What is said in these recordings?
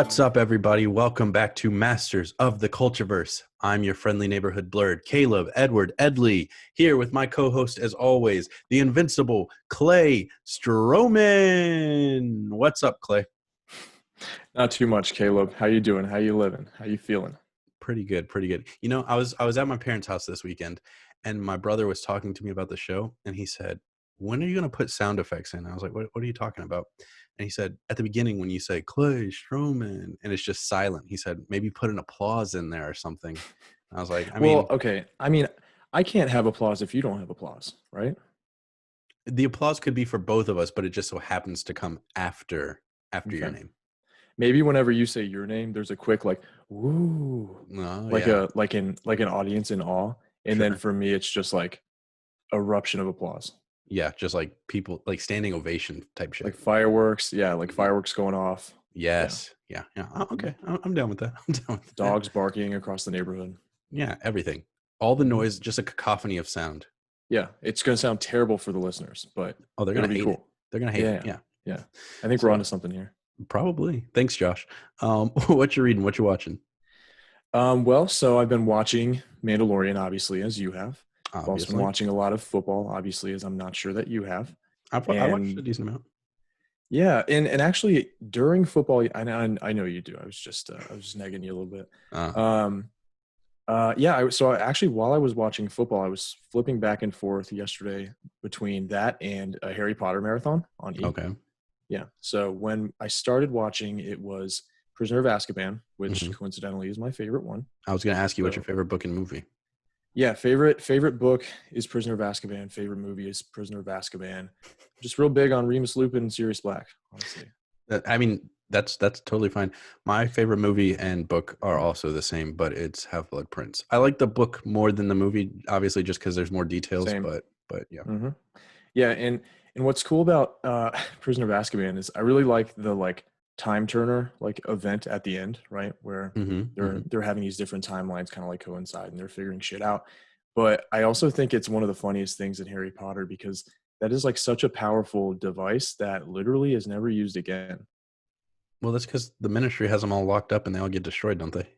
What's up, everybody? Welcome back to Masters of the Cultureverse. I'm your friendly neighborhood blurred, Caleb Edward Edley, here with my co-host, as always, the invincible Clay Stroman. What's up, Clay? Not too much, Caleb. How you doing? How you living? How you feeling? Pretty good, pretty good. You know, I was at my parents' house this weekend, and my brother was talking to me about the show, and he said, "When are you going to put sound effects in?" I was like, "What are you talking about?" And he said, "At the beginning, when you say Clay Stroman, and it's just silent," he said, "maybe put an applause in there or something." And I was like, okay. I can't have applause if you don't have applause, right? the applause could be for both of us, but it just so happens to come after your Okay. name. Maybe whenever you say your name, there's a quick like, "Woo," Oh, like yeah, an audience in awe, and then sure. for me, it's just like eruption of applause, Yeah, just like people, like standing ovation type shit. like fireworks. Yeah, like Mhm. fireworks going off. Yeah, Yes. Yeah. Yeah. Oh, okay. I'm down with that. I'm down with that. dogs barking across the neighborhood. Yeah. Everything. All the Mhm. noise, just a cacophony of sound. Yeah, it's gonna sound terrible for the listeners, but Oh, they're it'll going to be hate it. cool. They're going to hate Yeah, it. yeah, Yeah. yeah. I think we're So onto something here. probably. Thanks, Josh. What you reading? What you watching? Well, so I've been watching Mandalorian, obviously, as you have. I've also been Obviously. watching a lot of football, obviously, as I'm not sure that you have. I watched a And decent amount. yeah, and actually during football, I know you do. I was just negging you a little bit. Uh, Um, yeah. Actually, while I was watching football, I was flipping back and forth yesterday between that and a Harry Potter marathon on E. okay. Yeah. So when I started watching, it was Prisoner of Azkaban, which Hmm. coincidentally is my favorite one. I was going to ask you what's your So favorite book and movie. yeah, favorite book is Prisoner of Azkaban. Favorite movie is Prisoner of Azkaban. Just real big on Remus Lupin and Sirius Black, honestly. I mean, that's totally fine. My favorite movie and book are also the same, but it's Half-Blood Prince. I like the book more than the movie, obviously, just because there's more details. Same. But yeah. hmm Yeah, and what's cool about Prisoner of Azkaban is I really like the time turner event at the end, right, where Hmm. they're having these different timelines kind of like coincide and they're figuring shit out. But I also think it's one of the funniest things in Harry Potter because that is like such a powerful device that literally is never used again. Well, that's because the Ministry has them all locked up and they all get destroyed, don't they?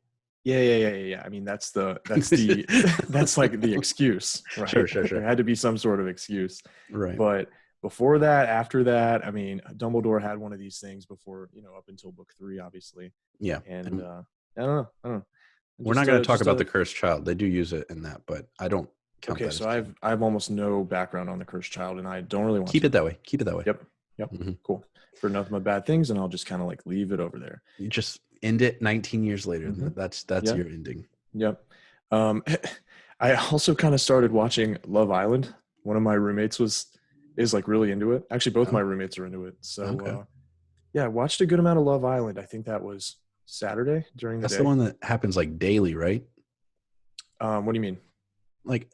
Yeah. I mean, that's the that's like the excuse, Sure, right? sure, There sure. had to be some sort of excuse. Right. But before that, after that, I mean, Dumbledore had one of these things before, up until book 3, obviously. Yeah. And And I don't know. we're not going to talk Just about the cursed child. They do use it in that, but I don't count okay. that as So canon. I've almost no background on the cursed child, and I don't really want Keep to. it that way. Keep it that way. Yep. Yep. Hmm. Cool. For nothing but bad things, and I'll just kind of like leave it over there. You just end it 19 years later. Mm-hmm. That's Yeah. your ending. Yep. Um, I also kind of started watching Love Island. One of my roommates is like really into it. Actually, both Oh, my roommates are into it. So okay. yeah, I watched a good amount of Love Island. I think that was Saturday during the That's the day. one that happens like daily, right? What do you mean? Like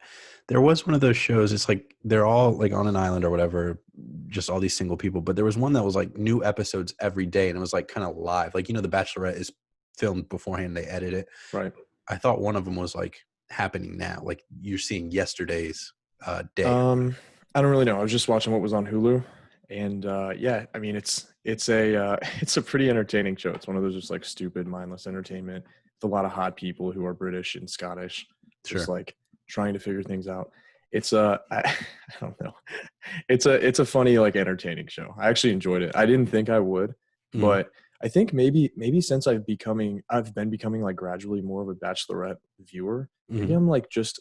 there was one of those shows. It's like they're all like on an island or whatever, just all these single people. But there was one that was like new episodes every day, and it was like kind of live. Like the Bachelorette is filmed beforehand; they edit it. Right. I thought one of them was like happening now, like you're seeing yesterday's day. I don't really know. I was just watching what was on Hulu, and yeah, I mean it's a it's a pretty entertaining show. It's one of those just like stupid, mindless entertainment with a lot of hot people who are British and Scottish, just Sure. like trying to figure things out. It's I don't know. It's a funny like entertaining show. I actually enjoyed it. I didn't think I would, Mm. but I think maybe since I've been becoming like gradually more of a Bachelorette viewer. Maybe Hmm. I'm like just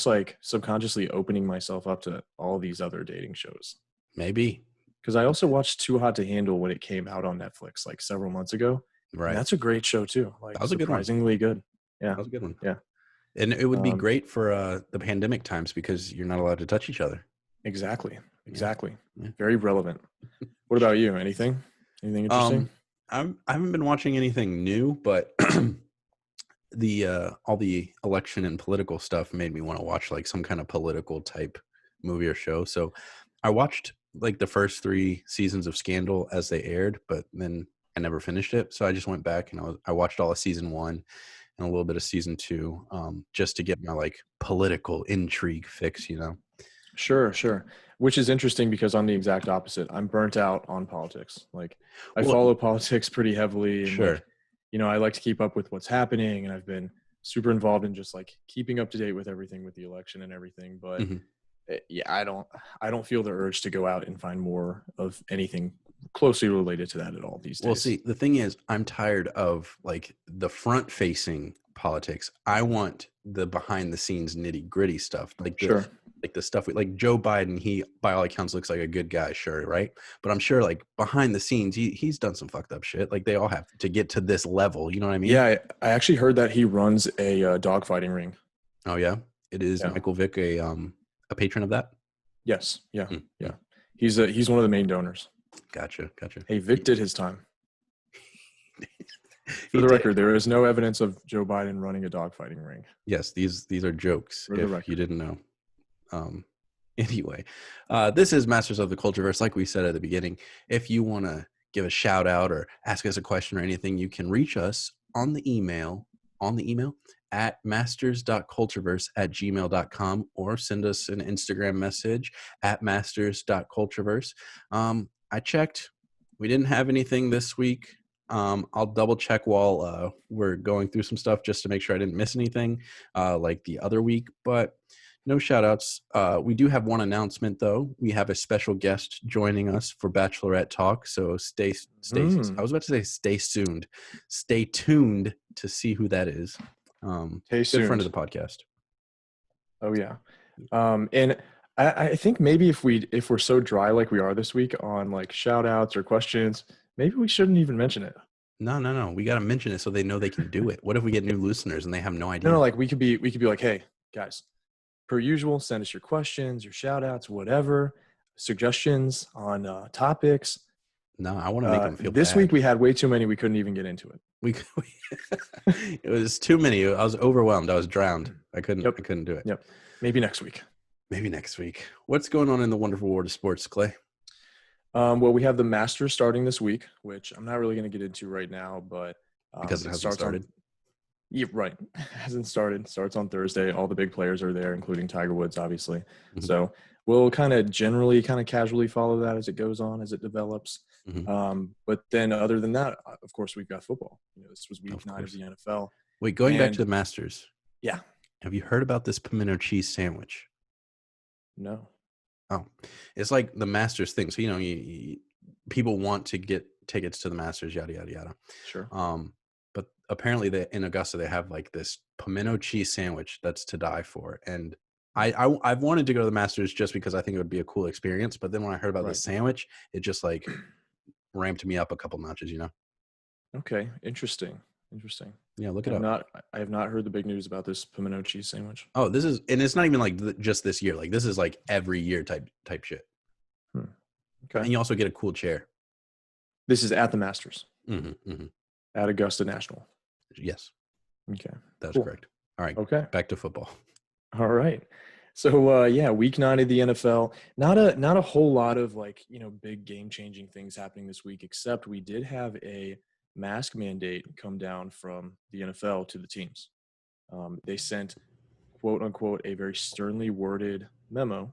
like subconsciously opening myself up to all these other dating shows. Maybe. Because I also watched Too Hot to Handle when it came out on Netflix like several months ago. And Right. that's a great show too. That Like was a good one. surprisingly good. Yeah. That was a good one. Yeah. And it would be Um, great for the pandemic times because you're not allowed to touch each other. exactly. Yeah. Exactly. Yeah. Very relevant. What about you? Anything? Anything interesting? I haven't been watching anything new, but the all the election and political stuff made me want to watch like some kind of political type movie or show. So I watched like the first 3 seasons of Scandal as they aired, but then I never finished it. So I just went back and I watched all of season 1 and a little bit of season 2, just to get my like political intrigue fix. Sure. Which is interesting because I'm the exact opposite. I'm burnt out on politics. Like I Well, follow politics pretty heavily and sure. like, I like to keep up with what's happening, and I've been super involved in just like keeping up to date with everything with the election and everything. But Hmm. yeah, I don't feel the urge to go out and find more of anything closely related to that at all these Well, days. see, the thing is, I'm tired of like the front facing politics. I want the behind the scenes nitty gritty stuff, Sure. like the stuff like Joe Biden. He, by all accounts, looks like a good guy, sure, right? But I'm sure, like behind the scenes, he's done some fucked up shit. Like they all have to get to this level. You know what I mean? Yeah, I actually heard that he runs a dogfighting ring. Oh yeah, it is Yeah. Michael Vick a patron of that? Yes. Yeah. Mm, Yeah. mm. He's one of the main donors. Gotcha. Hey, Vic did his time. He For the did. record, there is no evidence of Joe Biden running a dogfighting ring. Yes, these are jokes. For the If record. you didn't know. Anyway, this is Masters of the Cultureverse. Like we said at the beginning, if you want to give a shout out or ask us a question or anything, you can reach us on the email at masters.cultureverse@gmail.com, or send us an Instagram message at masters.cultureverse. I checked. We didn't have anything this week. I'll double check while we're going through some stuff just to make sure I didn't miss anything like the other week, but no shout outs. We do have one announcement though. We have a special guest joining us for Bachelorette talk. So stay I was about to say stay tuned to see who that is. Good friend of the podcast. Oh yeah. And I think maybe if we're so dry like we are this week on like shout outs or questions, maybe we shouldn't even mention it. No. We got to mention it so they know they can do it. What if we get new listeners and they have no idea? No, like we could be like, hey guys, per usual, send us your questions, your shout outs, whatever, suggestions on topics. No, I want to make them feel this bad. week we had way too many. We couldn't even get into it. It was too many. I was overwhelmed. I was drowned. I couldn't do it. Yep. Maybe next week. What's going on in the wonderful world of sports, Clay? Well, we have the Masters starting this week, which I'm not really going to get into right now, but because it hasn't started. Yeah, right. Hasn't started. Starts on Thursday. All the big players are there, including Tiger Woods, obviously. Mm-hmm. So we'll kind of casually follow that as it goes on, as it develops. Mm-hmm. But then other than that, of course, we've got football. This was week 9 of the NFL. Wait, going back to the Masters. Yeah. Have you heard about this pimento cheese sandwich? No. Oh, it's like the Masters thing. So, people want to get tickets to the Masters, yada, yada, yada. Sure. But apparently in Augusta, they have like this pimento cheese sandwich that's to die for. And I've wanted to go to the Masters just because I think it would be a cool experience. But then when I heard about the sandwich, it just like ramped me up a couple notches, Okay. Interesting. Yeah, look it up. I have not heard the big news about this pimento cheese sandwich. Oh, and it's not even like just this year. Like this is like every year type shit. Okay. And you also get a cool chair. This is at the Masters. Mm-hmm, mm-hmm. At Augusta National. Yes. Okay. That's correct. All right. Okay. Back to football. All right. So week 9 of the NFL. Not a whole lot of big game-changing things happening this week, except we did have a mask mandate come down from the NFL to the teams. They sent, quote unquote, a very sternly worded memo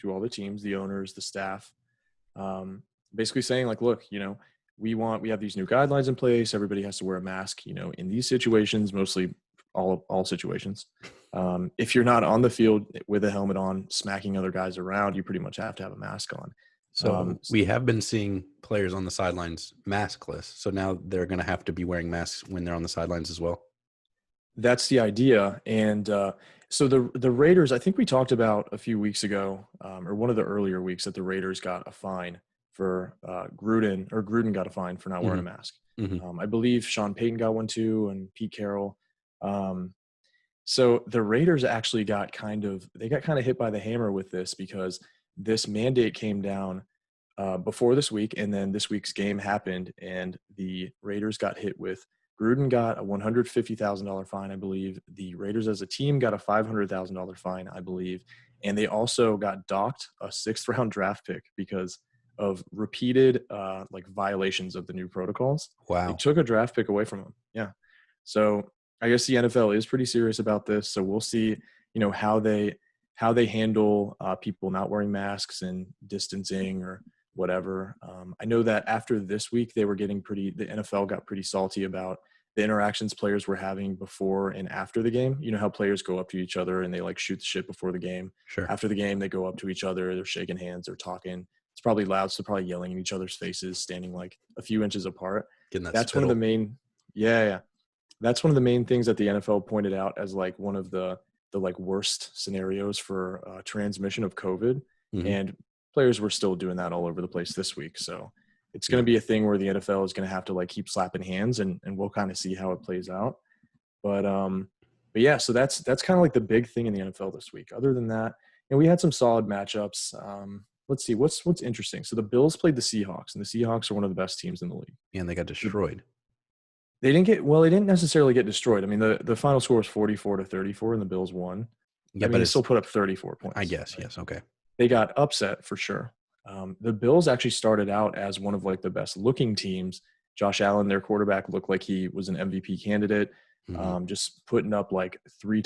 to all the teams, the owners, the staff, basically saying like, look, we have these new guidelines in place. Everybody has to wear a mask, in these situations, mostly all situations. If you're not on the field with a helmet on, smacking other guys around, you pretty much have to have a mask on. So we have been seeing players on the sidelines maskless. So now they're going to have to be wearing masks when they're on the sidelines as well. That's the idea. And so the Raiders, I think we talked about a few weeks ago, or one of the earlier weeks, that the Raiders got a fine for Gruden got a fine for not wearing a mask. Mm-hmm. I believe Sean Payton got one too, and Pete Carroll. So the Raiders actually got kind of hit by the hammer with this, because this mandate came down before this week, and then this week's game happened, and the Raiders got hit with Gruden got a $150,000 fine, I believe. The Raiders as a team got a $500,000 fine, I believe, and they also got docked a 6th-round draft pick because of repeated violations of the new protocols. Wow! They took a draft pick away from them. Yeah, so I guess the NFL is pretty serious about this. So we'll see, how they how they handle people not wearing masks and distancing or whatever. I know that after this week, the NFL got pretty salty about the interactions players were having before and after the game. You know how players go up to each other and they like shoot the shit before the game. Sure. After the game, they go up to each other, they're shaking hands, they're talking. It's probably loud, so probably yelling in each other's faces, standing like a few inches apart. That's spittle. one of the main, that's one of the main things that the NFL pointed out as like one of the like worst scenarios for transmission of COVID. Mm-hmm. And players were still doing that all over the place this week. So it's going to be a thing where the NFL is going to have to like keep slapping hands, and we'll kind of see how it plays out. But yeah, so that's kind of like the big thing in the NFL this week. Other than that, and we had some solid matchups. Let's see what's interesting. So the Bills played the Seahawks, and the Seahawks are one of the best teams in the league. And they got destroyed. They didn't necessarily get destroyed. I mean, the final score was 44-34, and the Bills won. Yeah, but they still put up 34 points. I guess, yes, okay. They got upset for sure. The Bills actually started out as one of like the best looking teams. Josh Allen, their quarterback, looked like he was an MVP candidate, just putting up like 4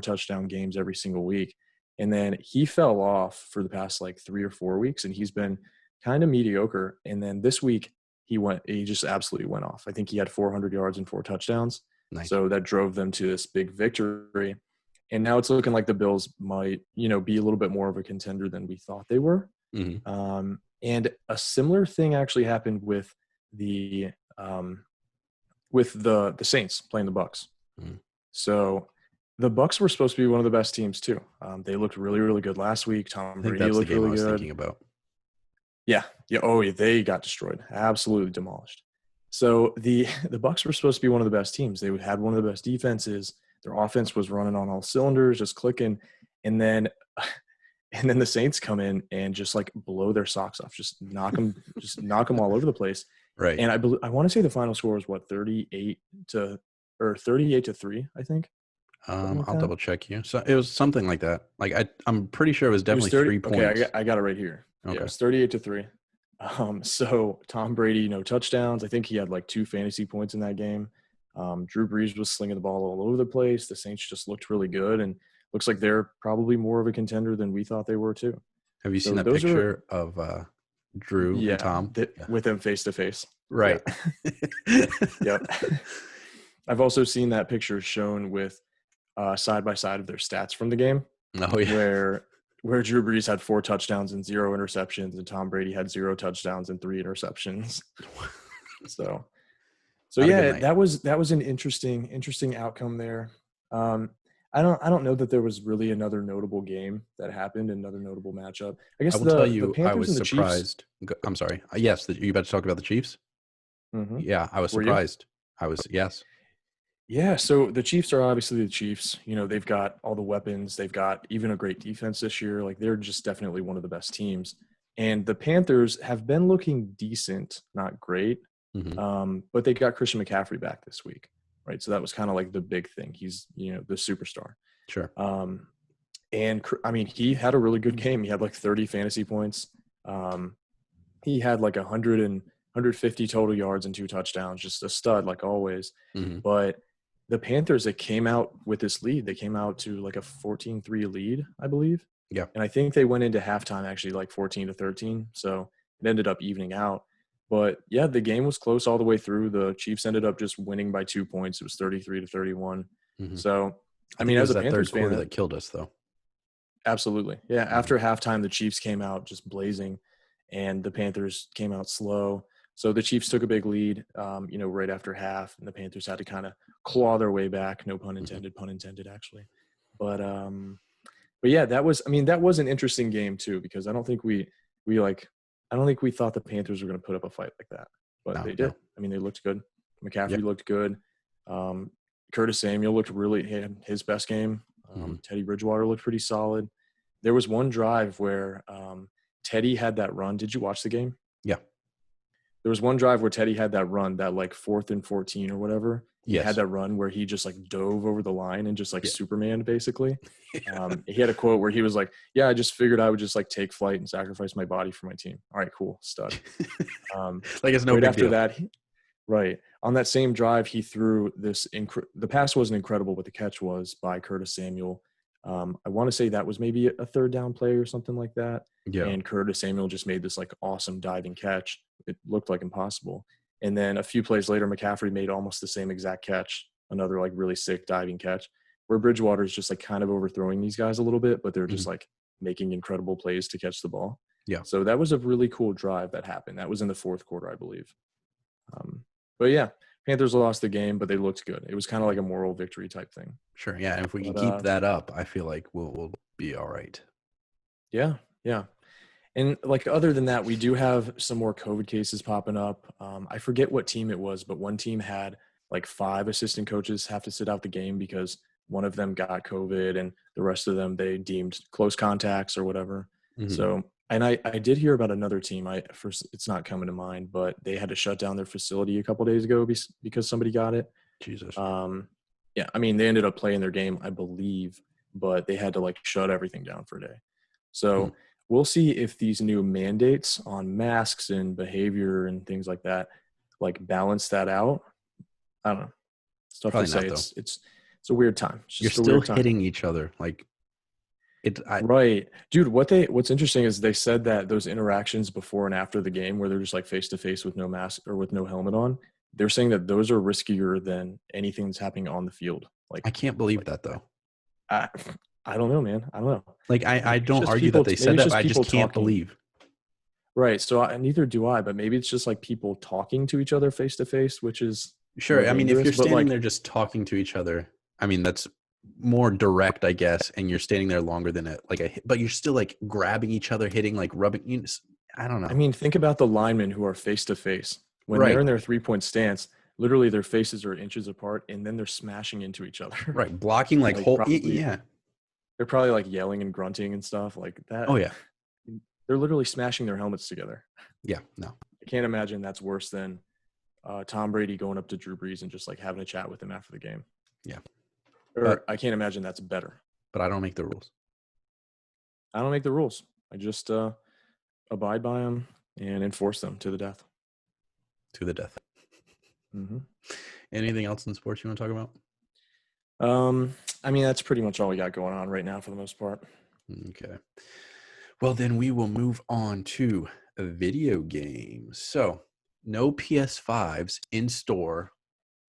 touchdown games every single week. And then he fell off for the past like 3 or 4 weeks, and he's been kind of mediocre. And then this week he just absolutely went off. I think he had 400 yards and 4 touchdowns. Nice. So that drove them to this big victory. And now it's looking like the Bills might, be a little bit more of a contender than we thought they were. Mm-hmm. And a similar thing actually happened with the Saints playing the Bucs. Mm-hmm. So the Bucs were supposed to be one of the best teams too. They looked really, really good last week. Tom Brady looked really good. I was thinking about. Yeah. Oh, yeah. They got destroyed. Absolutely demolished. So the Bucs were supposed to be one of the best teams. They had one of the best defenses. Their offense was running on all cylinders, just clicking. And then the Saints come in and just like blow their socks off, just knock them all over the place. Right. And I want to say the final score was what, 38-3, I think. I'll double check you. So it was something like that. Like I'm pretty sure it was definitely 3 points. Okay, I got it right here. Okay. Yeah, it was 38-3. So Tom Brady, no touchdowns. I think he had like 2 fantasy points in that game. Drew Brees was slinging the ball all over the place. The Saints just looked really good, and looks like they're probably more of a contender than we thought they were too. Have you seen that picture of Drew and Tom? With them face to face. Right. Yeah. Yep. I've also seen that picture shown with side by side of their stats from the game. Oh yeah. Where Drew Brees had 4 touchdowns and 0 interceptions, and Tom Brady had 0 touchdowns and 3 interceptions. So yeah, that was an interesting outcome there. I don't know that there was really another notable game that happened, another notable matchup. I guess I will tell you, Panthers I was and the surprised. Chiefs. I'm sorry. Yes, you about to talk about the Chiefs? Mm-hmm. Yeah, I was surprised. Yes. Yeah, so the Chiefs are obviously the Chiefs. They've got all the weapons. They've got even a great defense this year. Like, they're just definitely one of the best teams. And the Panthers have been looking decent, not great. Mm-hmm. But they got Christian McCaffrey back this week, right? So that was kind of like the big thing. He's, the superstar. Sure. And I mean, he had a really good game. He had like 30 fantasy points. He had like 150 total yards and 2 touchdowns, just a stud like always. Mm-hmm. But the Panthers, they came out with this lead. They came out to like a 14-3 lead, I believe. Yeah. And I think they went into halftime actually like 14-13. So it ended up evening out. But yeah, the game was close all the way through. The Chiefs ended up just winning by 2 points. It was 33-31. Mm-hmm. So, I mean, as a Panthers fan, that killed us though. Absolutely. Yeah. After halftime, the Chiefs came out just blazing, and the Panthers came out slow. So the Chiefs took a big lead, right after half, and the Panthers had to kind of claw their way back. No pun intended, actually. But yeah, that was an interesting game too, because I don't think we thought the Panthers were going to put up a fight like that, but they did. I mean, they looked good. McCaffrey looked good. Curtis Samuel looked had his best game. Teddy Bridgewater looked pretty solid. There was one drive where Teddy had that run. Did you watch the game? Yeah. There was one drive where Teddy had that run, that like 4th and 14 or whatever. He had that run where he just like dove over the line and just like Superman basically. He had a quote where he was like, "Yeah, I just figured I would just like take flight and sacrifice my body for my team." All right, cool, stud. Like it's no right big after deal. that, right on that same drive, he threw this. The pass wasn't incredible, but the catch was by Curtis Samuel. I want to say that was maybe a third down play or something like that. Yeah. And Curtis Samuel just made this like awesome diving catch. It looked like impossible. And then a few plays later, McCaffrey made almost the same exact catch, another like really sick diving catch, where Bridgewater is just like kind of overthrowing these guys a little bit, but they're just like making incredible plays to catch the ball. Yeah. So that was a really cool drive that happened. That was in the fourth quarter, I believe. But yeah, Panthers lost the game, but they looked good. It was kind of like a moral victory type thing. Sure. Yeah. And if we can keep that up, I feel like we'll be all right. Yeah. Yeah. And like other than that, we do have some more COVID cases popping up. I forget what team it was, but one team had like 5 assistant coaches have to sit out the game because one of them got COVID and the rest of them they deemed close contacts or whatever. So, and I did hear about another team. It's not coming to mind, but they had to shut down their facility a couple days ago because somebody got it. Jesus. Yeah, I mean they ended up playing their game, I believe, but they had to like shut everything down for a day. So we'll see if these new mandates on masks and behavior and things like that, like balance that out. I don't know. It's tough to say. It's a weird time. You're still hitting each other, like right, dude. What's interesting is they said that those interactions before and after the game, where they're just like face to face with no mask or with no helmet on, they're saying that those are riskier than anything that's happening on the field. Like I can't believe that though. I don't know, man. I don't know. Like I don't argue that they said that, but I just can't believe. Right. So neither do I, but maybe it's just like people talking to each other face to face, which is sure. I mean, if you're standing there just talking to each other, I mean, that's more direct, I guess. And you're standing there longer than but you're still like grabbing each other, hitting, like rubbing. I don't know. I mean, think about the linemen who are face to face when they're in their 3-point stance. Literally, their faces are inches apart, and then they're smashing into each other. Right, blocking like whole. Yeah, they're probably like yelling and grunting and stuff like that. Oh yeah, they're literally smashing their helmets together. Yeah, no, I can't imagine that's worse than Tom Brady going up to Drew Brees and just like having a chat with him after the game. Yeah, or I can't imagine that's better. But I don't make the rules. I don't make the rules. I just abide by them and enforce them to the death. To the death. Mm-hmm. Anything else in sports you want to talk about? I mean, that's pretty much all we got going on right now for the most part. Okay. Well, then we will move on to video games. So, no PS5s in store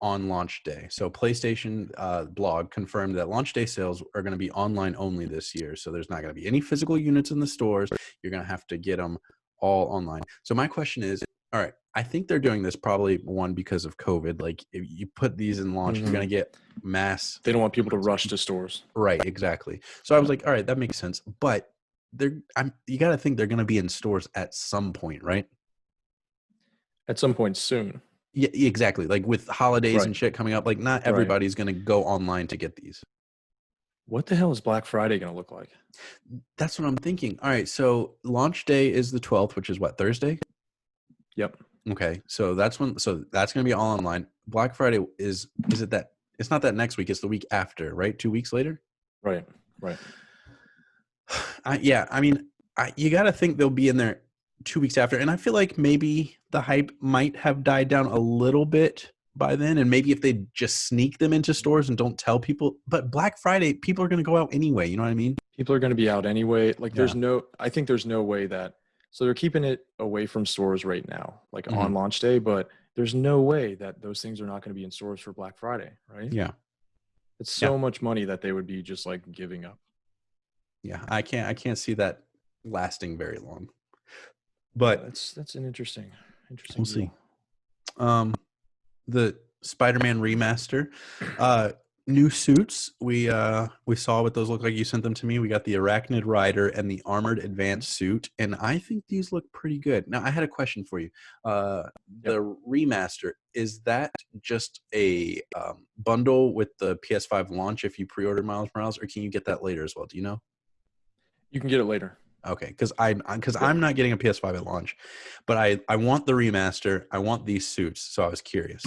on launch day. So, PlayStation blog confirmed that launch day sales are going to be online only this year. So, there's not going to be any physical units in the stores. You're going to have to get them all online. So, my question is, all right, I think they're doing this probably because of COVID. Like if you put these in launch, you're going to get mass. They don't want people to rush to stores. Right, exactly. So I was like, all right, that makes sense. But you got to think they're going to be in stores at some point, right? At some point soon. Yeah, exactly. Like with holidays and shit coming up, like not everybody's going to go online to get these. What the hell is Black Friday going to look like? That's what I'm thinking. All right, so launch day is the 12th, which is what, Thursday? Yep. Okay, so that's going to be all online. Black Friday is it that? It's not that next week. It's the week after, right? 2 weeks later. Right. I mean, you got to think they'll be in there 2 weeks after, and I feel like maybe the hype might have died down a little bit by then, and maybe if they just sneak them into stores and don't tell people. But Black Friday, people are going to go out anyway. You know what I mean? People are going to be out anyway. Like, I think there's no way that. So they're keeping it away from stores right now, like on launch day, but there's no way that those things are not going to be in stores for Black Friday, right? Yeah. It's so much money that they would be just like giving up. Yeah, I can't see that lasting very long. But that's an interesting we'll see. The Spider-Man remaster, new suits. We saw what those look like. You sent them to me. We got the Arachnid Rider and the Armored Advanced suit, and I think these look pretty good. Now, I had a question for you. The remaster, is that just a bundle with the PS5 launch if you pre-order Miles Morales, or can you get that later as well? Do you know? You can get it later. Okay, because I'm not getting a PS5 at launch, but I want the remaster. I want these suits, so I was curious.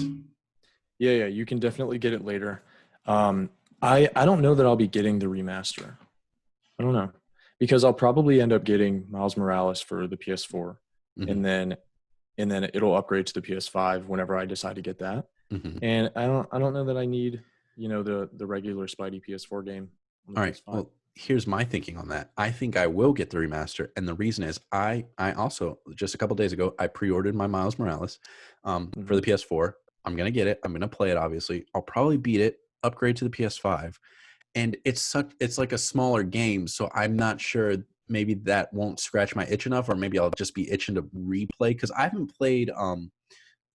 Yeah, you can definitely get it later. I don't know that I'll be getting the remaster. I don't know, because I'll probably end up getting Miles Morales for the PS4, and then it'll upgrade to the PS5 whenever I decide to get that. And I don't know that I need the regular Spidey PS4 game. All right. Well, here's my thinking on that. I think I will get the remaster, and the reason is I also just a couple days ago I pre-ordered my Miles Morales for the PS4. I'm gonna get it. I'm gonna play it. Obviously, I'll probably beat it, upgrade to the PS5, and it's like a smaller game, so I'm not sure. Maybe that won't scratch my itch enough, or maybe I'll just be itching to replay because I haven't played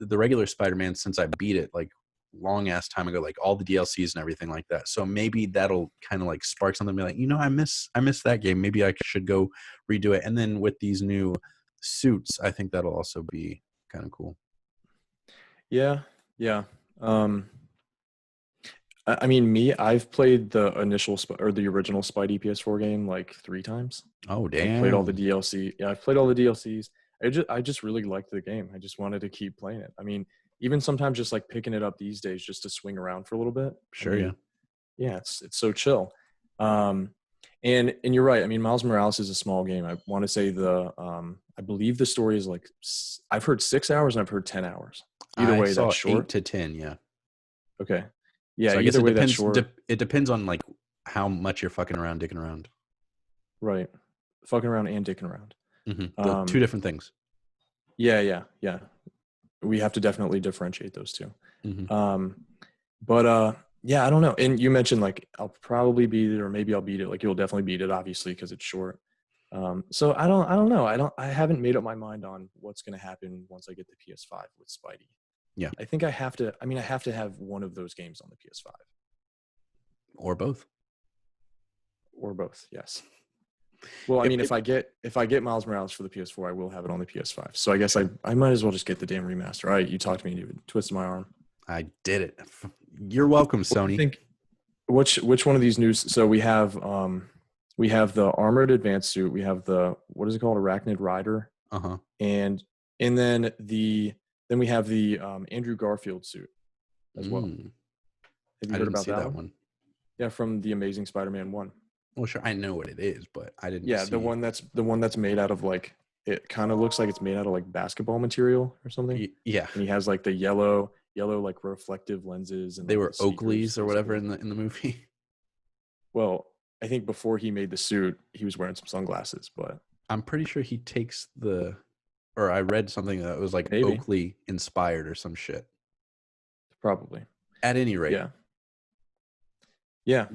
the regular Spider-Man since I beat it like long ass time ago, like all the DLCs and everything like that. So maybe that'll kind of like spark something, be like, I miss that game. Maybe I should go redo it. And then with these new suits, I think that'll also be kind of cool. Yeah, yeah. I mean, I've played the the original Spidey PS4 game like 3 times. Oh I played all the damn. DLC. Yeah, I've played all the DLCs. I just really liked the game. I just wanted to keep playing it. I mean, even sometimes just like picking it up these days just to swing around for a little bit. Sure, yeah. Yeah, it's so chill. Um, and you're right. I mean, Miles Morales is a small game. I want to say I believe the story is like I've heard 6 hours and I've heard 10 hours. Either I way, saw that's short. 8 to 10, yeah. Okay. Yeah, So I guess either it way, that's depends. short. It depends on like how much you're fucking around, dicking around. Right. Fucking around and dicking around. The two different things. Yeah. We have to definitely differentiate those two. Yeah, I don't know. And you mentioned like I'll probably beat it, or maybe I'll beat it. Like you'll definitely beat it, obviously, because it's short. So I don't know. I haven't made up my mind on what's going to happen once I get the PS5 with Spidey. Yeah. I think I have to. I mean, I have to have one of those games on the PS5 or both. or both. Yes. Well, I mean, if I get Miles Morales for the PS4, I will have it on the PS5. So I guess I might as well just get the damn remaster. All right, you talked me into it. Twisted my arm. I did it. You're welcome, Sony. I think which one of these news? So we have the armored advanced suit. We have the what is it called, Arachnid Rider. And then we have the Andrew Garfield suit as well. Have you heard about that one? Yeah, from the Amazing Spider-Man 1. Well, sure, I know what it is, but I didn't. Yeah, the one that's made out of like, it kind of looks like it's made out of like basketball material or something. Yeah, and he has like the yellow like reflective lenses, and they like, were Oakleys or whatever in the movie. Well, I think before he made the suit, he was wearing some sunglasses, but I'm pretty sure he takes or I read something that was like maybe Oakley inspired or some shit. Probably. At any rate. Yeah.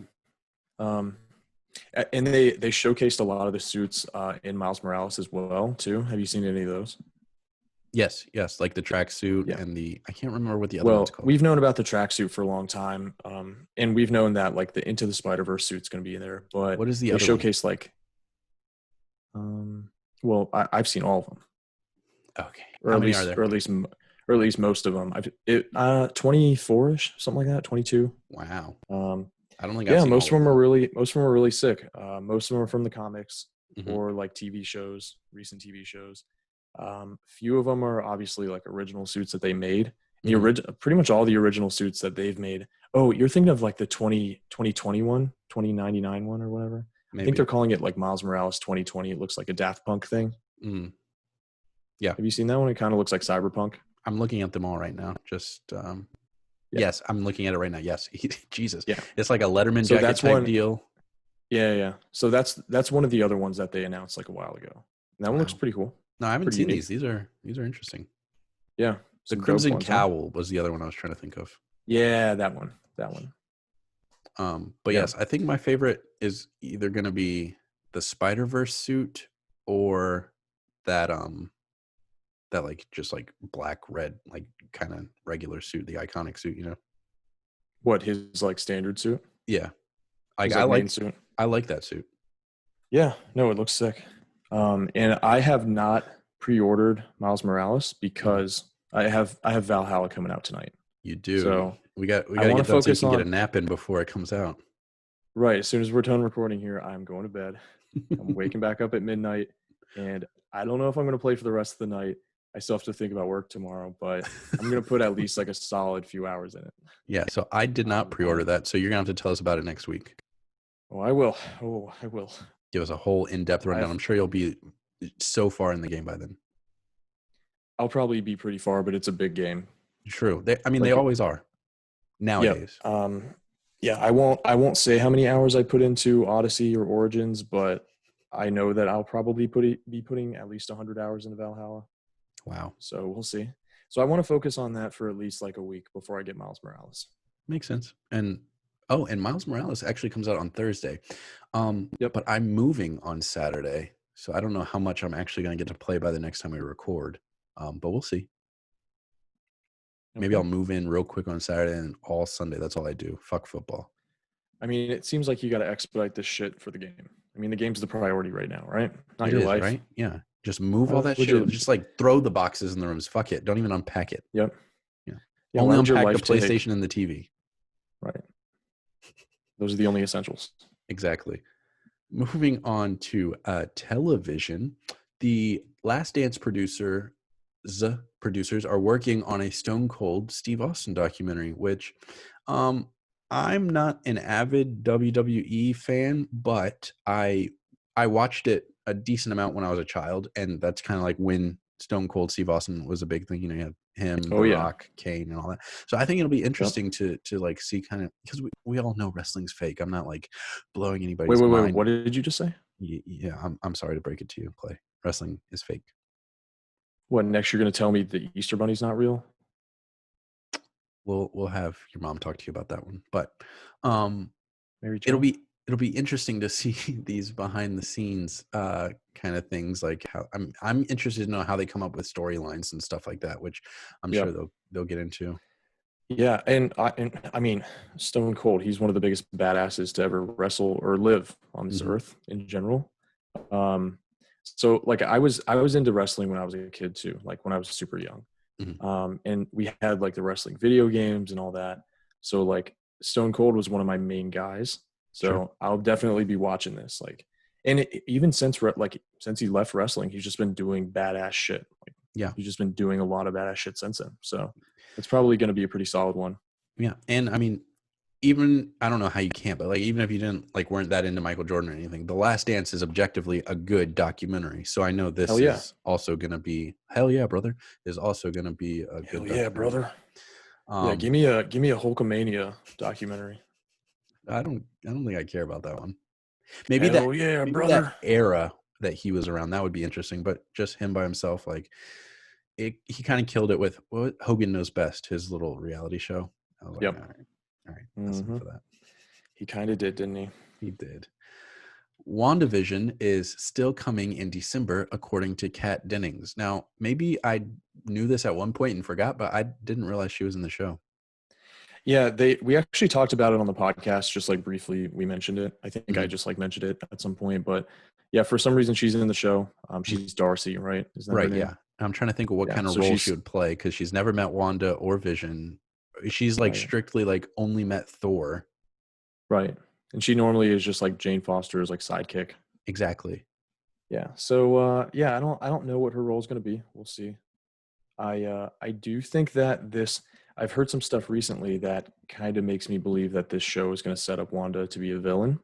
And they showcased a lot of the suits in Miles Morales as well too. Have you seen any of those? Yes, like the tracksuit and I can't remember what the other one's called. We've known about the tracksuit for a long time, and we've known that like the Into the Spider-Verse suit's going to be in there. But what is the other showcase one? Well, I've seen all of them. Okay, or how many are there? Or at least most of them. 24ish, something like that. 22. Wow. I don't think I've seen most of them are really sick. Most of them are from the comics or like TV shows, recent TV shows. Few of them are obviously like original suits that they made. Pretty much all the original suits that they've made. Oh, you're thinking of like the 2021, 2099 one or whatever. Maybe. I think they're calling it like Miles Morales 2020. It looks like a Daft Punk thing. Yeah. Have you seen that one? It kind of looks like Cyberpunk. I'm looking at them all right now. Just yes, I'm looking at it right now. Yes. Jesus. Yeah. It's like a Letterman jacket type deal. Yeah. So that's one of the other ones that they announced like a while ago. And that one looks pretty cool. No, I haven't seen these. These are interesting. Yeah. The Crimson Cowl was the other one I was trying to think of. Yeah, that one. But yes, I think my favorite is either going to be the Spider-Verse suit or that like just like black, red, like kind of regular suit, the iconic suit, you know? What, his like standard suit? Yeah. Like I like that suit. Yeah, no, it looks sick. And I have not pre-ordered Miles Morales because I have Valhalla coming out tonight. You do. So we got to get done so you can get a nap in before it comes out. Right. As soon as we're done recording here, I'm going to bed. I'm waking back up at midnight, and I don't know if I'm going to play for the rest of the night. I still have to think about work tomorrow, but I'm going to put at least like a solid few hours in it. Yeah. So I did not pre-order that. So you're going to have to tell us about it next week. Oh, I will. Give us a whole in-depth rundown. I'm sure you'll be so far in the game by then. I'll probably be pretty far, but it's a big game. True. They always are nowadays. Yeah. Yeah, I won't say how many hours I put into Odyssey or Origins, but I know that I'll probably be putting at least 100 hours into Valhalla. Wow. So we'll see. So I want to focus on that for at least like a week before I get Miles Morales. Makes sense. And Miles Morales actually comes out on Thursday. Yep. But I'm moving on Saturday, so I don't know how much I'm actually going to get to play by the next time we record. But we'll see. Maybe Okay. I'll move in real quick on Saturday and all Sunday. That's all I do. Fuck football. I mean, it seems like you got to expedite this shit for the game. I mean, the game's the priority right now, right? Not It your is, life. right? Yeah. Just move all Why that would shit. your Just like throw the boxes in the rooms. Fuck it. Don't even unpack it. Yep. Yeah. Yeah. Only Why would your unpack the life take? PlayStation and the TV. Right. Those are the only essentials. Exactly. Moving on to television, the Last Dance producers are working on a Stone Cold Steve Austin documentary, which I'm not an avid WWE fan, but I watched it a decent amount when I was a child, and that's kind of like when Stone Cold Steve Austin was a big thing. You know, you had him, Oh, The yeah. Rock, Kane, and all that. So I think it'll be interesting to like see kind of, because we all know wrestling's fake. I'm not like blowing anybody's Wait. mind. What did you just say? Yeah, I'm sorry to break it to you, Clay. Wrestling is fake. What, next you're going to tell me the Easter Bunny's not real? We'll have your mom talk to you about that one, but Mary it'll Jo? be interesting to see these behind the scenes kind of things, like how I'm interested to know how they come up with storylines and stuff like that, which I'm Yeah. sure they'll get into. Yeah, and I mean, Stone Cold, he's one of the biggest badasses to ever wrestle or live on this Mhm. earth in general. Um, so like I was into wrestling when I was a kid too, like when I was super young. Mhm. And we had like the wrestling video games and all that. So like Stone Cold was one of my main guys. Sure. So I'll definitely be watching this. Like, and even since he left wrestling, he's just been doing badass shit. Like, Yeah. he's just been doing a lot of badass shit since then. So it's probably going to be a pretty solid one. Yeah. And I mean, even I don't know how you can't, but like even if you didn't like weren't that into Michael Jordan or anything, The Last Dance is objectively a good documentary. So I know this Hell yeah. is also going to be hell yeah, brother, is also going to be a good Hell yeah, documentary. brother. Yeah, give me a Hulkamania documentary. I don't think I care about that one. Maybe Hell yeah, maybe brother. that era that he was around, that would be interesting, but just him by himself, like he kind of killed it with what Hogan Knows Best, his little reality show. I was like, Yep. all right, that's enough of that. He kind of did, didn't he? He did. WandaVision is still coming in December, according to Kat Dennings. Now, maybe I knew this at one point and forgot, but I didn't realize she was in the show. Yeah, we actually talked about it on the podcast, just like briefly. We mentioned it. I think I just like mentioned it at some point, but yeah, for some reason she's in the show. She's Darcy, right? Isn't that her Right, name? yeah. I'm trying to think of what kind of so role she's she would play, because she's never met Wanda or Vision. She's like right, strictly like only met Thor. right, and she normally is just like Jane Foster's like sidekick. Exactly. Yeah. So yeah, I don't know what her role is going to be. We'll see. I do think that this. I've heard some stuff recently that kind of makes me believe that this show is going to set up Wanda to be a villain,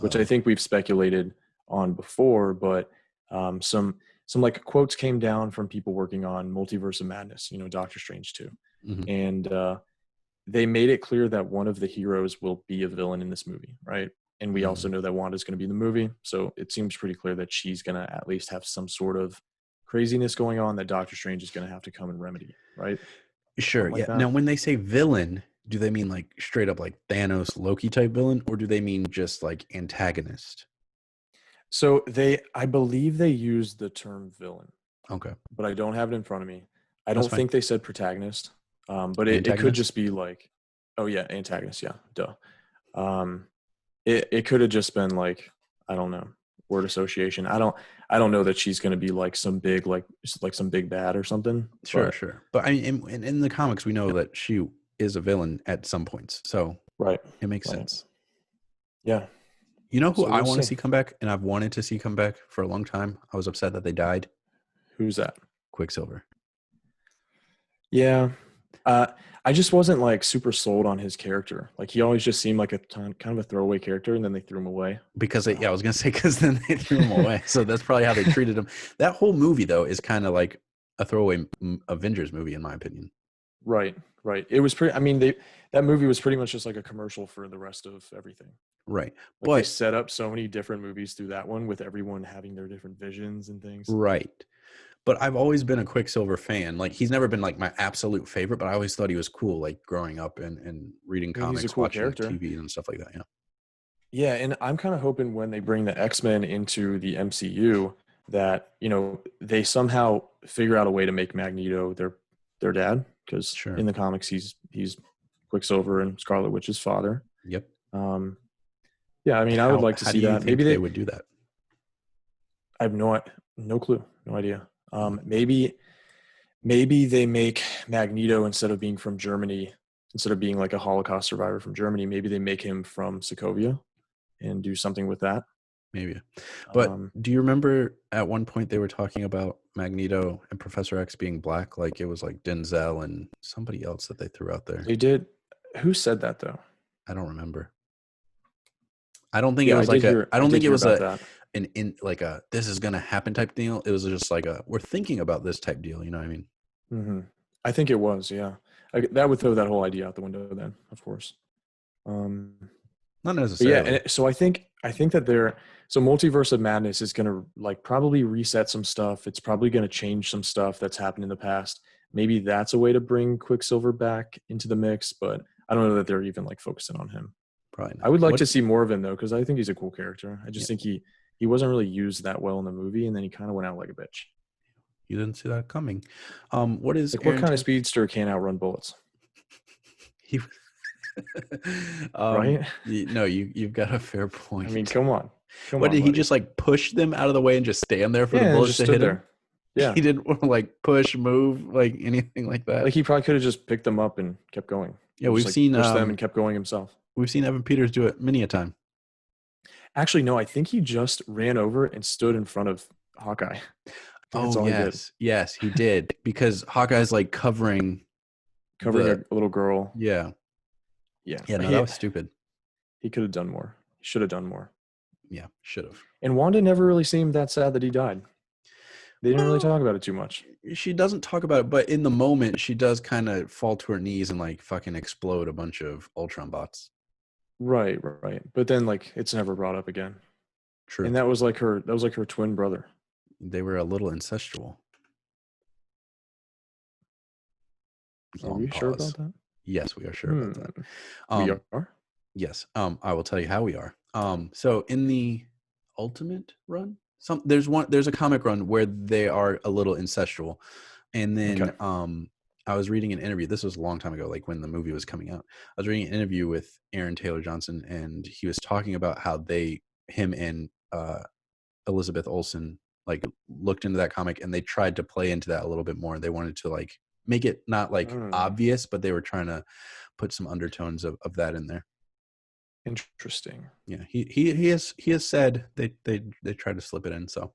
which I Uh-oh. think we've speculated on before. But some like quotes came down from people working on Multiverse of Madness, Doctor Strange too, Mhm. and they made it clear that one of the heroes will be a villain in this movie, right? And we also know that Wanda's going to be in the movie, so it seems pretty clear that she's going to at least have some sort of craziness going on that Doctor Strange is going to have to come and remedy, right? Sure, Something like yeah. that. Now, when they say villain, do they mean like straight up like Thanos, Loki type villain, or do they mean just like antagonist? So I believe they used the term villain, Okay, but I don't have it in front of me. I that's don't fine. think they said protagonist, but it could Antagonist? just be like, oh yeah, antagonist, yeah, duh. Um, it could have just been like, I don't know, word association. I don't know that she's going to be like some big like some big bad or something. Sure, But sure. But I mean, in the comics, we know that she is a villain at some points, so right, it makes right, sense. yeah. You know who So I we'll want to see. see come back, and I've wanted to see come back for a long time? I was upset that they died. Who's that? Quicksilver. Yeah. I just wasn't like super sold on his character. Like he always just seemed like a kind of a throwaway character, and then they threw him away. Because So. yeah, I was gonna say because then they threw him away. So that's probably how they treated him. That whole movie though is kind of like a throwaway Avengers movie, in my opinion. Right, right. It was pretty. I mean, that movie was pretty much just like a commercial for the rest of everything. Right. Like they But set up so many different movies through that one with everyone having their different visions and things. right. But I've always been a Quicksilver fan. Like he's never been like my absolute favorite, but I always thought he was cool, like growing up and reading I mean, he's a comics, cool watching character. TV and stuff like that. Yeah. Yeah, and I'm kind of hoping when they bring the X-Men into the MCU that, they somehow figure out a way to make Magneto their dad, because Sure. in the comics he's Quicksilver and Scarlet Witch's father. Yep. Um, yeah, I mean, I would like to How see do you that. think they would do that? I have no clue, no idea. Maybe they make Magneto, instead of being from Germany, instead of being like a Holocaust survivor from Germany, maybe they make him from Sokovia and do something with that. Maybe. But Um, do you remember at one point they were talking about Magneto and Professor X being black? Like it was like Denzel and somebody else that they threw out there. they did. Who said that though? I don't remember. I don't think it Yeah, was like a I I don't did think it hear was about that. an in like a this is gonna happen type deal. It was just like a we're thinking about this type deal, you know what I mean? Hmm. I think it was, yeah. That would throw that whole idea out the window then, of course. Um, Not but yeah, necessarily. so I think that so Multiverse of Madness is gonna like probably reset some stuff. It's probably gonna change some stuff that's happened in the past. Maybe that's a way to bring Quicksilver back into the mix, but I don't know that they're even like focusing on him. Probably I not. would like What to see more of him though, because I think he's a cool character. I yeah, just think he wasn't really used that well in the movie, and then he kind of went out like a bitch. you didn't see that coming. What is Like, what Aaron kind of Taylor? speedster can't outrun bullets, He, right? no, you've got a fair I mean, point. come What on, did he buddy. just like push them out of the way and just stand there for Yeah, the and bullets just to stood hit him? there. Yeah, He didn't want to like push, move, like anything like that. like he probably could have just picked them up and kept going, Yeah, or just like pushed them and kept going himself. we've seen Evan Peters do it many a time. Actually, no, I think he just ran over and stood in front of Hawkeye. I think that's Oh all he did, yes, he did because Hawkeye's like covering covering the a little girl. yeah. Yeah, Yeah, no, that was stupid. he could have done more. He should have done more. Yeah, should have. And Wanda never really seemed that sad that he died. They didn't really Well, talk about it too much. she doesn't talk about it, but in the moment, she does kind of fall to her knees and like fucking explode a bunch of Ultron bots. Right, right. But then like it's never brought up again. True. And that was like her twin brother. They were a little incestual. Are Long we sure pause. about that? Yes, we are sure about that. We Um, are? yes. I will tell you how we are. So in the Ultimate run, there's a comic run where they are a little incestual. And then Okay. I was reading an interview. This was a long time ago, like when the movie was coming out. I was reading an interview with Aaron Taylor Johnson, and he was talking about how him and Elizabeth Olsen like looked into that comic and they tried to play into that a little bit more. They wanted to like make it not like Mm, obvious, but they were trying to put some undertones of that in there. interesting. Yeah, he has said they tried to slip it in, so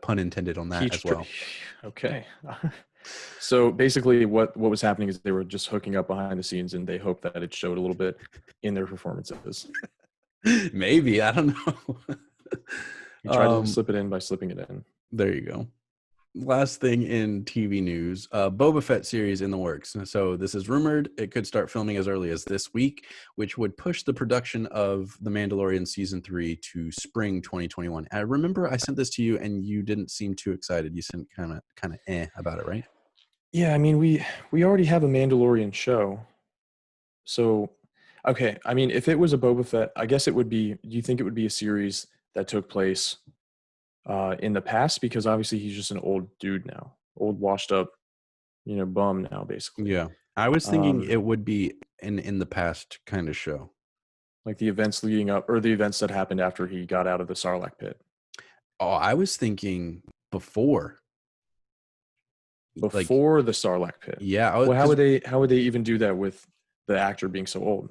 pun intended on that as well. Okay. So basically what was happening is they were just hooking up behind the scenes, and they hoped that it showed a little bit in their performances. Maybe, I don't know. He tried to slip it in by slipping it in. There you go. Last thing in TV news, Boba Fett series in the works. So this is rumored it could start filming as early as this week, which would push the production of The Mandalorian season 3 to spring 2021. I remember I sent this to you and you didn't seem too excited. You seemed kind of about it, right? Yeah, I mean we already have a Mandalorian show. So okay, I mean if it was a Boba Fett, I guess it would be, do you think it would be a series that took place in the past? Because obviously he's just an old dude now, old washed up, bum now basically. Yeah. I was thinking Um, it would be in the past kind of show. like the events leading up, or the events that happened after he got out of the Sarlacc pit. Oh, I was thinking before. Like, Before the Sarlacc pit. yeah, Well, how 'cause would they even do that with the actor being so old?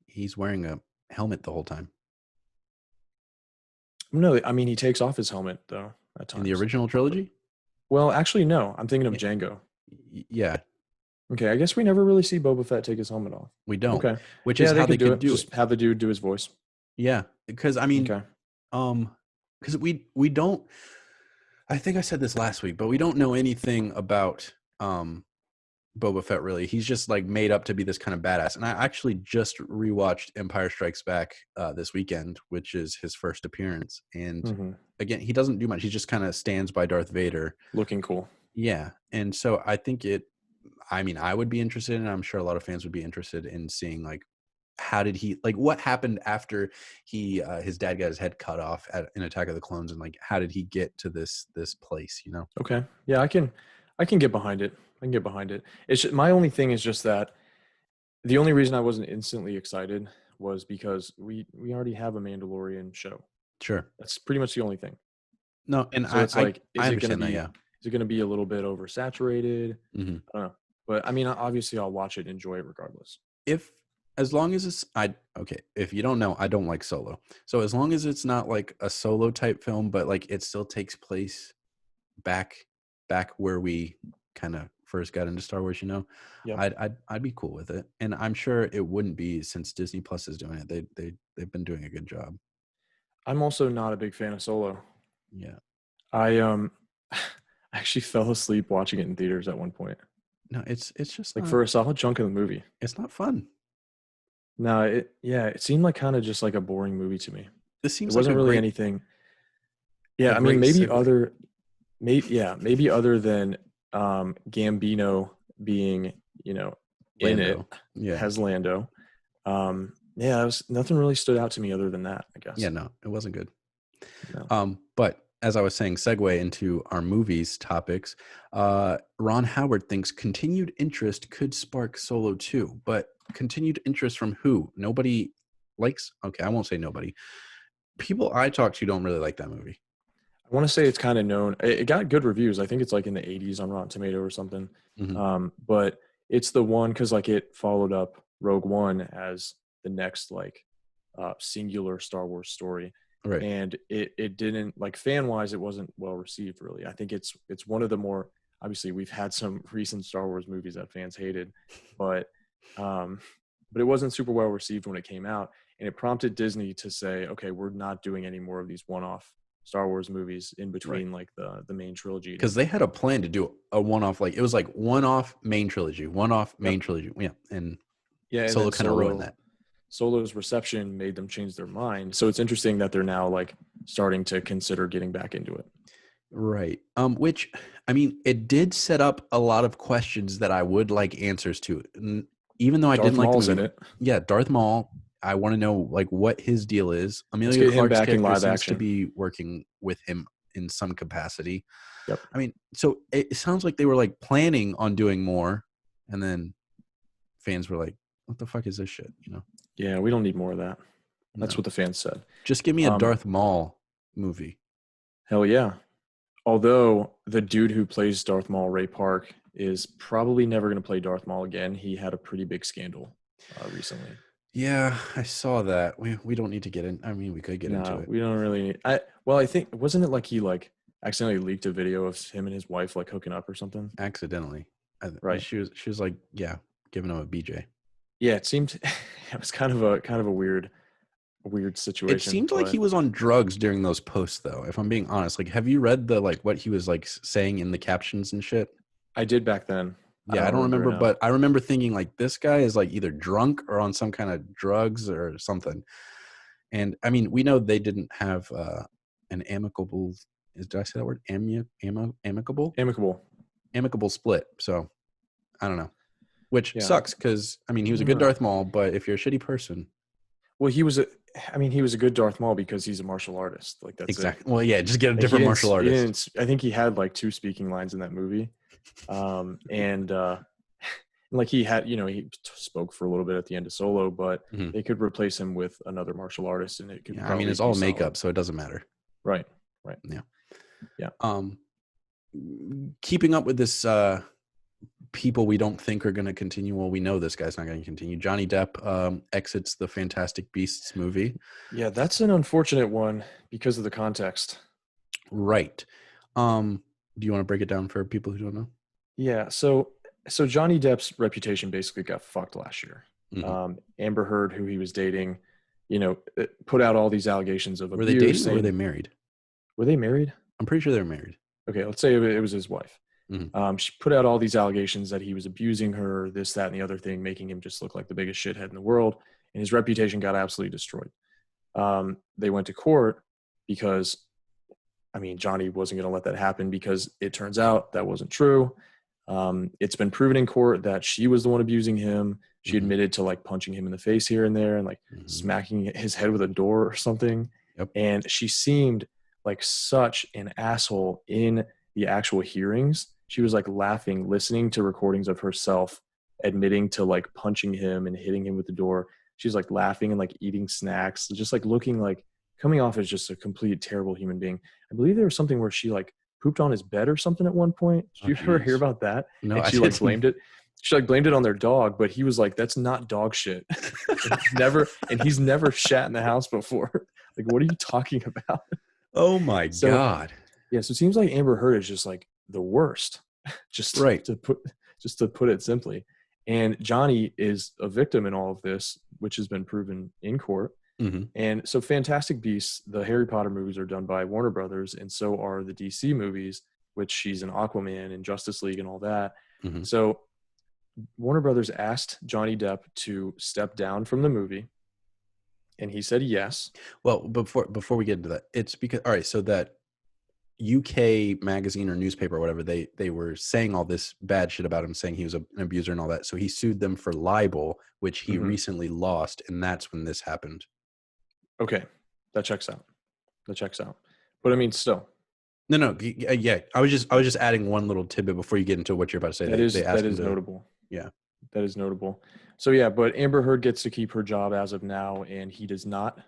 he's wearing a helmet the whole time. No, I mean he takes off his helmet though at In the times. original trilogy? Well, actually, no. I'm thinking of Yeah. Django. Yeah, Okay, I guess we never really see Boba Fett take his helmet off. we don't. Okay, Which yeah, is how they do could it. do Just it. have the dude do his voice. Yeah, because I mean, Okay. because we don't. I think I said this last week, but we don't know anything about Boba Fett really. He's just like made up to be this kind of badass. And I actually just rewatched Empire Strikes Back this weekend, which is his first appearance. And again, he doesn't do much. He just kind of stands by Darth Vader. Looking cool. Yeah. And so I think I would be interested, and I'm sure a lot of fans would be interested in seeing like, how did he, like, what happened after his dad got his head cut off in Attack of the Clones, and like, how did he get to this place, you know? Okay. Yeah, I can get behind it. I can get behind it. It's just, my only thing is just that the only reason I wasn't instantly excited was because we already have a Mandalorian show. Sure. That's pretty much the only thing. No, and so it's like, I understand that, yeah. Is it going to be a little bit oversaturated? Mm-hmm. I don't know. But I mean, obviously I'll watch it and enjoy it regardless. As long as it's, if you don't know, I don't like Solo. So as long as it's not like a Solo type film, but like it still takes place back where we kind of first got into Star Wars, you know, yep. I'd be cool with it. And I'm sure it wouldn't be, since Disney Plus is doing it. They've been doing a good job. I'm also not a big fan of Solo. Yeah. I actually fell asleep watching it in theaters at one point. No, it's just like for a solid chunk of the movie. It's not fun. No, it seemed like kind of just like a boring movie to me. This seems it wasn't really anything. Yeah, I mean, maybe other than Gambino being, you know, Lando. In it, has Lando. Nothing really stood out to me other than that, I guess. Yeah, no, it wasn't good. No. But as I was saying, segue into our movies topics, Ron Howard thinks continued interest could spark Solo 2, but continued interest from who? Nobody likes? Okay, I won't say nobody. People I talk to don't really like that movie. I want to say it's kind of known. It got good reviews. I think it's like in the 80s on Rotten Tomato or something. Mm-hmm. But it's the one because like it followed up Rogue One as the next like singular Star Wars story. Right. And it didn't, like, fan wise, it wasn't well received really. I think it's one of the more, obviously we've had some recent Star Wars movies that fans hated, but it wasn't super well received when it came out, and it prompted Disney to say, okay, we're not doing any more of these one-off Star Wars movies in between like the main trilogy. Because they had a plan to do a one-off, like it was like one-off main trilogy, main trilogy. Yeah. And Solo kind of ruined that. Solo's reception made them change their mind. So it's interesting that they're now like starting to consider getting back into it. Right. Which, I mean, it did set up a lot of questions that I would like answers to. Even though I didn't like the movie. In it. Yeah, Darth Maul. I want to know like what his deal is. Amelia Clark's character seems to be working with him in some capacity. Yep. I mean, so it sounds like they were like planning on doing more, and then fans were like, what the fuck is this shit, you know? Yeah, we don't need more of that. That's what the fans said. Just give me a Darth Maul movie. Hell yeah. Although the dude who plays Darth Maul, Ray Park, is probably never going to play Darth Maul again. He had a pretty big scandal recently. Yeah, I saw that. We don't need to get in. I mean, we could get into it. We don't really need. I think, wasn't it like he like accidentally leaked a video of him and his wife like hooking up or something? Accidentally. Right. She was like, yeah, giving him a BJ. Yeah, it seemed it was kind of a weird situation. It seemed like he was on drugs during those posts, though. If I'm being honest, like, have you read the like what he was like saying in the captions and shit? I did back then. Yeah, I don't remember, but I remember thinking like this guy is like either drunk or on some kind of drugs or something. And I mean, we know they didn't have an amicable. Did I say that word? Amicable split. So I don't know. Which sucks because, I mean, he was a good Darth Maul, but if you're a shitty person. Well, he was a good Darth Maul because he's a martial artist. Like that's exactly. Well, yeah, just get a different martial artist. I think he had like 2 speaking lines in that movie. And like he had, he spoke for a little bit at the end of Solo, but they could replace him with another martial artist and it could I mean, it's all makeup, so it doesn't matter. Right. Yeah. Keeping up with this, people we don't think are going to continue. Well, we know this guy's not going to continue. Johnny Depp exits the Fantastic Beasts movie. Yeah, that's an unfortunate one because of the context. Right. Do you want to break it down for people who don't know? Yeah. So Johnny Depp's reputation basically got fucked last year. Amber Heard, who he was dating, put out all these allegations of abuse. Were they dating or were they married? Were they married? I'm pretty sure they were married. Okay, let's say it was his wife. She put out all these allegations that he was abusing her, this, that, and the other thing, making him just look like the biggest shithead in the world. And his reputation got absolutely destroyed. They went to court because, I mean, Johnny wasn't going to let that happen because it turns out that wasn't true. It's been proven in court that she was the one abusing him. She admitted to like punching him in the face here and there and like smacking his head with a door or something. Yep. And she seemed like such an asshole in the actual hearings. She was like laughing, listening to recordings of herself admitting to like punching him and hitting him with the door. She's like laughing and like eating snacks, just like looking like coming off as just a complete terrible human being. I believe there was something where she like pooped on his bed or something at one point. Did you ever hear about that? No, and she like blamed it. She like blamed it on their dog, but he was like, "That's not dog shit." and he's never shat in the house before. Like, what are you talking about? Oh my God. Yeah, so it seems like Amber Heard is just like the worst. just to put it simply. And Johnny is a victim in all of this, which has been proven in court. And so Fantastic Beasts, the Harry Potter movies are done by Warner Brothers, and so are the DC movies, which she's in Aquaman and Justice League and all that. So Warner Brothers asked Johnny Depp to step down from the movie, and he said yes. Well, before we get into that, it's because, all right, so that UK magazine or newspaper or whatever, they were saying all this bad shit about him, saying he was an abuser and all that. So he sued them for libel, which he recently lost, and that's when this happened. Okay, that checks out. But I mean, still. No, yeah. I was just adding one little tidbit before you get into what you're about to say. That is notable. Yeah, that is notable. So yeah, but Amber Heard gets to keep her job as of now, and he does not,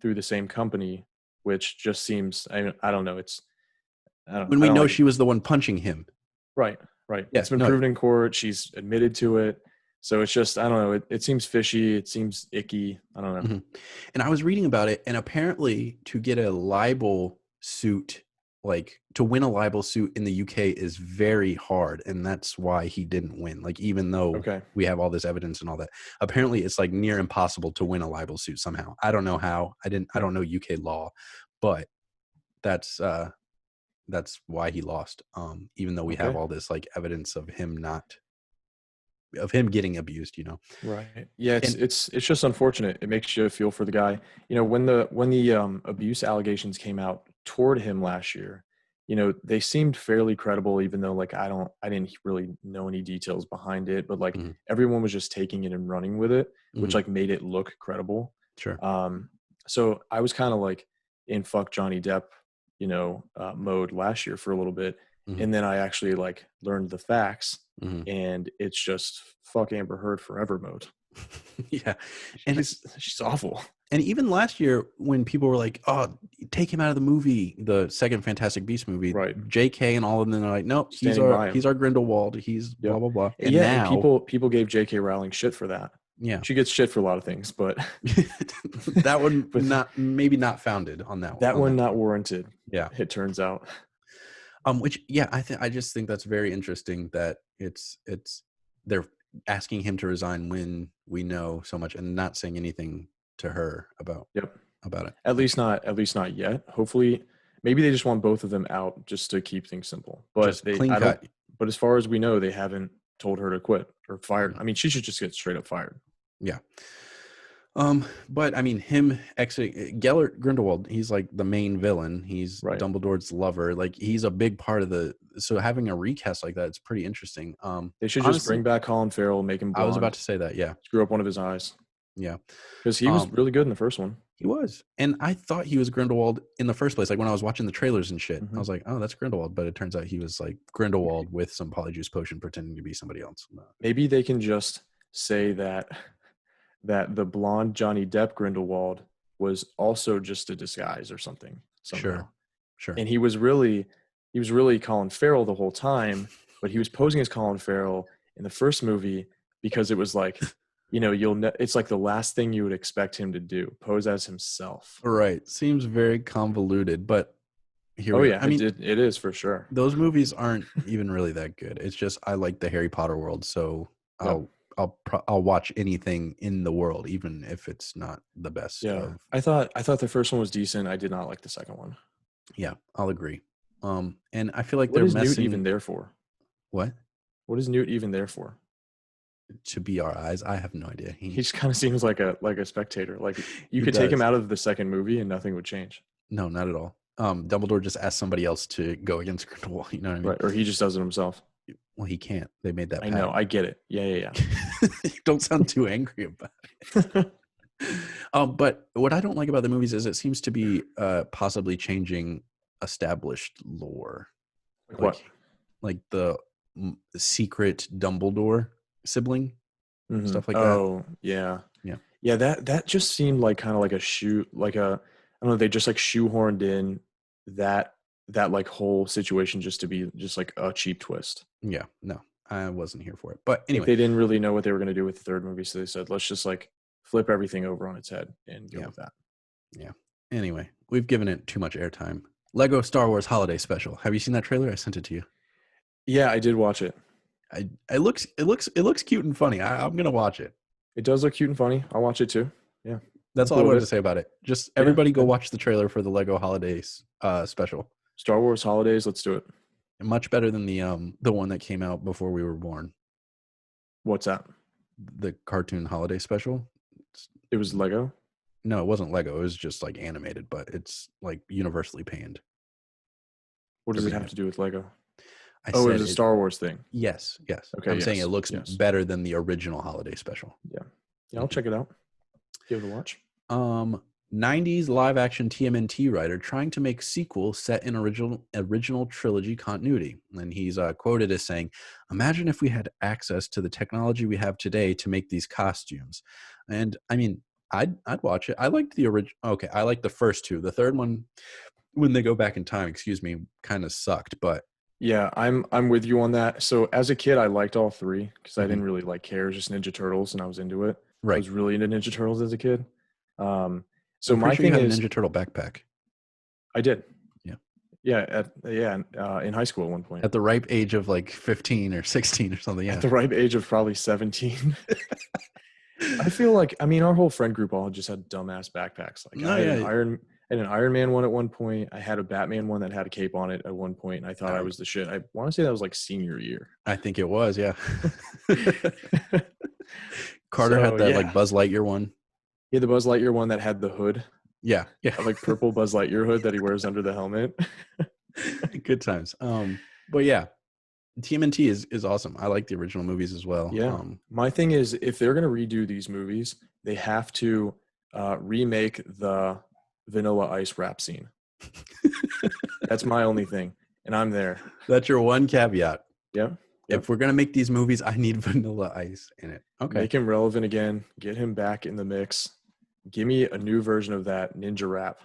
through the same company, which just seems. I don't know. When we know she was the one punching him. Right. Yeah, it's been proven in court. She's admitted to it. So it's just, I don't know. It seems fishy. It seems icky. I don't know. And I was reading about it, and apparently to get a libel suit, like to win a libel suit in the UK is very hard. And that's why he didn't win. Like, even though we have all this evidence and all that, apparently it's like near impossible to win a libel suit somehow. I don't know how. I don't know UK law, but that's why he lost. Even though we have all this like evidence of him getting abused, Right. Yeah, it's just unfortunate. It makes you feel for the guy. When the abuse allegations came out toward him last year, they seemed fairly credible, even though like I didn't really know any details behind it, but like everyone was just taking it and running with it, which like made it look credible. Sure. So I was kind of like in fuck Johnny Depp, mode last year for a little bit. And then I actually like learned the facts, and it's just fuck Amber Heard forever mode. Yeah. She's awful. And even last year when people were like, oh, take him out of the movie, the second Fantastic Beast movie, right? JK and all of them are like, nope, he's our Grindelwald. He's blah, blah, blah. And now and people gave JK Rowling shit for that. Yeah. She gets shit for a lot of things, but that one maybe not founded on that one. That one not warranted. Yeah. It turns out. Which I just think that's very interesting that they're asking him to resign when we know so much and not saying anything to her about it. At least not yet. Hopefully, maybe they just want both of them out just to keep things simple. But but as far as we know, they haven't told her to quit or fired. I mean, she should just get straight up fired. Yeah. But I mean, Gellert Grindelwald, he's like the main villain. He's Dumbledore's lover. Like, he's a big part of so having a recast like that, it's pretty interesting. They should just bring back Colin Farrell, make him blonde. I was about to say that. Yeah. Screw up one of his eyes. Yeah. Because he was really good in the first one. He was. And I thought he was Grindelwald in the first place. Like, when I was watching the trailers and shit, I was like, oh, that's Grindelwald. But it turns out he was like Grindelwald with some polyjuice potion pretending to be somebody else. Maybe they can just say that the blonde Johnny Depp Grindelwald was also just a disguise or something. Somehow. Sure. And he was really Colin Farrell the whole time, but he was posing as Colin Farrell in the first movie because it was like, it's like the last thing you would expect him to do, pose as himself. Right. Seems very convoluted, but here we are. I mean, it is for sure. Those movies aren't even really that good. It's just, I like the Harry Potter world, so I'll watch anything in the world, even if it's not the best. Yeah, I thought the first one was decent. I did not like the second one. Yeah, I'll agree. And I feel like what is Newt even there for? What? What is Newt even there for? To be our eyes? I have no idea. He just kind of seems like a spectator. Like you He could take him does. out of the second movie and nothing would change. No, not at all. Dumbledore just asked somebody else to go against Grindelwald. You know what I mean? Right. Or he just does it himself. Well, he can't. They made that. I know. I get it. Yeah. Don't sound too angry about it. But what I don't like about the movies is it seems to be possibly changing established lore. Like what? Like the secret Dumbledore sibling, stuff like that. Oh, yeah. That just seemed like kind of like I don't know. They just like shoehorned in that like whole situation just to be just like a cheap twist. Yeah, no, I wasn't here for it. But anyway, like they didn't really know what they were going to do with the third movie, so they said, let's just like flip everything over on its head and go with that. Yeah. Anyway, we've given it too much airtime. Lego Star Wars Holiday Special. Have you seen that trailer? I sent it to you. Yeah, I did watch it. It looks cute and funny. I'm gonna watch it. It does look cute and funny. I'll watch it too. Yeah. That's all I wanted to say about it. Just everybody go watch the trailer for the Lego Holidays special. Star Wars Holidays, let's do it. Much better than the one that came out before we were born. What's that? The cartoon holiday special. It was Lego? No, it wasn't Lego. It was just like animated, but it's like universally panned. What does it have to do with Lego? It was a Star Wars thing. Yes. Okay. I'm saying it looks better than the original holiday special. Yeah, I'll check it out. Give it a watch. 90s live action TMNT writer trying to make sequel set in original trilogy continuity. And he's quoted as saying, "Imagine if we had access to the technology we have today to make these costumes." And I mean, I'd watch it. I liked the original. Okay, I liked the first two. The third one, when they go back in time, kind of sucked. But yeah, I'm with you on that. So as a kid, I liked all three because I didn't really like care. It was just Ninja Turtles, and I was into it. Right. I was really into Ninja Turtles as a kid. So I'm my sure thing you had is, a Ninja Turtle backpack. I did. Yeah. In high school at one point. At the ripe age of like 15 or 16 or something. Yeah. At the ripe age of probably 17. I feel like, I mean, our whole friend group all just had dumbass backpacks. Like I had an Iron Man one at one point. I had a Batman one that had a cape on it at one point, and I thought I was the shit. I want to say that was like senior year. I think it was, yeah. Carter had that like Buzz Lightyear one. He had the Buzz Lightyear one that had the hood. Yeah. Like purple Buzz Lightyear hood that he wears under the helmet. Good times. But yeah, TMNT is awesome. I like the original movies as well. Yeah. My thing is, if they're going to redo these movies, they have to remake the Vanilla Ice rap scene. That's my only thing. And I'm there. That's your one caveat. Yeah. If we're going to make these movies, I need Vanilla Ice in it. Okay. Make him relevant again. Get him back in the mix. Give me a new version of that ninja rap.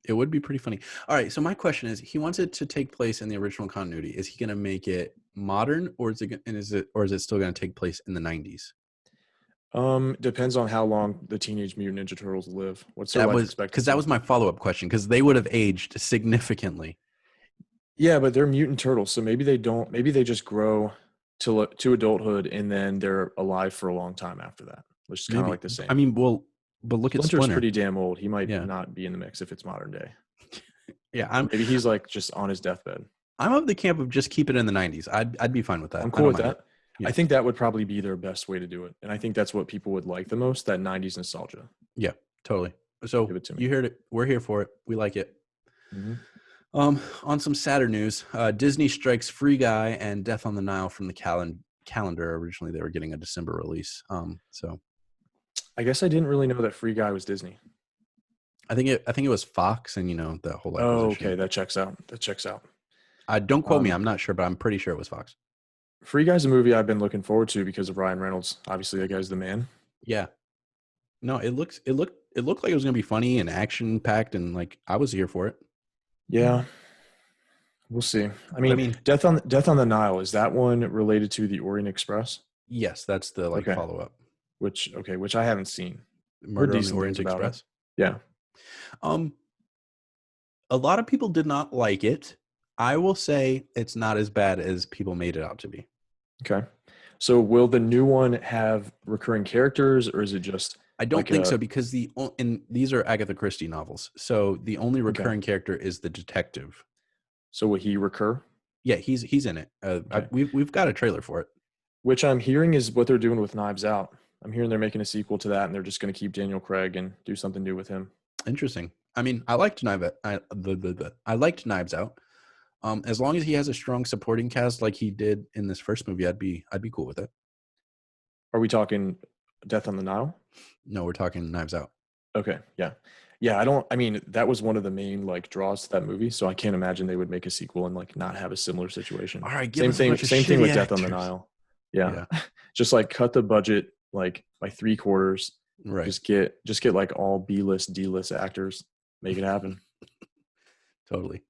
It would be pretty funny. All right. So my question is, he wants it to take place in the original continuity. Is he going to make it modern, or is it still going to take place in the 90s? Depends on how long the Teenage Mutant Ninja Turtles live. What's their life expectancy? Because that was my follow-up question, because they would have aged significantly. Yeah, but they're mutant turtles, so maybe they don't. Maybe they just grow to adulthood and then they're alive for a long time after that, which is kind of like the same. I mean, well, but look at Splinter's Splinter. Pretty damn old. He might not be in the mix if it's modern day. Yeah, maybe he's like just on his deathbed. I'm of the camp of just keep it in the 90s. I'd be fine with that. I'm cool with that. Yeah. I think that would probably be their best way to do it, and I think that's what people would like the most. That 90s nostalgia. Yeah, totally. So give it to me. You heard it. We're here for it. We like it. Mm-hmm. On some sadder news, Disney strikes Free Guy and Death on the Nile from the calendar. Originally, they were getting a December release. So I guess I didn't really know that Free Guy was Disney. I think it was Fox, and that whole. Oh, okay, that checks out. Don't quote me. I'm not sure, but I'm pretty sure it was Fox. Free Guy's a movie I've been looking forward to because of Ryan Reynolds. Obviously, that guy's the man. Yeah. No, it looked like it was gonna be funny and action packed, and like I was here for it. Yeah, we'll see. I mean, Death on the Nile, is that one related to the Orient Express? Yes, that's the follow up. Which I haven't seen. Murder on the Orient Express. Yeah. A lot of people did not like it. I will say it's not as bad as people made it out to be. Okay. So will the new one have recurring characters, or is it just? I don't think so, because these are Agatha Christie novels. So the only recurring character is the detective. So will he recur? Yeah, he's in it. Okay. We've got a trailer for it. Which I'm hearing is what they're doing with Knives Out. I'm hearing they're making a sequel to that, and they're just going to keep Daniel Craig and do something new with him. Interesting. I mean, I liked I liked Knives Out. As long as he has a strong supporting cast like he did in this first movie, I'd be cool with it. Are we talking Death on the Nile? No, we're talking Knives Out. Okay, yeah. I mean, that was one of the main like draws to that movie, so I can't imagine they would make a sequel and like not have a similar situation. All right, Same thing with Death on the Nile. Yeah. Just like cut the budget like by 3/4. Right. Just get like all B-list, D-list actors. Make it happen. Totally.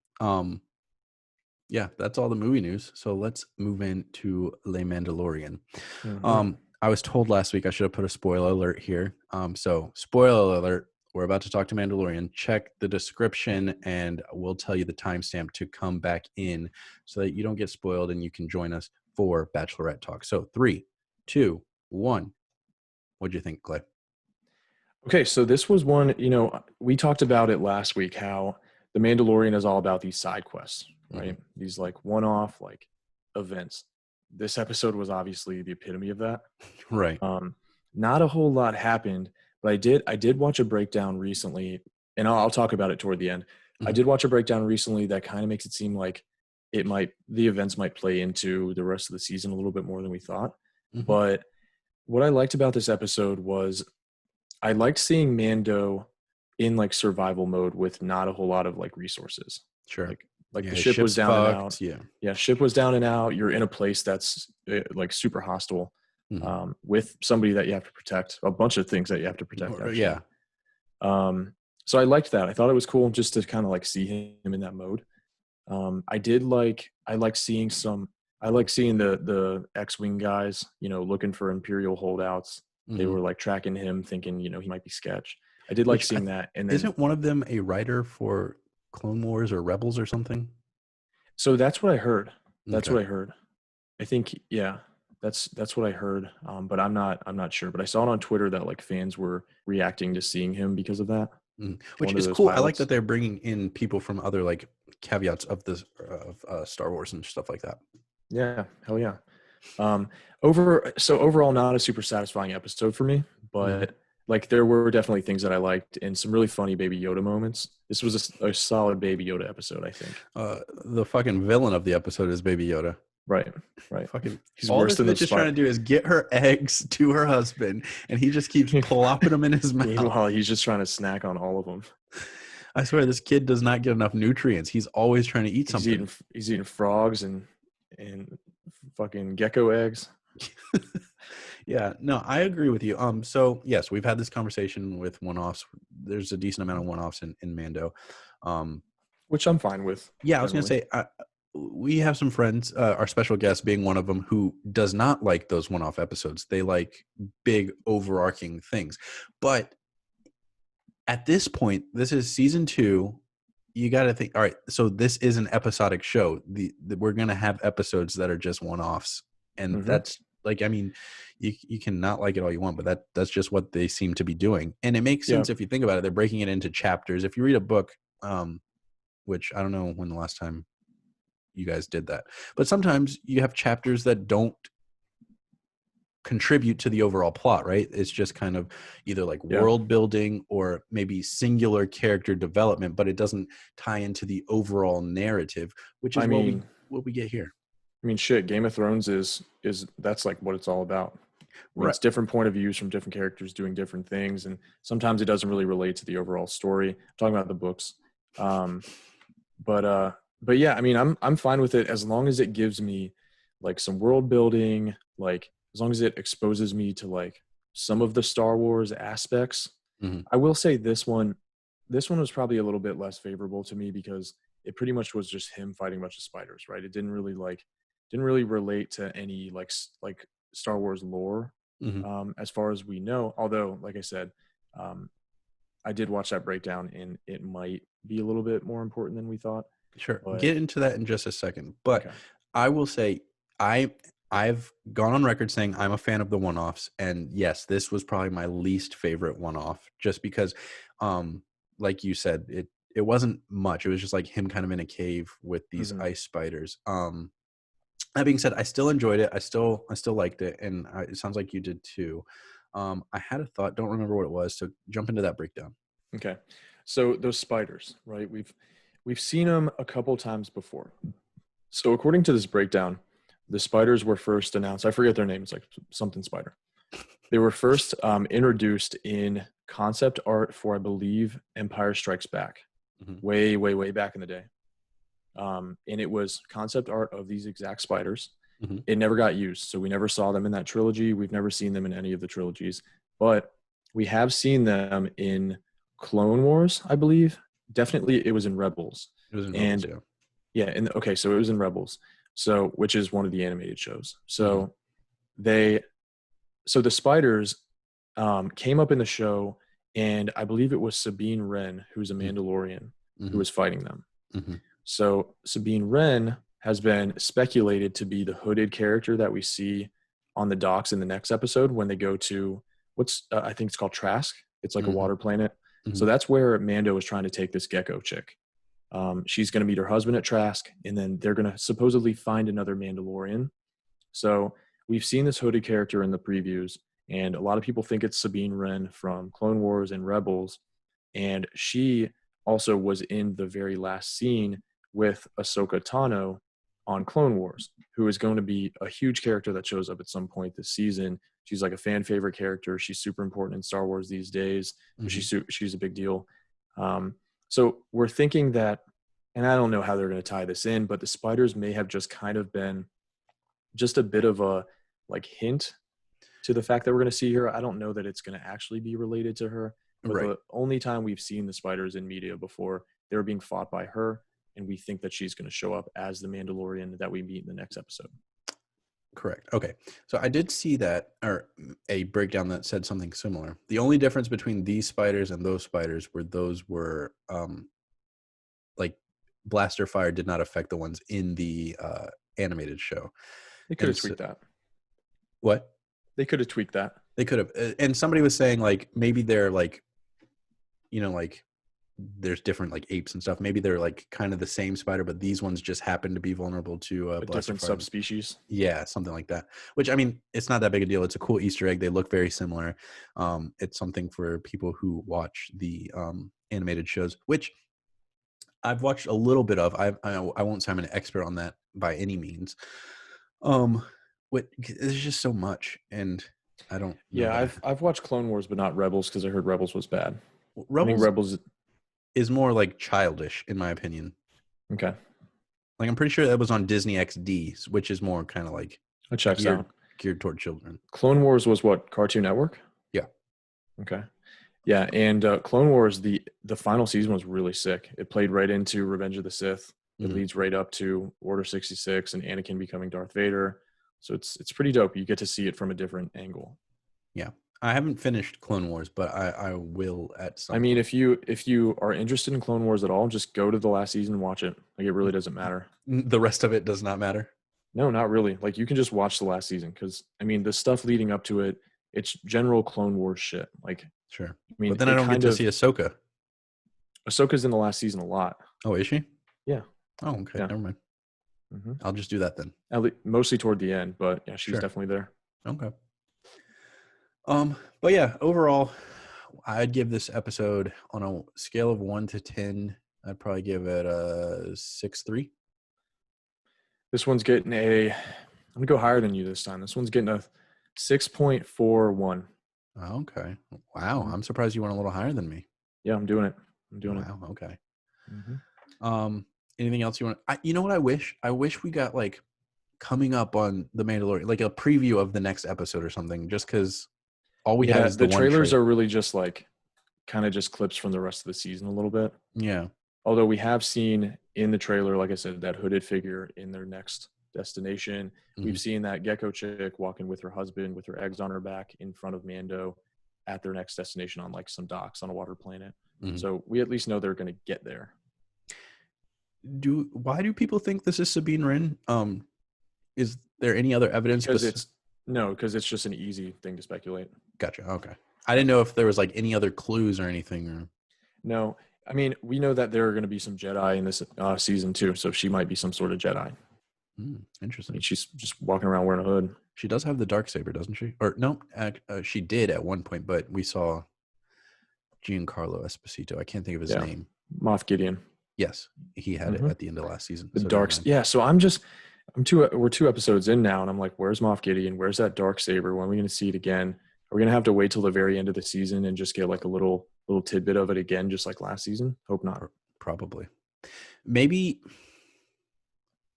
Yeah, that's all the movie news. So let's move into Le Mandalorian. Mm-hmm. I was told last week I should have put a spoiler alert here. So spoiler alert, we're about to talk to Mandalorian. Check the description and we'll tell you the timestamp to come back in so that you don't get spoiled and you can join us for Bachelorette Talk. So 3, 2, 1. What'd you think, Clay? Okay, so this was one, we talked about it last week, how The Mandalorian is all about these side quests, right? Mm-hmm. These like one-off like events. This episode was obviously the epitome of that. Right. Not a whole lot happened, but I did watch a breakdown recently, and I'll talk about it toward the end. Mm-hmm. I did watch a breakdown recently that kind of makes it seem like the events might play into the rest of the season a little bit more than we thought. Mm-hmm. But what I liked about this episode was I liked seeing Mando in like survival mode with not a whole lot of like resources. Sure. Like the ship was down and out. Yeah. Ship was down and out. You're in a place that's like super hostile, mm-hmm. With somebody that you have to protect. A bunch of things that you have to protect. Actually. Yeah. So I liked that. I thought it was cool just to kind of like see him in that mode. I like seeing the X-Wing guys, looking for Imperial holdouts. Mm-hmm. They were like tracking him, thinking, he might be sketch. I did like seeing that. And then, isn't one of them a writer for Clone Wars or Rebels or something? So that's what I heard. What I heard. I think, yeah, that's what I heard. But I'm not sure. But I saw it on Twitter that like fans were reacting to seeing him because of that. Which is cool. Pilots. I like that they're bringing in people from other like caveats of this of Star Wars and stuff like that. Yeah, hell yeah. Overall, not a super satisfying episode for me, but like there were definitely things that I liked and some really funny Baby Yoda moments. This was a solid Baby Yoda episode, I think. The fucking villain of the episode is Baby Yoda. Right. Fucking, he's all this bitch is trying to do is get her eggs to her husband, and he just keeps plopping them in his mouth. Meanwhile, he's just trying to snack on all of them. I swear, this kid does not get enough nutrients. He's always trying to eat something. He's eating frogs and fucking gecko eggs. Yeah, no, I agree with you. So yes, we've had this conversation with one-offs. There's a decent amount of one-offs in Mando, which I'm fine with. Yeah, I was gonna say we have some friends, our special guest being one of them, who does not like those one-off episodes. They like big overarching things, but at this point, this is season 2. You got to think, all right, so this is an episodic show. We're going to have episodes that are just one-offs. And that's like, I mean, you can not like it all you want, but that's just what they seem to be doing. And it makes sense if you think about it. They're breaking it into chapters. If you read a book, which I don't know when the last time you guys did that, but sometimes you have chapters that don't contribute to the overall plot, right? It's just kind of either like world building or maybe singular character development, but it doesn't tie into the overall narrative, which is what we get here. I mean, shit, Game of Thrones is that's like what it's all about. Right. It's different point of views from different characters doing different things, and sometimes it doesn't really relate to the overall story. I'm talking about the books, but yeah, I mean, I'm fine with it as long as it gives me like some world building, like as long as it exposes me to like some of the Star Wars aspects. I will say this one was probably a little bit less favorable to me because it pretty much was just him fighting a bunch of spiders, right? It didn't really relate to any like Star Wars lore, as far as we know. Although, like I said, I did watch that breakdown and it might be a little bit more important than we thought. Sure. Get into that in just a second. But okay. I will say I've gone on record saying I'm a fan of the one-offs, and yes, this was probably my least favorite one-off, just because, like you said, it wasn't much. It was just like him kind of in a cave with these Mhm. ice spiders. That being said, I still enjoyed it. I still liked it, and it sounds like you did too. I had a thought, don't remember what it was, so jump into that breakdown. Okay. So those spiders, right? We've seen them a couple times before. So according to this breakdown, the spiders were first announced. I forget their names, like something spider. They were first introduced in concept art for, I believe, Empire Strikes Back, way, way, way back in the day. And it was concept art of these exact spiders. It never got used, so we never saw them in that trilogy. We've never seen them in any of the trilogies, but we have seen them in Clone Wars, I believe. Definitely, it was in Rebels. It was in And Rebels, yeah, and okay, so it was in Rebels, so which is one of the animated shows. So the spiders came up in the show, and I believe it was Sabine Wren, who's a Mandalorian, who was fighting them. So Sabine Wren has been speculated to be the hooded character that we see on the docks in the next episode when they go to I think it's called Trask. It's like a water planet. So that's where Mando is trying to take this gecko chick. She's going to meet her husband at Trask, and then they're going to supposedly find another Mandalorian. So we've seen this hooded character in the previews, and a lot of people think it's Sabine Wren from Clone Wars and Rebels. And she also was in the very last scene with Ahsoka Tano on Clone Wars, who is going to be a huge character that shows up at some point this season. She's like a fan favorite character. She's super important in Star Wars these days. She's a big deal. So we're thinking that, and I don't know how they're going to tie this in, but the spiders may have just kind of been just a bit of a like hint to the fact that we're going to see her. I don't know that it's going to actually be related to her, but the only time we've seen the spiders in media before, they were being fought by her, and we think that she's going to show up as the Mandalorian that we meet in the next episode. Correct. Okay. So I did see that, or a breakdown that said something similar. The only difference between these spiders and those spiders were those were like blaster fire did not affect the ones in the animated show. They could have tweaked that. What? They could have tweaked that. They could have. And somebody was saying like maybe they're like, like there's different like apes and stuff. Maybe they're like kind of the same spider, but these ones just happen to be vulnerable to a different subspecies. Yeah, something like that. Which, I mean, it's not that big a deal. It's a cool Easter egg. They look very similar. It's something for people who watch the animated shows, which I've watched a little bit of. I won't say I'm an expert on that by any means. There's just so much, and I don't. Yeah, I've watched Clone Wars, but not Rebels because I heard Rebels was bad. I think Rebels is more like childish, in my opinion. Okay. Like I'm pretty sure that was on Disney XD, which is more kind of like geared toward children. Clone Wars was what, Cartoon Network? Yeah. Okay. Yeah, and Clone Wars, the final season was really sick. It played right into Revenge of the Sith. It leads right up to Order 66 and Anakin becoming Darth Vader. So it's pretty dope. You get to see it from a different angle. Yeah. I haven't finished Clone Wars, but I will at some point. I mean, if you are interested in Clone Wars at all, just go to the last season and watch it. Like, it really doesn't matter. The rest of it does not matter? No, not really. Like, you can just watch the last season because, I mean, the stuff leading up to it, it's general Clone Wars shit. Like, sure. I mean, but then I don't get to see Ahsoka. Ahsoka's in the last season a lot. Oh, is she? Yeah. Oh, okay. Yeah. Never mind. I'll just do that then. Mostly toward the end, but yeah, she's definitely there. Okay. But yeah, overall, I'd give this episode on a scale of 1 to 10. I'd probably give it a 6.3. This one's getting I'm gonna go higher than you this time. This one's getting a 6.41. Okay. Wow. I'm surprised you went a little higher than me. Yeah, I'm doing it. Wow. Okay. Anything else you want? You know what I wish? I wish we got like coming up on the Mandalorian, like a preview of the next episode or something, just because all we have is the trailers are really just like kind of just clips from the rest of the season a little bit. Yeah. Although we have seen in the trailer, like I said, that hooded figure in their next destination. We've seen that gecko chick walking with her husband with her eggs on her back in front of Mando at their next destination on like some docks on a water planet. So we at least know they're going to get there. Why do people think this is Sabine Wren? Is there any other evidence? Because it's just an easy thing to speculate. Gotcha. Okay. I didn't know if there was like any other clues or anything. No. I mean, we know that there are going to be some Jedi in this season too, so she might be some sort of Jedi. I Interesting. mean, she's just walking around wearing a hood. She does have the darksaber, doesn't she? Or no, she did at one point, but we saw Giancarlo Esposito. I can't think of his name. Moff Gideon. Yes, he had it at the end of last season. The so we're 2 episodes in now, and I'm like, where's Moff Gideon? Where's that darksaber? When are we going to see it again? Are we going to have to wait till the very end of the season and just get like a little tidbit of it again, just like last season? Hope not. Probably. Maybe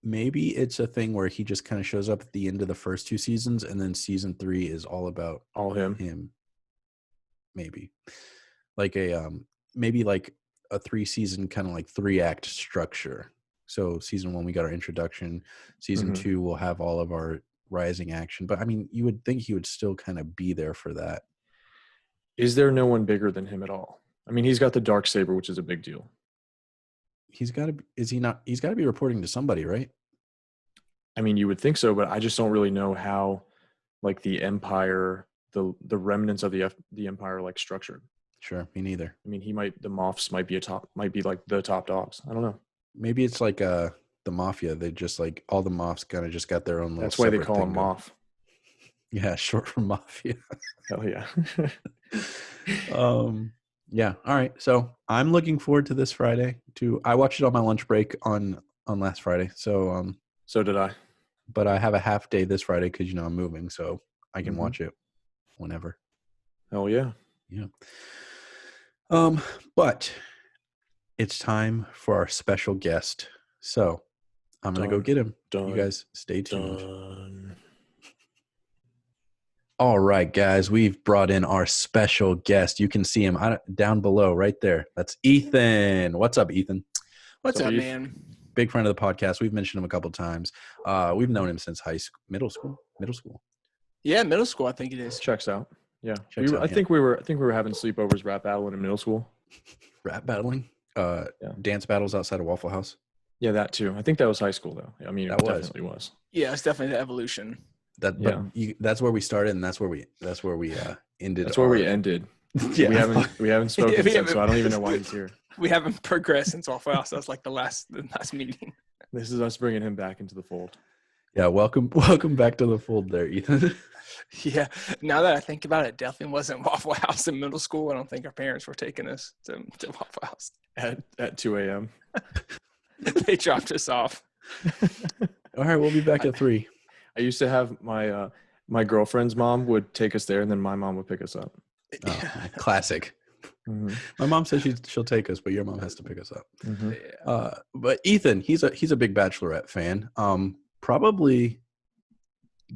it's a thing where he just kind of shows up at the end of the first 2 seasons, and then season 3 is all about him. Maybe like maybe like a 3-season kind of like 3-act structure. So season 1 we got our introduction. Season 2 we'll have all of our rising action. But I mean, you would think he would still kind of be there for that. Is there no one bigger than him at all? I mean, he's got the darksaber, which is a big deal. He's got to. Is he not? He's got to be reporting to somebody, right? I mean, you would think so, but I just don't really know how, like the Empire, the remnants of the Empire, like structured. Sure, me neither. I mean, the Moffs might be like the top dogs. I don't know. Maybe it's like the Mafia. They just like all the Moffs kind of just got their own little. That's why they call him Moff. Yeah, short for Mafia. Hell yeah. Yeah. All right. So I'm looking forward to this Friday. I watched it on my lunch break on last Friday. So so did I. But I have a half day this Friday because I'm moving, so I can watch it whenever. Oh yeah. Yeah. But it's time for our special guest. So I'm gonna go get him. You guys stay tuned. All right, guys, we've brought in our special guest. You can see him down below right there. That's Ethan. What's up, Ethan? What's up, man? Big friend of the podcast. We've mentioned him a couple of times. We've known him since middle school. Yeah, middle school, I think it is. Checks out. Yeah. I think we were having sleepovers, rap battling in middle school. Rap battling? Dance battles outside of Waffle House? Yeah, that too. I think that was high school though. I mean, it definitely was. Yeah, it's definitely the evolution. That's where we started, and that's where we ended. That's where we ended. Yeah. We haven't spoken since, so I don't even know why he's here. We haven't progressed since Waffle House. That's like the last meeting. This is us bringing him back into the fold. Yeah, welcome back to the fold there, Ethan. Yeah, now that I think about it, definitely wasn't Waffle House in middle school. I don't think our parents were taking us to Waffle House. At 2 a.m. They dropped us off. All right, we'll be back at 3. I used to have my girlfriend's mom would take us there, and then my mom would pick us up. Oh, classic. Mm-hmm. My mom says she'll take us, but your mom has to pick us up. Mm-hmm. But Ethan, he's a big Bachelorette fan. Probably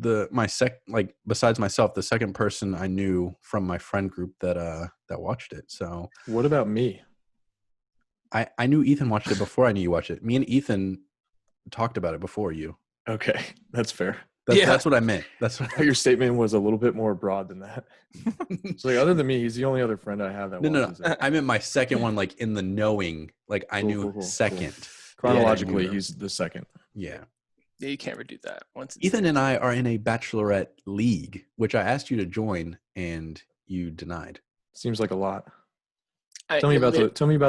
besides myself, the second person I knew from my friend group that watched it. So what about me? I knew Ethan watched it before I knew you watched it. Me and Ethan talked about it before you. Okay, that's fair. That's what I meant. Your statement was a little bit more broad than that. So other than me, he's the only other friend I have that watches it. I meant my second one, like in the knowing, like I knew second. Cool. Chronologically, he's the second. Yeah. Yeah, you can't redo that. Ethan and I are in a Bachelorette league, which I asked you to join, and you denied. Seems like a lot. Tell me about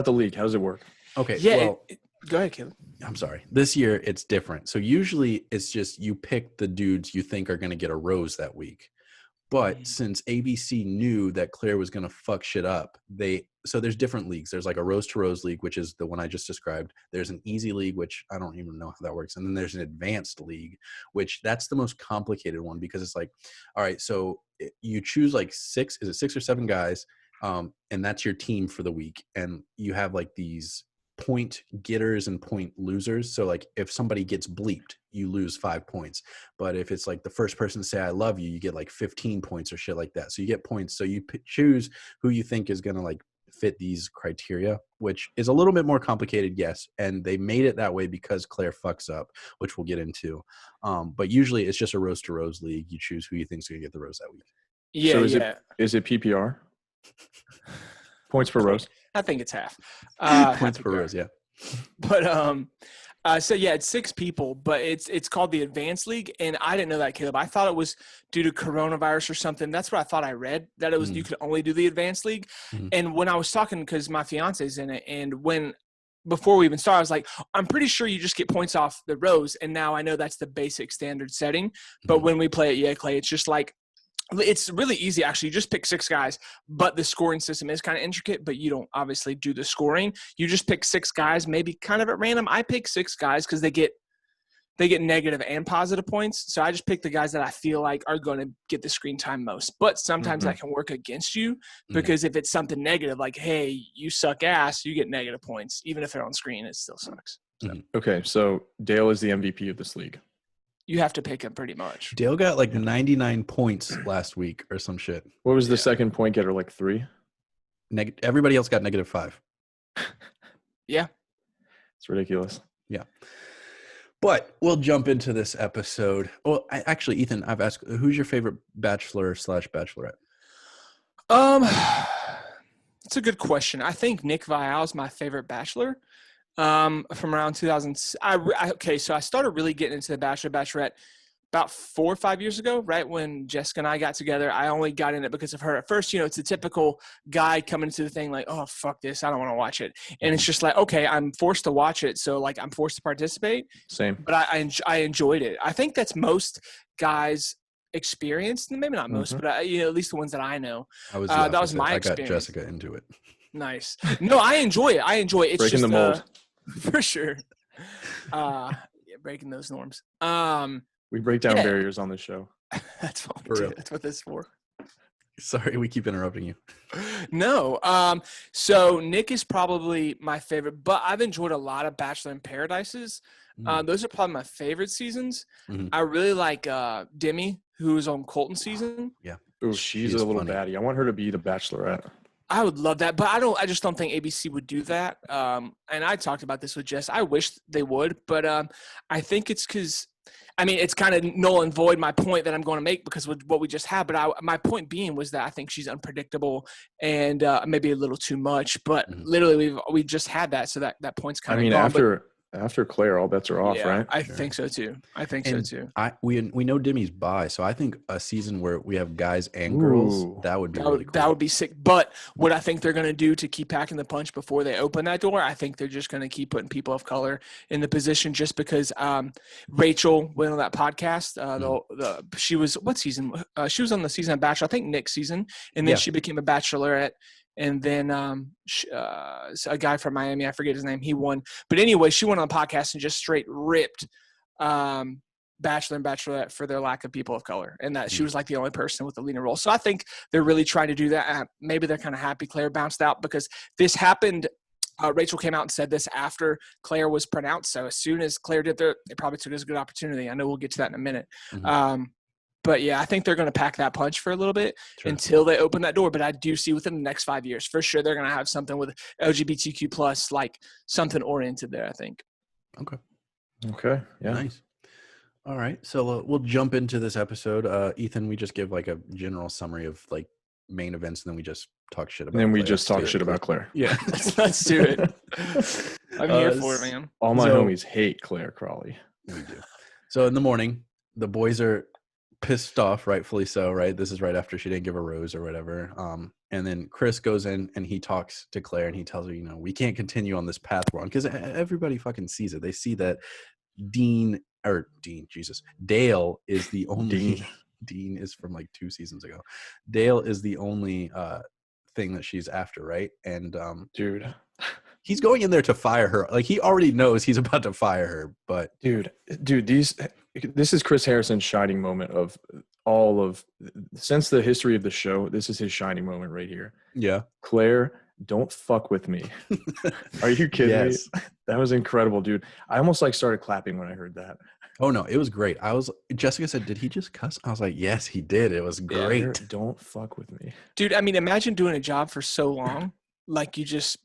the league. How does it work? Okay. Yeah. Well, go ahead, Caleb. I'm sorry. This year it's different. So usually it's just you pick the dudes you think are going to get a rose that week. But since ABC knew that Claire was going to fuck shit up, so there's different leagues. There's like a rose to rose league, which is the one I just described. There's an easy league, which I don't even know how that works. And then there's an advanced league, which that's the most complicated one because it's like, all right, so you choose like 6 or 7 guys, and that's your team for the week. And you have like these point getters and point losers. So like if somebody gets bleeped, you lose 5 points. But if it's like the first person to say I love you, you get like 15 points or shit like that. So you get points. So you choose who you think is going to like fit these criteria, which is a little bit more complicated, yes. And they made it that way because Claire fucks up, which we'll get into. But usually it's just a rose to rose league. You choose who you think is going to get the rose that week. Yeah. So is it PPR? Points per rose? I think it's half. Points per rose, yeah. But So yeah, it's 6 people, but it's called the Advanced League, and I didn't know that, Caleb. I thought it was due to coronavirus or something. That's what I thought I read, that it was you could only do the Advanced League. And when I was talking, because my fiance's in it, and before we even started, I was like, I'm pretty sure you just get points off the rows, and now I know that's the basic standard setting. But when we play it, Clay, it's just like, it's really easy, actually. You just pick 6 guys, but the scoring system is kind of intricate, but you don't obviously do the scoring. You just pick 6 guys, maybe kind of at random. I pick 6 guys because they get negative and positive points. So I just pick the guys that I feel like are going to get the screen time most. But sometimes that can work against you, because if it's something negative, like, hey, you suck ass, you get negative points. Even if they're on screen, it still sucks. So. Okay, so Dale is the MVP of this league. You have to pick him pretty much. Dale got like 99 points last week or some shit. What was the second point getter, like 3? Everybody else got -5. Yeah. It's ridiculous. Yeah. But we'll jump into this episode. Well, actually, Ethan, I've asked, who's your favorite Bachelor/Bachelorette? It's a good question. I think Nick Viall is my favorite Bachelor. From around 2000. Okay, so I started really getting into the Bachelorette about 4 or 5 years ago, right when Jessica and I got together. I only got in it because of her. At first, it's a typical guy coming into the thing like, oh, fuck this, I don't want to watch it. And it's just like, okay, I'm forced to watch it, so like I'm forced to participate. Same. But I enjoyed it. I think that's most guys experienced, maybe not most, but at least the ones that I know. That was my experience. I got Jessica into it. Nice. No, I enjoy it. It's breaking just the mold. For sure. Breaking those norms. We break down barriers on this show. That's what we do. That's what this is for. Sorry, we keep interrupting you. No. So Nick is probably my favorite, but I've enjoyed a lot of Bachelor in Paradises. Those are probably my favorite seasons. I really like Demi, who was on Colton season. Yeah. Ooh, she's a little baddie. I want her to be the Bachelorette. I would love that, but I just don't think ABC would do that. And I talked about this with Jess. I wish they would, but I think it's because, it's kind of null and void my point that I'm going to make because of what we just had. But my point being was that I think she's unpredictable and maybe a little too much. But literally, we just had that, so that point's kind of gone. After Claire, all bets are off, right? I think so too. We know Demi's bi, so I think a season where we have guys and girls, that would be really cool. That would be sick. But what I think they're going to do to keep packing the punch before they open that door, I think they're just going to keep putting people of color in the position, just because Rachel went on that podcast. She was what season? She was on the season of Bachelor, I think Nick's season, and then she became a Bachelorette. And then a guy from Miami, I forget his name, he won. But anyway, she went on the podcast and just straight ripped Bachelor and Bachelorette for their lack of people of color, and that she was like the only person with a leading role. So I think they're really trying to do that. Maybe they're kind of happy Claire bounced out because this happened. Rachel came out and said this after Claire was pronounced. So as soon as Claire did it probably took it as a good opportunity. I know we'll get to that in a minute. But yeah, I think they're going to pack that punch for a little bit until they open that door. But I do see within the next 5 years, for sure, they're going to have something with LGBTQ plus, like something oriented there, I think. Okay. Yeah. Nice. All right. So we'll jump into this episode. Ethan, we just give like a general summary of like main events, and then we just talk shit about Claire. Yeah. Let's do it. I'm here for it, man. All my homies hate Claire Crawley. We do. So in the morning, the boys are pissed off, rightfully so, right? This is right after she didn't give a rose or whatever. And then Chris goes in and he talks to Claire and he tells her, we can't continue on this path we're on, because everybody fucking sees it. They see that Dale is the only Dean is from like 2 seasons ago. Dale is the only thing that she's after, right? And dude, he's going in there to fire her. Like, he already knows he's about to fire her, but dude, this is Chris Harrison's shining moment of since the history of the show. This is his shining moment right here. Yeah. Claire, don't fuck with me. Are you kidding me? That was incredible, dude. I almost started clapping when I heard that. Oh no, it was great. Jessica said, did he just cuss? I was like, yes, he did. It was great. Claire, don't fuck with me. Dude, imagine doing a job for so long. Like, this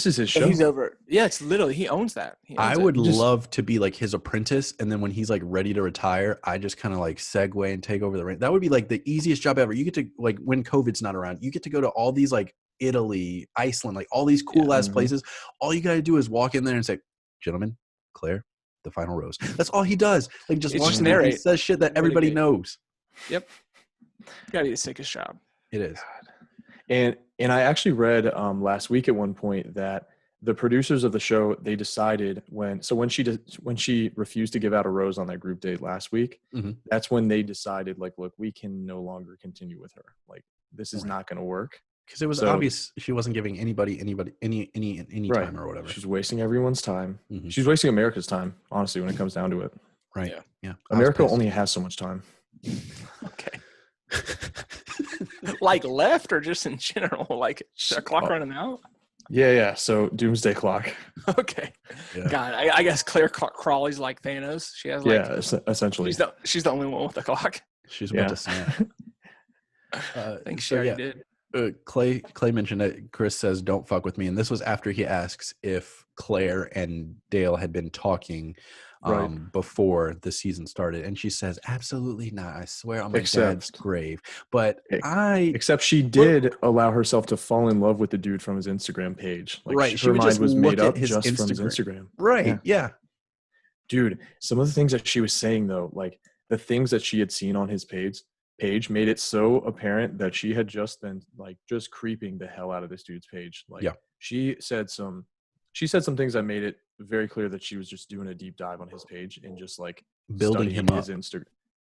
is his show. He's over. Yeah, it's literally, he owns that. I would love to be like his apprentice, and then when he's like ready to retire, I just kind of like segue and take over the reins. That would be like the easiest job ever. You get to, like, when COVID's not around, you get to go to all these like Italy, Iceland, like all these cool ass places. All you got to do is walk in there and say, gentlemen, Claire, the final rose. That's all he does. Like just It's walks just in there and narrate. says shit that everybody knows. Yep. Gotta be the sickest job. It is. And I actually read last week at one point that the producers of the show, they decided when she refused to give out a rose on that group date last week, that's when they decided, like, look, we can no longer continue with her. Like, this is not going to work. Because it was obvious she wasn't giving anybody any time or whatever. She's wasting everyone's time. She's wasting America's time, honestly, when it comes down to it. Right. Yeah. America only has so much time. Okay. Like left or just in general? Like is there a clock running out? Yeah. So doomsday clock. Okay. Yeah. God, I guess Claire Crawley's like Thanos. She has like essentially. She's the only one with the clock. She's about to snap. I think she already did. Clay mentioned it. Chris says, "Don't fuck with me," and this was after he asks if Claire and Dale had been talking before the season started, and she says, "Absolutely not. I swear on my dad's grave." But except she did allow herself to fall in love with the dude from his Instagram page. Like, her mind was made up just from his Instagram. Right? Yeah. Dude, some of the things that she was saying though, like the things that she had seen on his page made it so apparent that she had just been like just creeping the hell out of this dude's page. Like, she said some things that made it very clear that she was just doing a deep dive on his page and just like building him up.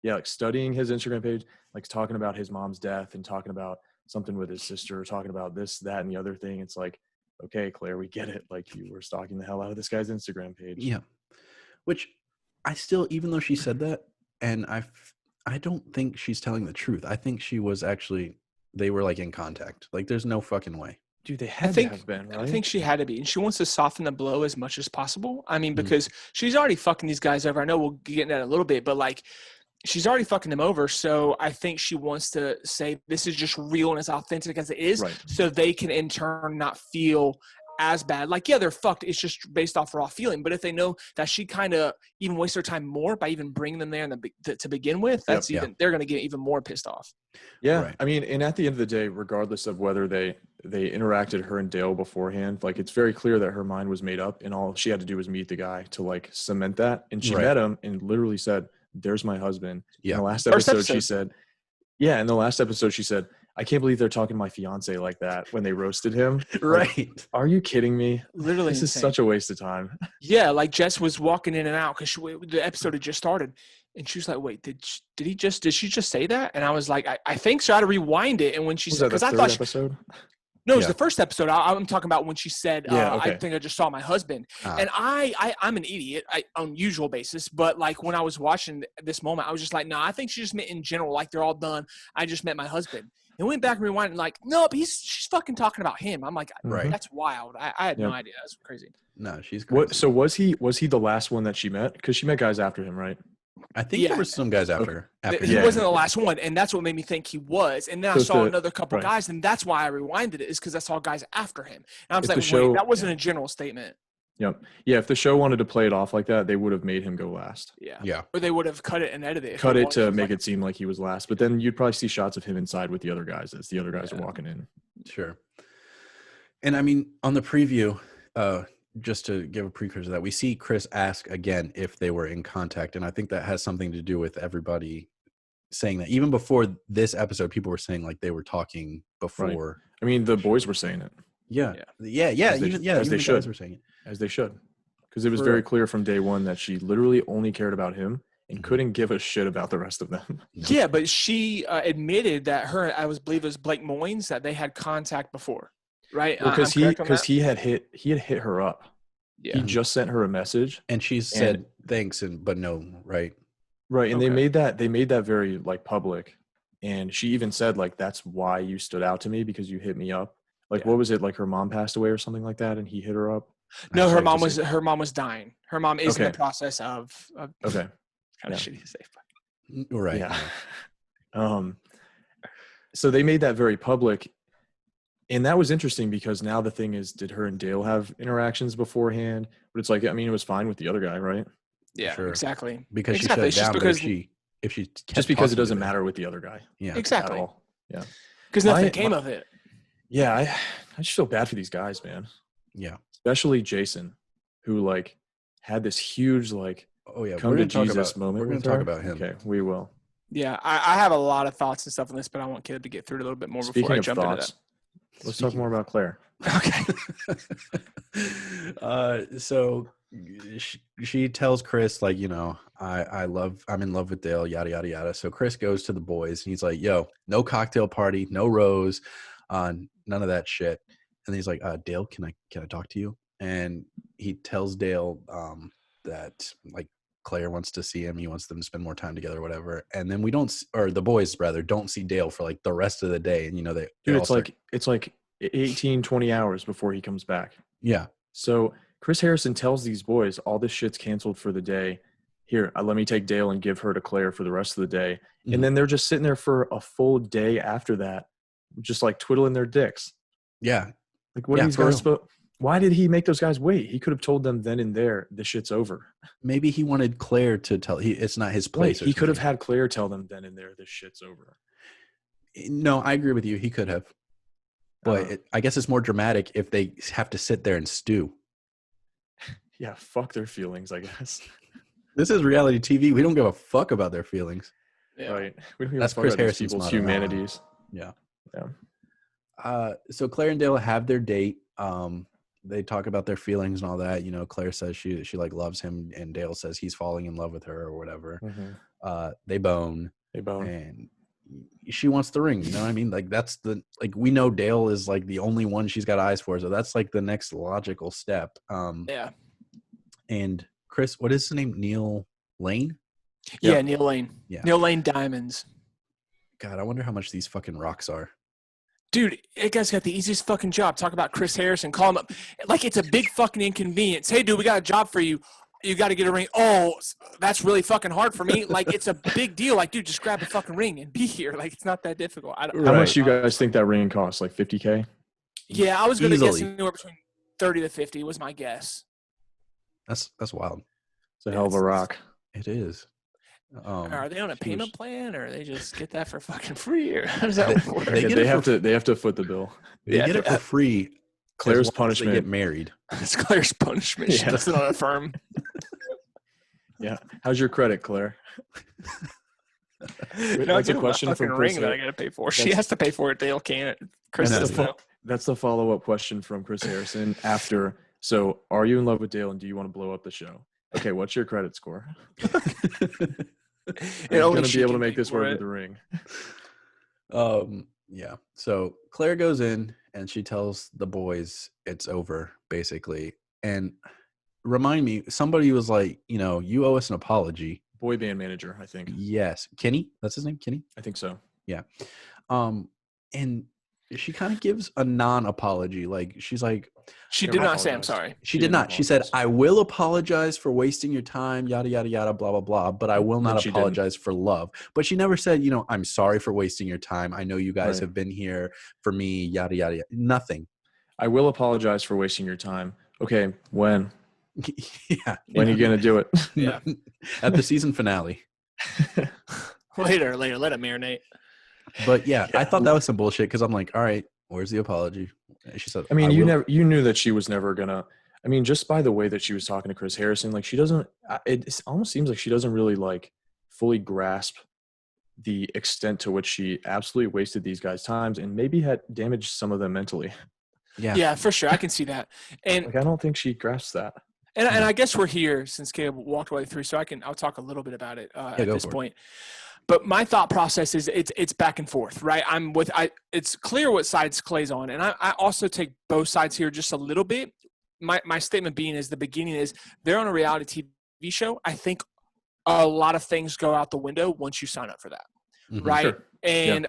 Like studying his Instagram page, like talking about his mom's death and talking about something with his sister, talking about this, that, and the other thing. It's like, okay, Claire, we get it. Like, you were stalking the hell out of this guy's Instagram page. Yeah. Which I still, even though she said that, and I don't think she's telling the truth. I think she was actually, they were like in contact. Like, there's no fucking way. Dude, they had to have been, right? I think she had to be. And she wants to soften the blow as much as possible. I mean, because she's already fucking these guys over. I know we'll get into that in a little bit, but like, she's already fucking them over. So I think she wants to say this is just real and as authentic as it is. Right. So they can in turn not feel as bad. Like, yeah, they're fucked. It's just based off raw feeling. But if they know that she kind of even wastes her time more by even bringing them there to begin with, that's they're going to get even more pissed off. Yeah. Right. I mean, and at the end of the day, regardless of whether they interacted her and Dale beforehand, like, it's very clear that her mind was made up and all she had to do was meet the guy to like cement that. And she met him and literally said, "There's my husband." Yeah. In the last episode, she said, in the last episode, she said, "I can't believe they're talking to my fiance like that," when they roasted him. Right. Like, are you kidding me? Literally This is such a waste of time. Yeah, like Jess was walking in and out because the episode had just started. And she was like, "Wait, did she just say that?" And I was like, I think so. I had to rewind it. And when she said, because I thought episode? No, it was the first episode. I'm talking about when she said, "I think I just saw my husband." And I'm an idiot on usual basis, but like when I was watching this moment, I was just like, "No, I think she just meant in general, like they're all done. I just met my husband." And went back and rewind and like, "No, but she's fucking talking about him." I'm like, "That's wild." I had no idea. That's crazy. No, she's crazy. So was he the last one that she met? Because she met guys after him, right? I think there were some guys after he wasn't the last one, and that's what made me think he was. And then I saw another couple guys, and that's why I rewinded it, is because I saw guys after him. And I was like, wait, that wasn't a general statement. Yep. Yeah, if the show wanted to play it off like that, they would have made him go last. Yeah. Or they would have cut it and edited it. Cut it to make it seem like he was last. But then you'd probably see shots of him inside with the other guys as the other guys are walking in. Sure. And I mean, on the preview, just to give a precursor to that, we see Chris ask again if they were in contact. And I think that has something to do with everybody saying that. Even before this episode, people were saying like they were talking before. Right. I mean, the boys were saying it. Yeah. As they should. Were saying it. As they should. Because it was very clear from day one that she literally only cared about him and couldn't give a shit about the rest of them. Yeah, but she admitted that I believe it was Blake Moynes, that they had contact before. Right, because he had hit her up. Yeah, he just sent her a message, and she said thanks, but no, right, and they made that very like public, and she even said like, "That's why you stood out to me, because you hit me up." Like, what was it, like her mom passed away or something like that, and he hit her up? No, her mom was dying. Her mom is in the process of kind of shitty to say, but right, yeah. So they made that very public. And that was interesting because now the thing is, did her and Dale have interactions beforehand? But it's like, I mean, it was fine with the other guy, right? Yeah, sure. Exactly. Because she shut it down, but if she just because it doesn't matter with the other guy. Yeah, exactly. At all. Yeah, because nothing came of it. Yeah, I just feel bad for these guys, man. Yeah, especially Jason, who like had this huge like Oh yeah, come to Jesus moment. We're going to talk about him. Okay, we will. Yeah, I have a lot of thoughts and stuff on this, but I want Caleb to get through it a little bit more before I jump into that. Let's talk more about Claire. Okay. So she tells Chris, like, you know, I'm in love with Dale, yada, yada, yada. So Chris goes to the boys and he's like, yo, no cocktail party, no rose, none of that shit. And he's like, Dale, can I talk to you? And he tells Dale that like Claire wants to see him. He wants them to spend more time together or whatever. And then the boys rather don't see Dale for like the rest of the day. And, you know, it's like 18, 20 hours before he comes back. Yeah. So Chris Harrison tells these boys all this shit's canceled for the day. Here, let me take Dale and give her to Claire for the rest of the day. Mm-hmm. And then they're just sitting there for a full day after that, just like twiddling their dicks. Yeah. Like, what are these guys supposed? Why did he make those guys wait? He could have told them then and there, this shit's over. Maybe he wanted Claire to tell. It's not his place. He could have had Claire tell them then and there, this shit's over. No, I agree with you. He could have. But I guess it's more dramatic if they have to sit there and stew. Yeah, fuck their feelings, I guess. This is reality TV. We don't give a fuck about their feelings. Yeah. Right. We don't give That's a fuck Chris about Harrison's people's motto. humanities. Yeah. Yeah. So Claire and Dale have their date. They talk about their feelings and all that. You know, Claire says she like loves him, and Dale says he's falling in love with her or whatever. Mm-hmm. They bone. And she wants the ring. You know what I mean? Like that's we know Dale is like the only one she's got eyes for. So that's like the next logical step. Yeah. And Chris, what is his name? Neil Lane? Yeah, Neil Lane. Yeah. Neil Lane Diamonds. God, I wonder how much these fucking rocks are. Dude, that guy's got the easiest fucking job. Talk about Chris Harrison. Call him up. Like, it's a big fucking inconvenience. Hey, dude, we got a job for you. You got to get a ring. Oh, that's really fucking hard for me. Like, it's a big deal. Like, dude, just grab a fucking ring and be here. Like, it's not that difficult. How much do you guys think that ring costs? Like $50K? Yeah, I was going to guess anywhere between 30 to 50 was my guess. That's wild. It's a hell of a rock. It is. Are they on a payment plan, or they just get that for fucking free, or how does that work? They have to foot the bill. They get it for free. Claire's punishment. They get married. It's Claire's punishment. She does it on a firm. Yeah. How's your credit, Claire? That's a question from Chris. Ring that I got to pay for. She has to pay for it. Dale can't. Chris doesn't know. That's the follow-up question from Chris Harrison after. So, are you in love with Dale, and do you want to blow up the show? Okay, what's your credit score? You're going to be able to make this work with the ring. Yeah. So Claire goes in and she tells the boys it's over, basically. And remind me, somebody was like, you know, you owe us an apology. Boy band manager, I think. Yes. Kenny? That's his name? Kenny? I think so. Yeah. And she kind of gives a non-apology. Like, she's like, she did not say, I'm sorry. She did not. She said, I will apologize for wasting your time, yada, yada, yada, blah, blah, blah, but I will not apologize for love. But she never said, you know, I'm sorry for wasting your time. I know you guys have been here for me, yada, yada, yada. Nothing. I will apologize for wasting your time. Okay, when? Yeah. When are you going to do it? Yeah. At the season finale. Later. Let it marinate. But yeah, I thought that was some bullshit because I'm like, all right, where's the apology? And she said, I mean, you knew that she was never gonna. I mean, just by the way that she was talking to Chris Harrison, like she doesn't. It almost seems like she doesn't really like fully grasp the extent to which she absolutely wasted these guys' times and maybe had damaged some of them mentally. Yeah, for sure, I can see that. And like, I don't think she grasps that. And I guess we're here since Caleb walked away through, so I'll talk a little bit about it at this point. But my thought process is it's back and forth, right? It's clear what sides Clay's on, and I also take both sides here just a little bit. My statement being is the beginning is they're on a reality TV show. I think a lot of things go out the window once you sign up for that, right? Sure. And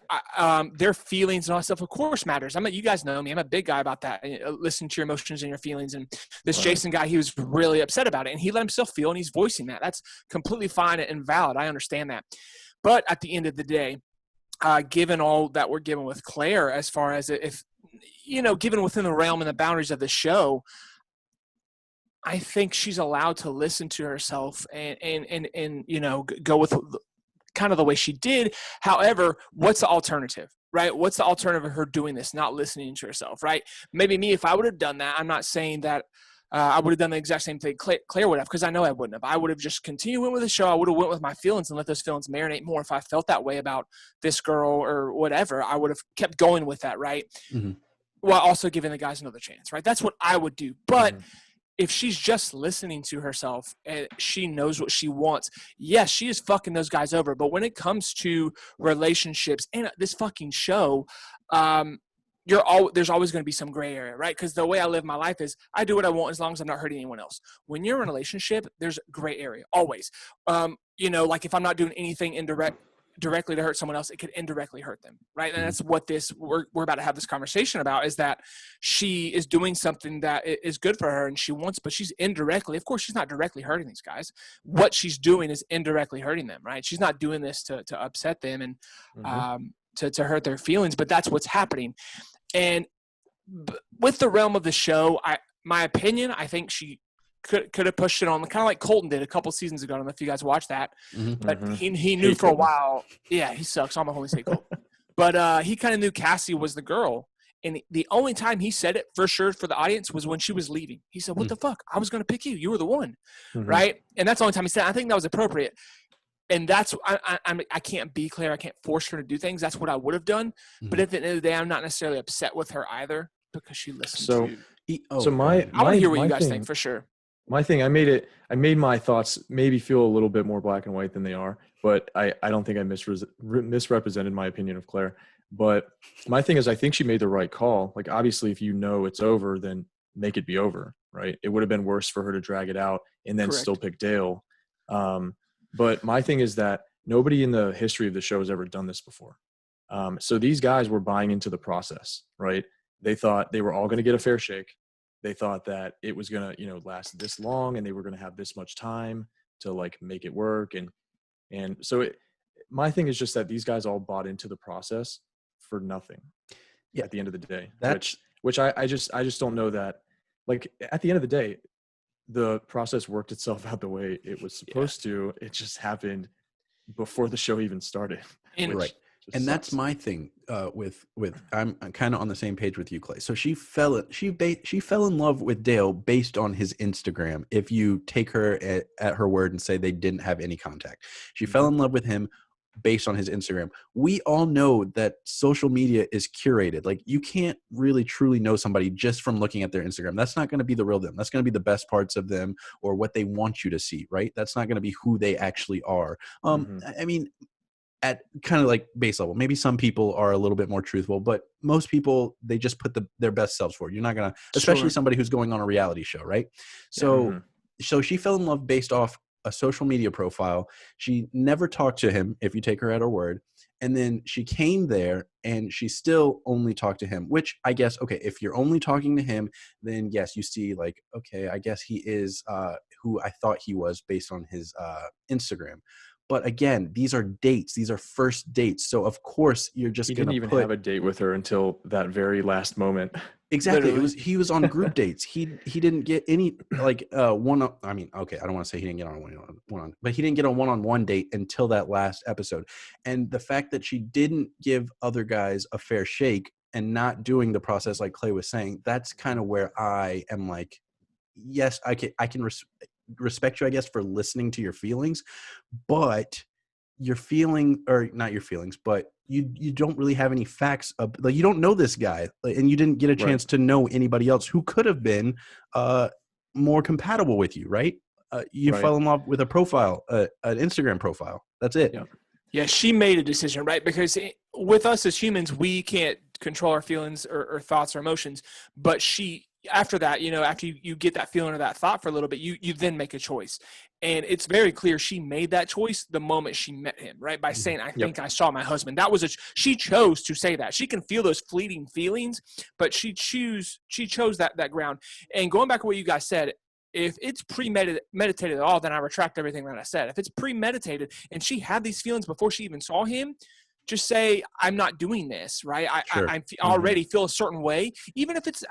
their feelings and all that stuff, of course, matters. You guys know me. I'm a big guy about that. Listen to your emotions and your feelings. And this Jason guy, he was really upset about it, and he let himself feel, and he's voicing that. That's completely fine and valid. I understand that. But at the end of the day, given all that we're given with Claire, as far as if, you know, given within the realm and the boundaries of the show, I think she's allowed to listen to herself and you know, go with kind of the way she did. However, what's the alternative, right? What's the alternative of her doing this, not listening to herself, right? Maybe me, if I would have done that, I'm not saying that I would have done the exact same thing Claire would have, because I know I wouldn't have. I would have just continued with the show. I would have went with my feelings and let those feelings marinate more. If I felt that way about this girl or whatever, I would have kept going with that, right? Mm-hmm. While also giving the guys another chance, right? That's what I would do. But if she's just listening to herself and she knows what she wants, yes, she is fucking those guys over. But when it comes to relationships and this fucking show, there's always going to be some gray area, right? Because the way I live my life is I do what I want as long as I'm not hurting anyone else. When you're in a relationship, there's gray area always. Like if I'm not doing anything directly to hurt someone else, it could indirectly hurt them, right? And that's what we're about to have this conversation about, is that she is doing something that is good for her and she wants, but she's indirectly, of course she's not directly hurting these guys. What she's doing is indirectly hurting them, right? She's not doing this to upset them and to hurt their feelings, but that's what's happening. And with the realm of the show, my opinion, I think she could have pushed it on, kind of like Colton did a couple seasons ago. I don't know if you guys watched that, but he knew for a while. Yeah, he sucks. I'm only say Colton, but he kind of knew Cassie was the girl, and the only time he said it for sure for the audience was when she was leaving. He said, "What the fuck? I was going to pick you. You were the one," right? And that's the only time he said it. I think that was appropriate. And that's I can't be Claire. I can't force her to do things. That's what I would have done. But at the end of the day, I'm not necessarily upset with her either, because she listened. I want to hear what you guys think for sure. My thing, I made my thoughts maybe feel a little bit more black and white than they are, but I don't think I misrepresented my opinion of Claire. But my thing is, I think she made the right call. Like, obviously, if you know it's over, then make it be over, right? It would have been worse for her to drag it out and then still pick Dale. But my thing is that nobody in the history of the show has ever done this before. So these guys were buying into the process, right? They thought they were all going to get a fair shake. They thought that it was going to, last this long, and they were going to have this much time to like make it work. And so my thing is just that these guys all bought into the process for nothing at the end of the day, which I just don't know that, like, at the end of the day, the process worked itself out the way it was supposed to. It just happened before the show even started. And that's my thing with I'm kind of on the same page with you, Clay. So she fell in love with Dale based on his Instagram. If you take her at her word and say they didn't have any contact, she fell in love with him based on his Instagram. We all know that social media is curated. Like, you can't really truly know somebody just from looking at their Instagram. That's not going to be the real them. That's going to be the best parts of them or what they want you to see, right? That's not going to be who they actually are. I mean, at kind of like base level, maybe some people are a little bit more truthful, but most people, they just put their best selves forward. You're not going to, especially somebody who's going on a reality show, right? So she fell in love based off a social media profile. She never talked to him, if you take her at her word. And then she came there and she still only talked to him, which I guess, okay, if you're only talking to him, then yes, you see like, okay, I guess he is who I thought he was based on his Instagram. But again, these are dates. These are first dates. So of course you're just going to He didn't even have a date with her until that very last moment. Exactly. He was on group dates. He didn't get any like one. I mean, okay, I don't want to say he didn't get on one, but he didn't get a one-on-one date until that last episode. And the fact that she didn't give other guys a fair shake and not doing the process like Clay was saying, that's kind of where I am like, yes, I can respect you, I guess, for listening to your feelings, but your feeling, or not your feelings, but you don't really have any facts of, like, you don't know this guy, and you didn't get a chance to know anybody else who could have been more compatible with you, right? You fell in love with a profile, an Instagram profile. That's it. Yeah, she made a decision, right? Because with us as humans, we can't control our feelings or thoughts or emotions, but she, after that, after you get that feeling or that thought for a little bit, you then make a choice. And it's very clear she made that choice the moment she met him, right? By saying, I think I saw my husband. That was she chose to say that. She can feel those fleeting feelings, but she chose that ground. And going back to what you guys said, if it's premeditated at all, then I retract everything that I said. If it's premeditated and she had these feelings before she even saw him, just say, I'm not doing this, right? I already feel a certain way, even if it's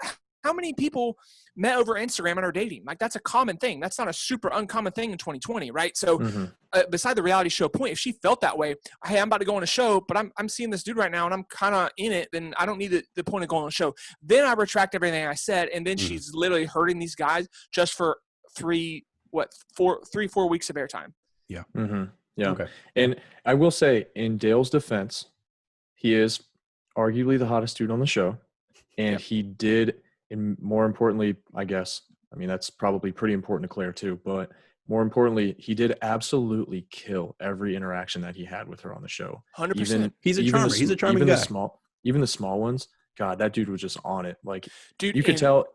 how many people met over Instagram and are dating? Like, that's a common thing. That's not a super uncommon thing in 2020, right? So beside the reality show point, if she felt that way, hey, I'm about to go on a show, but I'm seeing this dude right now and I'm kind of in it, then I don't need the point of going on a show. Then I retract everything I said, and then she's literally hurting these guys just for 4 weeks of airtime. Yeah. Yeah. Okay. And I will say, in Dale's defense, he is arguably the hottest dude on the show. And he did, and more importantly, I guess, I mean, that's probably pretty important to Claire too, but more importantly, he did absolutely kill every interaction that he had with her on the show. 100%. He's a charmer. He's a charming guy. Even the small ones, God, that dude was just on it. Like, dude, you could tell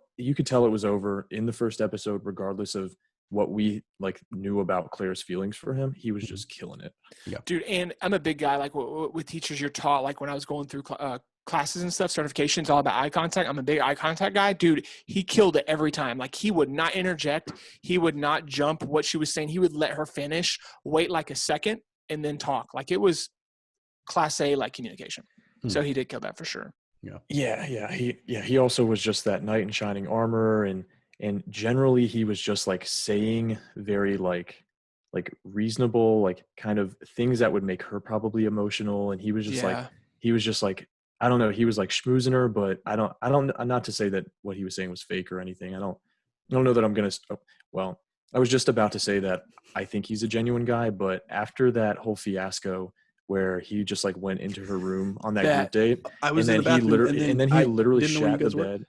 it was over in the first episode, regardless of what we like knew about Claire's feelings for him. He was just killing it. Yeah, dude. And I'm a big guy. Like with teachers, you're taught, like when I was going through classes and stuff, certifications, all about eye contact. I'm a big eye contact guy. Dude, he killed it every time. Like, he would not interject. He would not jump what she was saying. He would let her finish, wait like a second, and then talk. Like, it was class A, like, communication. So he did kill that for sure. Yeah. He also was just that knight in shining armor, and generally he was just like saying very like reasonable, like kind of things that would make her probably emotional. And he was just like, I don't know. He was like schmoozing her, but I don't, not to say that what he was saying was fake or anything. I don't know that I'm going to, well, I was just about to say that I think he's a genuine guy, but after that whole fiasco where he just like went into her room on that group date, I was in the bathroom, and then he literally shat the bed.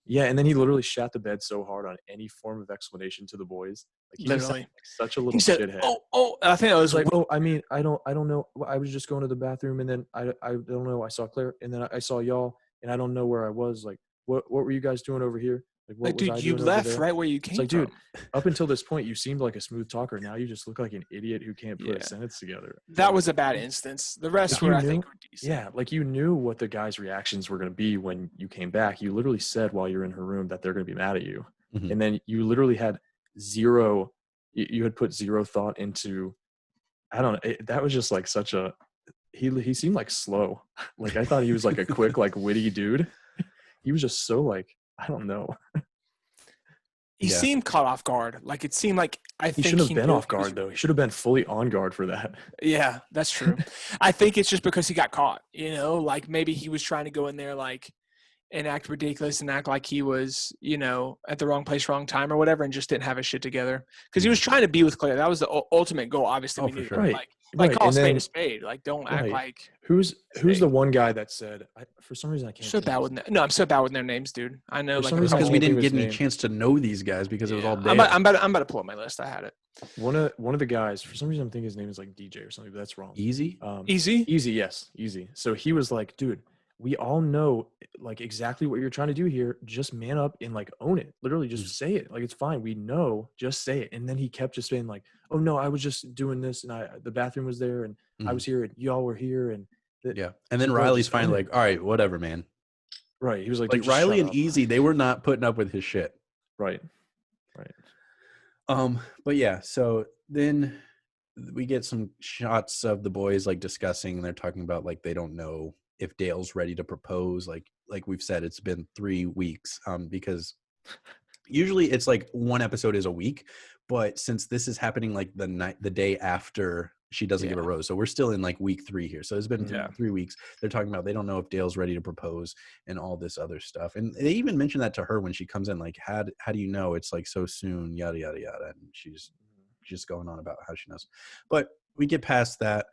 Yeah, and then he literally shat the bed so hard on any form of explanation to the boys. Like, he literally, like such a little shithead. Oh, I think I was like, I mean, I don't know. I was just going to the bathroom, and then I don't know. I saw Claire, and then I saw y'all, and I don't know where I was. Like, what were you guys doing over here? Like, what was dude, you left right where you came from. Dude, up until this point, you seemed like a smooth talker. Now you just look like an idiot who can't put a sentence together. That was a bad instance. The rest were, I think, were decent. Yeah, like, you knew what the guys' reactions were going to be when you came back. You literally said while you're in her room that they're going to be mad at you. And then you literally had you had put zero thought into, I don't know. That was just like such a, he seemed like slow. Like, I thought he was like a quick, like, witty dude. He was just so like, I don't know. He seemed caught off guard. Like, it seemed like he shouldn't have been off guard, though. He should have been fully on guard for that. Yeah, that's true. I think it's just because he got caught, like maybe he was trying to go in there like and act ridiculous and act like he was, at the wrong place, wrong time or whatever, and just didn't have his shit together. Because he was trying to be with Claire. That was the ultimate goal, obviously. For sure. Like call a spade a spade. Like, don't act like. Who's the one guy that said? For some reason I can't. I'm so bad with their names, dude. I know, like, because we didn't get any chance to know these guys because it was all Dale. I'm about to pull up my list. I had it. One of the guys, for some reason I'm thinking his name is like DJ or something, but that's wrong. Easy. Easy. Yes, Easy. So he was like, dude, we all know like exactly what you're trying to do here. Just man up and like own it. Literally just say it. Like, it's fine. We know, just say it. And then he kept just saying like, oh no, I was just doing this and the bathroom was there and I was here and y'all were here. And and then Riley's finally like, all right, whatever, man. Right. He was like Riley and Easy, they were not putting up with his shit. Right. But yeah, so then we get some shots of the boys like discussing, and they're talking about like they don't know if Dale's ready to propose. Like we've said, it's been 3 weeks because usually it's like one episode is a week, but since this is happening like the day after she doesn't give a rose, so we're still in like week 3 here. So it's been 3 weeks. They're talking about they don't know if Dale's ready to propose and all this other stuff, and they even mention that to her when she comes in, like, how do you know it's like so soon, yada yada yada, and she's just going on about how she knows. But we get past that.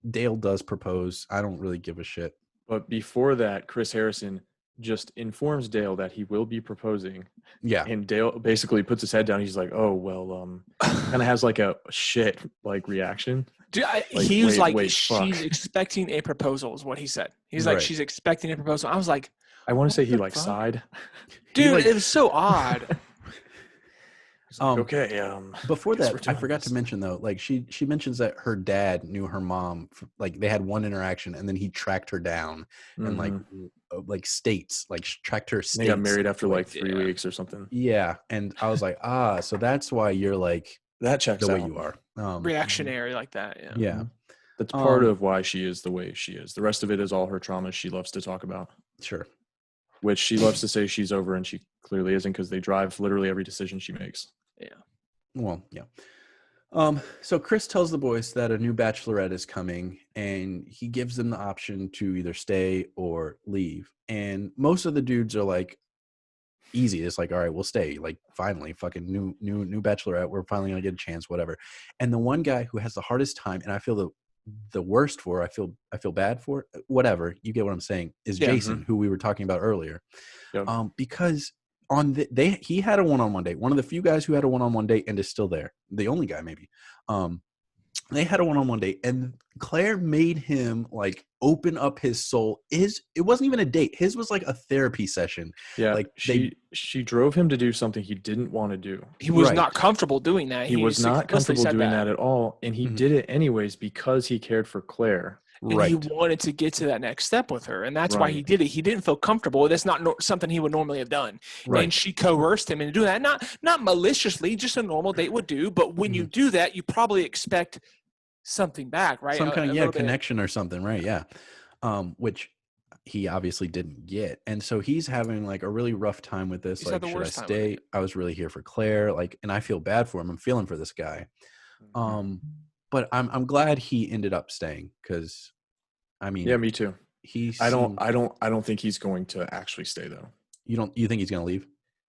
Dale does propose. I don't really give a shit. But before that, Chris Harrison just informs Dale that he will be proposing. Yeah. And Dale basically puts his head down. He's like, oh, well, kind of has like a shit like reaction. Dude, he was like, she's expecting a proposal is what he said. He's like, she's expecting a proposal. I was like, I want to say he like sighed. Dude, it was so odd. Okay. Before that, I forgot to mention though, like she mentions that her dad knew her mom. Like they had one interaction, and then he tracked her down and like states, like tracked her states. They got married after like 3 weeks or something. Yeah, and I was like, so that's why you're like that checks the out. way you are, reactionary like that. Yeah. That's part of why she is the way she is. The rest of it is all her trauma she loves to talk about. Sure. which she loves to say she's over, and she clearly isn't because they drive literally every decision she makes. Yeah. Well, yeah. So Chris tells the boys that a new Bachelorette is coming, and he gives them the option to either stay or leave. And most of the dudes are like, easy. It's like, all right, we'll stay. Like, finally, fucking new Bachelorette. We're finally gonna get a chance, whatever. And the one guy who has the hardest time, and I feel the worst for, I feel bad for, whatever. You get what I'm saying? Is Jason, who we were talking about earlier, because he had a one-on-one date. One of the few guys who had a one-on-one date and is still there. The only guy, maybe. They had a one-on-one date, and Claire made him like open up his soul. It wasn't even a date. His was like a therapy session. Yeah, like she drove him to do something he didn't want to do. He was not comfortable doing that. He was not comfortable doing that at all, and he did it anyways because he cared for Claire. And he wanted to get to that next step with her, and that's why he did it. He didn't feel comfortable. That's not something he would normally have done. Right. And she coerced him into doing that. Not maliciously, just a normal date would do. But when you do that, you probably expect something back, right? Some kind of connection or something, right? Yeah. Which he obviously didn't get. And so he's having like a really rough time with this. Like, should I stay? I was really here for Claire. Like, and I feel bad for him. I'm feeling for this guy. But I'm glad he ended up staying because, I mean, yeah, me too. I don't think he's going to actually stay though. You think he's going to leave?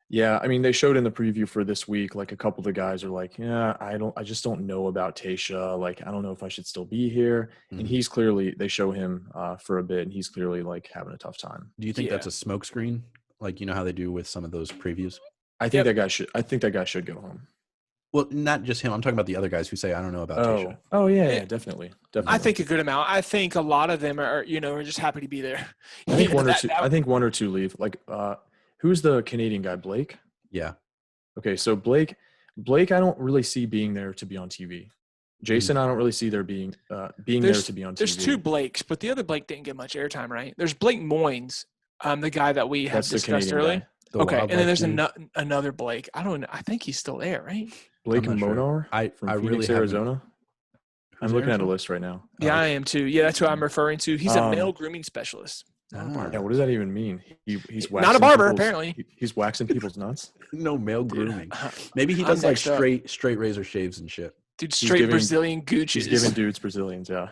Yeah, I mean, they showed in the preview for this week, like a couple of the guys are like, yeah, I just don't know about Tayshia. Like, I don't know if I should still be here. And he's clearly, they show him for a bit, and he's clearly like having a tough time. Do you think that's a smokescreen? Like, you know how they do with some of those previews? I think that guy should go home. Well, not just him. I'm talking about the other guys who say, I don't know about Tayshia. Oh yeah, definitely. I think a good amount. I think a lot of them are just happy to be there. I think one or two leave. Like, who's the Canadian guy? Blake? Yeah. Okay, so Blake, I don't really see being there to be on TV. Jason, I don't really see there being there to be on TV. There's two Blakes, but the other Blake didn't get much airtime, right? There's Blake Moynes, the guy that we have discussed earlier. Okay, and then there's another Blake. I think he's still there, right? Blake Monar from Phoenix, Arizona. I'm looking at a list right now. Yeah, I am too. Yeah, that's who I'm referring to. He's a male grooming specialist. Yeah, what does that even mean? He's not a barber, apparently. He's waxing people's nuts. No male grooming. Maybe he does like straight razor shaves and shit. Dude, Brazilian Gucci's. He's giving dudes Brazilians, yeah.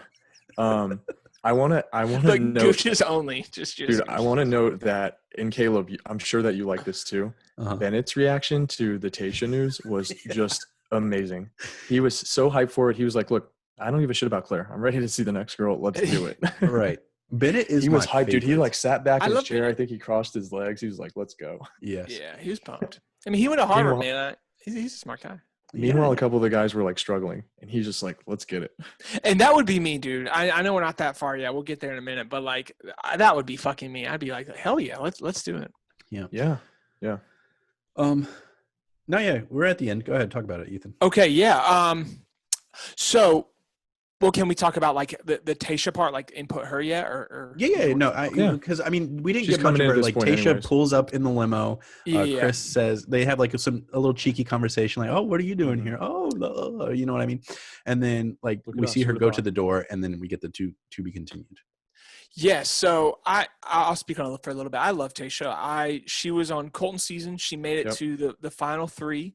I want to like note Gucci's only. Just dude, I want to note that, and Caleb, I'm sure that you like this too. Bennett's reaction to the Tayshia news was just amazing. He was so hyped for it. He was like, "Look, I don't give a shit about Claire. I'm ready to see the next girl. Let's do it." Right. Bennett is. He was hyped, dude. He like sat back in his chair. Bennett. I think he crossed his legs. He was like, "Let's go." Yes. Yeah, he was pumped. I mean, he went to Harvard, man. He's a smart guy. Meanwhile, a couple of the guys were like struggling, and he's just like, "Let's get it." And that would be me, dude. I know we're not that far yet. We'll get there in a minute, but like that would be fucking me. I'd be like, "Hell yeah, let's do it." Yeah. No, yeah, we're at the end. Go ahead, talk about it, Ethan. Okay, yeah. So, well, can we talk about like the Tayshia part, like input her yet, or? Yeah. Because I mean, we didn't get much of her. Like Tayshia anyways. Pulls up in the limo. Chris says they have like a little cheeky conversation, like, "Oh, what are you doing here?" Oh, you know what I mean? And then like we see her go to the door, and then we get the to be continued. Yes, so I'll speak on it for a little bit. I love Tayshia. She was on Colton's season. She made it to the final 3.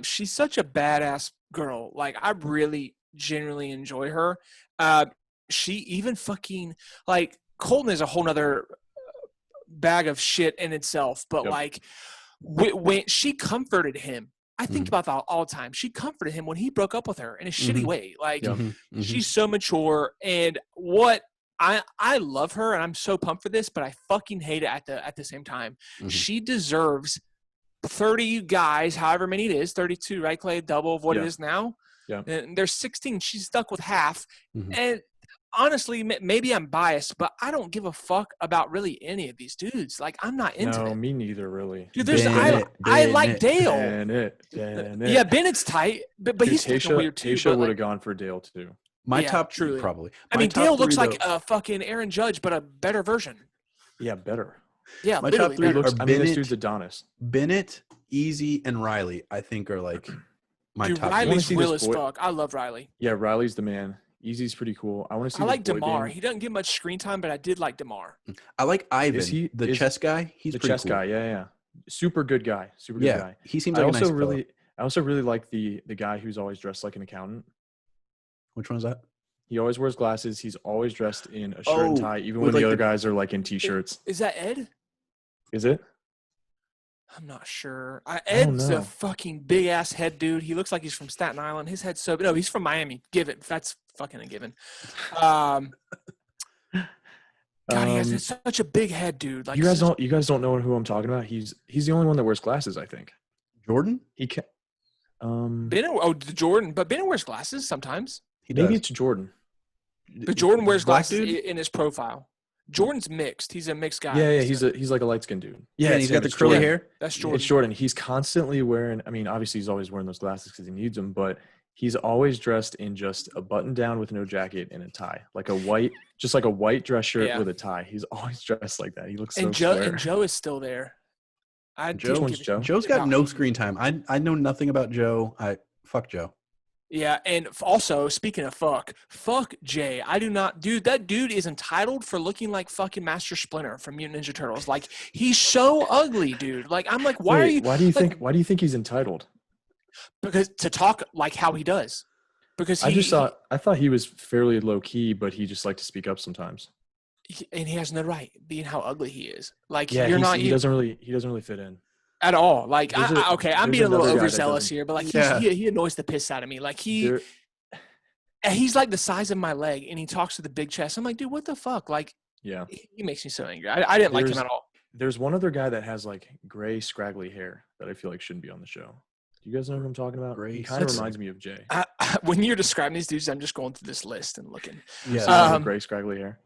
She's such a badass girl. Like, I really genuinely enjoy her. She even fucking like Colton is a whole nother bag of shit in itself. But like when she comforted him, I think about that all the time. She comforted him when he broke up with her in a shitty way. Like she's so mature, and I love her, and I'm so pumped for this, but I fucking hate it at the same time. She deserves 30 guys, however many it is, 32, right, Clay? Double of what it is now. Yeah. And there's 16. She's stuck with half. And honestly, maybe I'm biased, but I don't give a fuck about really any of these dudes. Like, I'm not into it. No, me neither, really. Dude, I like Dale. Bennett. Yeah, Bennett's tight, but dude, he's fucking weird too. Tayshia would have gone for Dale too. My top truly probably. I mean, Dale looks like a fucking Aaron Judge, but a better version. Yeah, better. Yeah, my top 3 looks. I mean, this dude's Adonis. Bennett, Easy, and Riley, I think, are like my top. Riley's real as fuck. I love Riley. Yeah, Riley's the man. Easy's pretty cool. I want to see. I like the boy DeMar. band. He doesn't get much screen time, but I did like DeMar. I like Ivan, Is chess guy. He's the pretty chess cool. guy. Yeah. Super good guy. Super good guy. He seems like a nice fellow. I also really like the guy who's always dressed like an accountant. Which one's that? He always wears glasses. He's always dressed in a shirt and tie, even when the other guys are like in t-shirts. Is that Ed? Is it? I'm not sure. Ed's a fucking big ass head dude. He looks like he's from Staten Island. His head's so no, he's from Miami. Give it. That's fucking a given. God, he has such a big head, dude. Like you guys don't know who I'm talking about. He's the only one that wears glasses, I think. Jordan? He can. Jordan, but Bennett wears glasses sometimes. Maybe it's Jordan. But Jordan wears glasses in his profile. Jordan's mixed. He's a mixed guy. Yeah, he's like a light skinned dude. Yeah, and he's got the curly hair. That's Jordan. It's Jordan. He's constantly wearing. I mean, obviously he's always wearing those glasses because he needs them, but he's always dressed in just a button down with no jacket and a tie, like a white dress shirt with a tie. He's always dressed like that. He looks so square. And Joe is still there. Joe's got no screen time. I know nothing about Joe. Fuck Joe. Yeah, and also, speaking of fuck Jay. I do not, dude, that dude is entitled for looking like fucking Master Splinter from Mutant Ninja Turtles. Like, he's so ugly, dude. Like, I'm like, why do you think he's entitled? Because to talk like how he does. Because I thought he was fairly low key, but he just liked to speak up sometimes. And he has no right being how ugly he is. Like, he doesn't really fit in. At all. Like, I'm being a little overzealous here, but like he annoys the piss out of me. Like he's like the size of my leg, and he talks with a big chest. I'm like, dude, what the fuck? Like, yeah, he makes me so angry. I didn't like him at all. There's one other guy that has like gray, scraggly hair that I feel like shouldn't be on the show. Do you guys know who I'm talking about? He kind of reminds me of Jay. When you're describing these dudes, I'm just going through this list and looking. Yeah, gray, scraggly hair.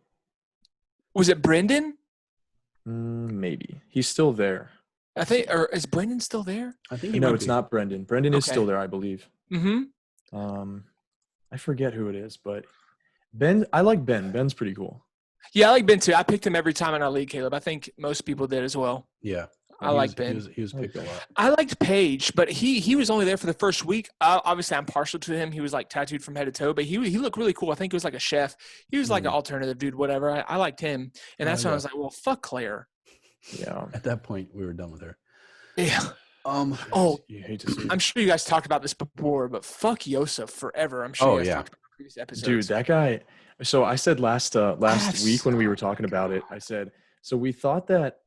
Was it Brendan? Maybe he's still there. I think, or is Brendan still there? I think it's not Brendan. Brendan is still there, I believe. Mm-hmm. I forget who it is, but Ben. I like Ben. Ben's pretty cool. Yeah, I like Ben too. I picked him every time in our league, Caleb. I think most people did as well. Yeah, I like Ben. He was picked a lot. I liked Paige, but he was only there for the first week. Obviously, I'm partial to him. He was like tattooed from head to toe, but he looked really cool. I think he was like a chef. He was like an alternative dude, whatever. I liked him, and that's when I was like, well, fuck Claire. Yeah. At that point, we were done with her. Yeah. You hate to see it. I'm sure you guys talked about this before, but fuck Yosef forever. I'm sure you guys talked about previous episodes. Dude, that guy. So I said last week when we were talking about it, I said, so we thought that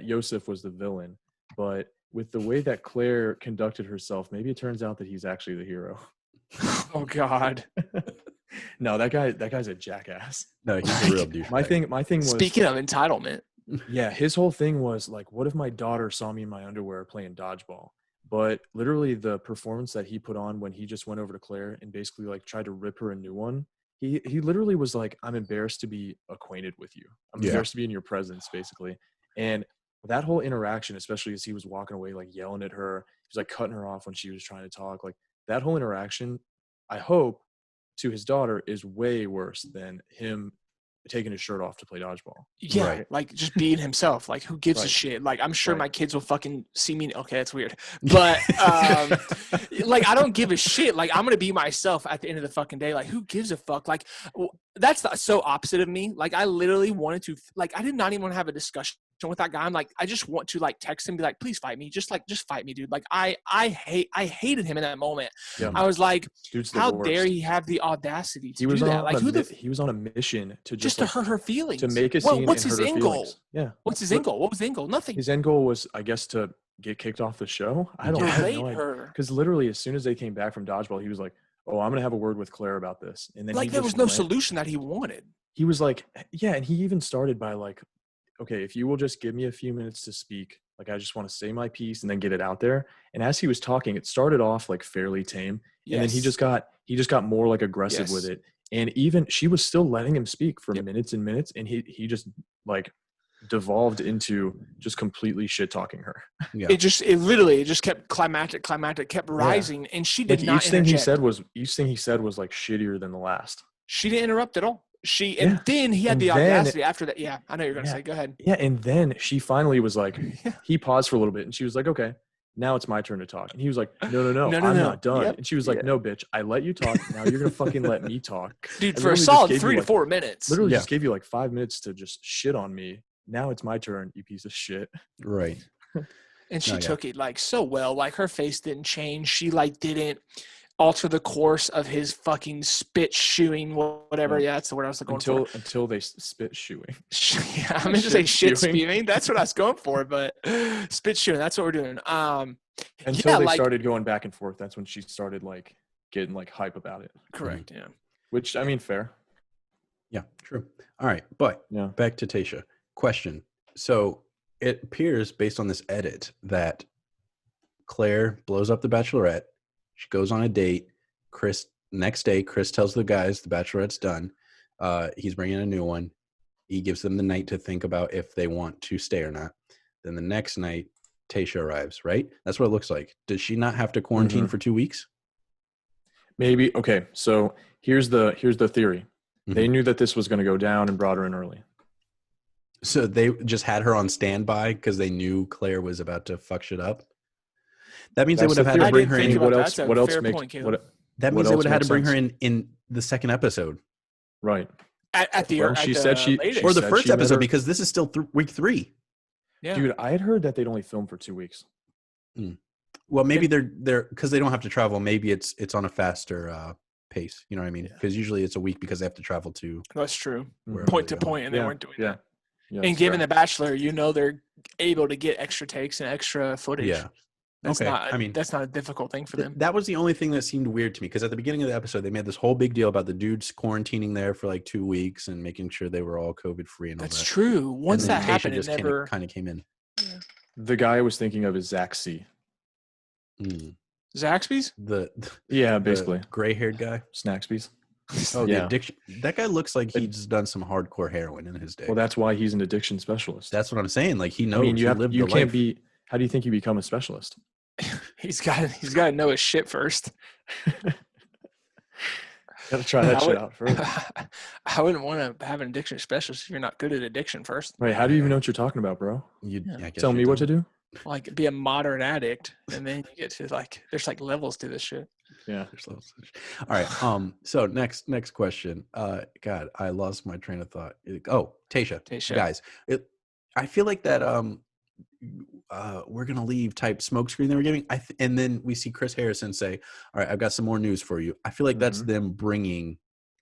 Yosef was the villain, but with the way that Claire conducted herself, maybe it turns out that he's actually the hero. Oh God. No, that guy's a jackass. No, he's a real douchebag. My thing was, speaking of entitlement. Yeah, his whole thing was like, what if my daughter saw me in my underwear playing dodgeball? But literally the performance that he put on when he just went over to Claire and basically like tried to rip her a new one, he literally was like, I'm embarrassed to be acquainted with you. I'm embarrassed to be in your presence, basically. And that whole interaction, especially as he was walking away, like yelling at her, he was like cutting her off when she was trying to talk. Like that whole interaction, I hope, to his daughter is way worse than him taking his shirt off to play dodgeball. Yeah, right. Like just being himself. Like who gives a shit? Like I'm sure my kids will fucking see me. Okay, that's weird. But like I don't give a shit. Like I'm gonna be myself at the end of the fucking day. Like who gives a fuck? Like that's so opposite of me. Like I literally wanted to. Like I did not even want to have a discussion with that guy. I'm like, I just want to like text him, be like, please fight me. Just fight me, dude. Like I hated him in that moment. Yeah. I was like, how dare he have the audacity to do that? Like he was on a mission to just to hurt her feelings. To make a scene. What's his end goal? Yeah. What's his end goal? What was the end goal? Nothing. His end goal was, I guess, to get kicked off the show. I don't know. Because literally as soon as they came back from dodgeball, he was like, oh, I'm gonna have a word with Claire about this. And then like there was no solution that he wanted. He was like, yeah, and he even started by like, okay, if you will just give me a few minutes to speak, like I just want to say my piece and then get it out there. And as he was talking, it started off like fairly tame. Yes. And then he just got more like aggressive with it. And even she was still letting him speak for minutes and minutes. And he just like devolved into just completely shit talking her. Yeah. It literally kept climactic, kept rising. And she did not each thing he said was like shittier than the last. She didn't interrupt at all. And then he had the audacity after that. Yeah, I know you're going to say. Go ahead. Yeah, and then she finally was like, he paused for a little bit, and she was like, okay. now it's my turn to talk. And he was like, no, I'm No. not done. Yep. And she was like, no, bitch, I let you talk. Now you're going to fucking let me talk. Dude, I for a literally just solid gave you, 3 to like, 4 minutes. Literally Yeah. just gave you like 5 minutes to just shit on me. Now it's my turn, you piece of shit. Right. And she No, yeah. took it like so well. Like her face didn't change. She like didn't alter the course of his fucking spit shooing, whatever. Yeah. Yeah, that's the word I was going for. Until they spit shooing. Yeah, I meant to say shit spewing. spewing. That's what I was going for, but spit shooting. That's what we're doing. Until yeah, they like, started going back and forth. That's when she started like getting like hype about it. correct. Yeah. Which, I mean, fair. Yeah, true. All right, but Yeah. back to Tasha. Question. So it appears based on this edit that Claire blows up the Bachelorette. She goes on a date. Next day, Chris tells the guys the Bachelorette's done. He's bringing a new one. He gives them the night to think about if they want to stay or not. Then the next night, Tasha arrives, right? That's what it looks like. Does she not have to quarantine for 2 weeks? Maybe. Okay. So here's the theory. They Mhm. knew that this was going to go down and brought her in early. So they just had her on standby because they knew Claire was about to fuck shit up. That means they would have had to bring her in. What That's else? a What else fair makes? point, Caleb. That what means they else would have had to makes bring her sense? in the second episode. Right. At the Well, she said she- latest. Or the said first she met episode her- because this is still week 3. Yeah. Dude, I had heard that they'd only film for 2 weeks. Well, maybe they're because they don't have to travel. Maybe it's on a faster pace. You know what I mean? Because usually it's a week because they have to travel to That's true. wherever Point they to go. point, and they weren't doing that. Yeah, And it's given fair. The Bachelor, they're able to get extra takes and extra footage. Yeah. That's Okay. not. I mean, that's not a difficult thing for them. that was the only thing that seemed weird to me because at the beginning of the episode they made this whole big deal about the dudes quarantining there for like 2 weeks and making sure they were all COVID free and all That's that. true. Once And that then happened, Tasha it just never. kind of came in. The guy I was thinking of is Zach C. Zaxby's? Yeah, basically. Gray-haired guy. Snaxby's. Oh, the Yeah. addiction. That guy looks like he's done some hardcore heroin in his day. Well, that's why he's an addiction specialist. That's what I'm saying. Like he knows. I mean, you lived can't the life. be. How do you think you become a specialist? He's got to know his shit first. Gotta try that shit out first. I wouldn't want to have an addiction specialist if you're not good at addiction first. Wait, how do you even know what you're talking about, bro? I guess Tell you me what to don't. do. Like be a moderate addict, and then you get to like there's like levels to this shit. Yeah. All right. So next question. God, I lost my train of thought. Oh, Tasha. Guys, I feel like that we're gonna leave type smokescreen they were giving. And then we see Chris Harrison say, "All right, I've got some more news for you." I feel like that's them bringing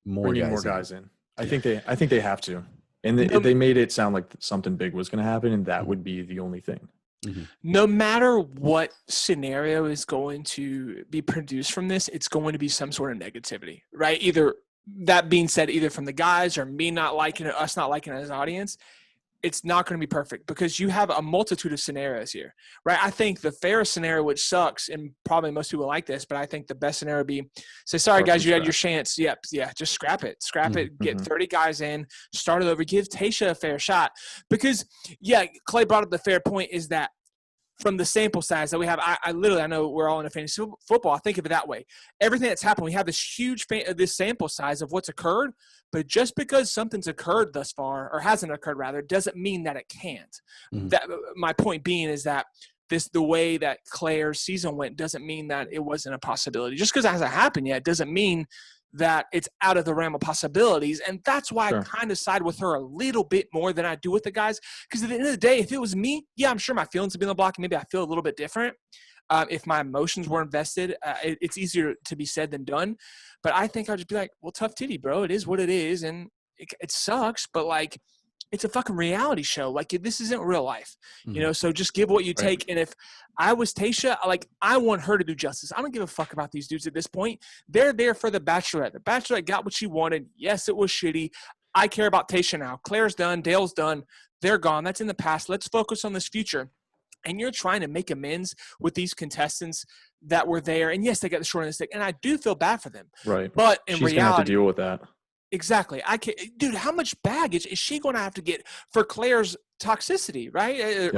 more guys in. I think they have to. And they made it sound like something big was going to happen, and that would be the only thing. Mm-hmm. No matter what scenario is going to be produced from this, it's going to be some sort of negativity, right? Either that being said, either from the guys or me not liking it, us not liking it as an audience, it's not going to be perfect because you have a multitude of scenarios here, right? I think the fairest scenario, which sucks, and probably most people like this, but I think the best scenario would be say, sorry, guys, you had your chance. Yep. Yeah. Just scrap it. Scrap it. Get 30 guys in, start it over, give Tasha a fair shot. Because, yeah, Clay brought up the fair point is that from the sample size that we have, I literally, I know we're all in a fantasy football. I think of it that way. Everything that's happened, we have this huge this sample size of what's occurred, but just because something's occurred thus far, or hasn't occurred rather, doesn't mean that it can't. That my point being is that the way that Claire's season went doesn't mean that it wasn't a possibility. Just because it hasn't happened yet doesn't mean that it's out of the realm of possibilities. And that's why I kind of side with her a little bit more than I do with the guys. Because at the end of the day, if it was me, yeah, I'm sure my feelings would be on the block. And maybe I feel a little bit different. If my emotions were invested, it's easier to be said than done. But I think I'd just be like, well, tough titty, bro. It is what it is. And it sucks. But like, it's a fucking reality show. Like this isn't real life, you know? So just give what you take. And if I was Tasha, like I want her to do justice. I don't give a fuck about these dudes at this point. They're there for the Bachelorette. The Bachelorette got what she wanted. Yes, it was shitty. I care about Tasha now. Claire's done. Dale's done. They're gone. That's in the past. Let's focus on this future. And you're trying to make amends with these contestants that were there. And yes, they got the short end of the stick. And I do feel bad for them. Right. But in she's reality, gonna have to deal with that. Exactly. Dude, how much baggage is she going to have to get for Claire's toxicity, right?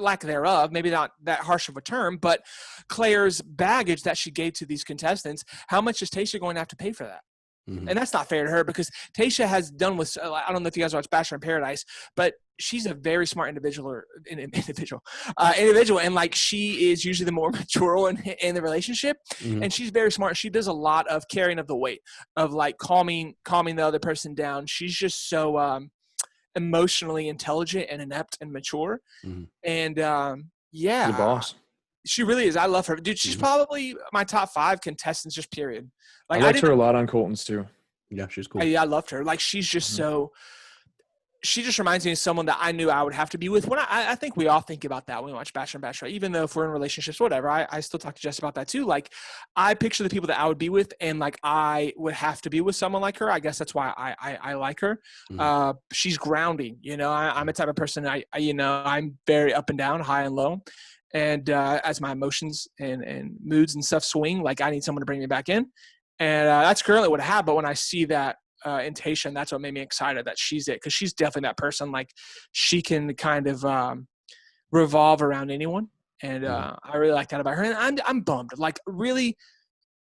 Lack thereof, maybe not that harsh of a term, but Claire's baggage that she gave to these contestants, how much is Tasha going to have to pay for that? Mhm. And that's not fair to her because Tayshia has done with, I don't know if you guys watch Bachelor in Paradise, but she's a very smart individual. And like she is usually the more mature one in the relationship. Mhm. And she's very smart. She does a lot of carrying of the weight of like calming the other person down. She's just so emotionally intelligent and inept and mature. Mhm. And The boss. she really is. I love her. Dude, she's Mhm. probably my top 5 contestants, just period. I Like liked her a lot on Colton's too. Yeah, she's cool. I loved her. Like she's just she just reminds me of someone that I knew I would have to be with. When I think we all think about that when we watch Bachelor and Bachelorette, even though if we're in relationships, whatever, I still talk to Jess about that too. Like I picture the people that I would be with and like I would have to be with someone like her. I guess that's why I like her. Mhm. She's grounding, you know, I'm a type of person, I'm very up and down, high and low. And as my emotions and moods and stuff swing, like I need someone to bring me back in. And that's currently what I have. But when I see that in Tayshia, that's what made me excited that she's it. Because she's definitely that person. Like she can kind of revolve around anyone. And I really like that about her. And I'm bummed. Like really,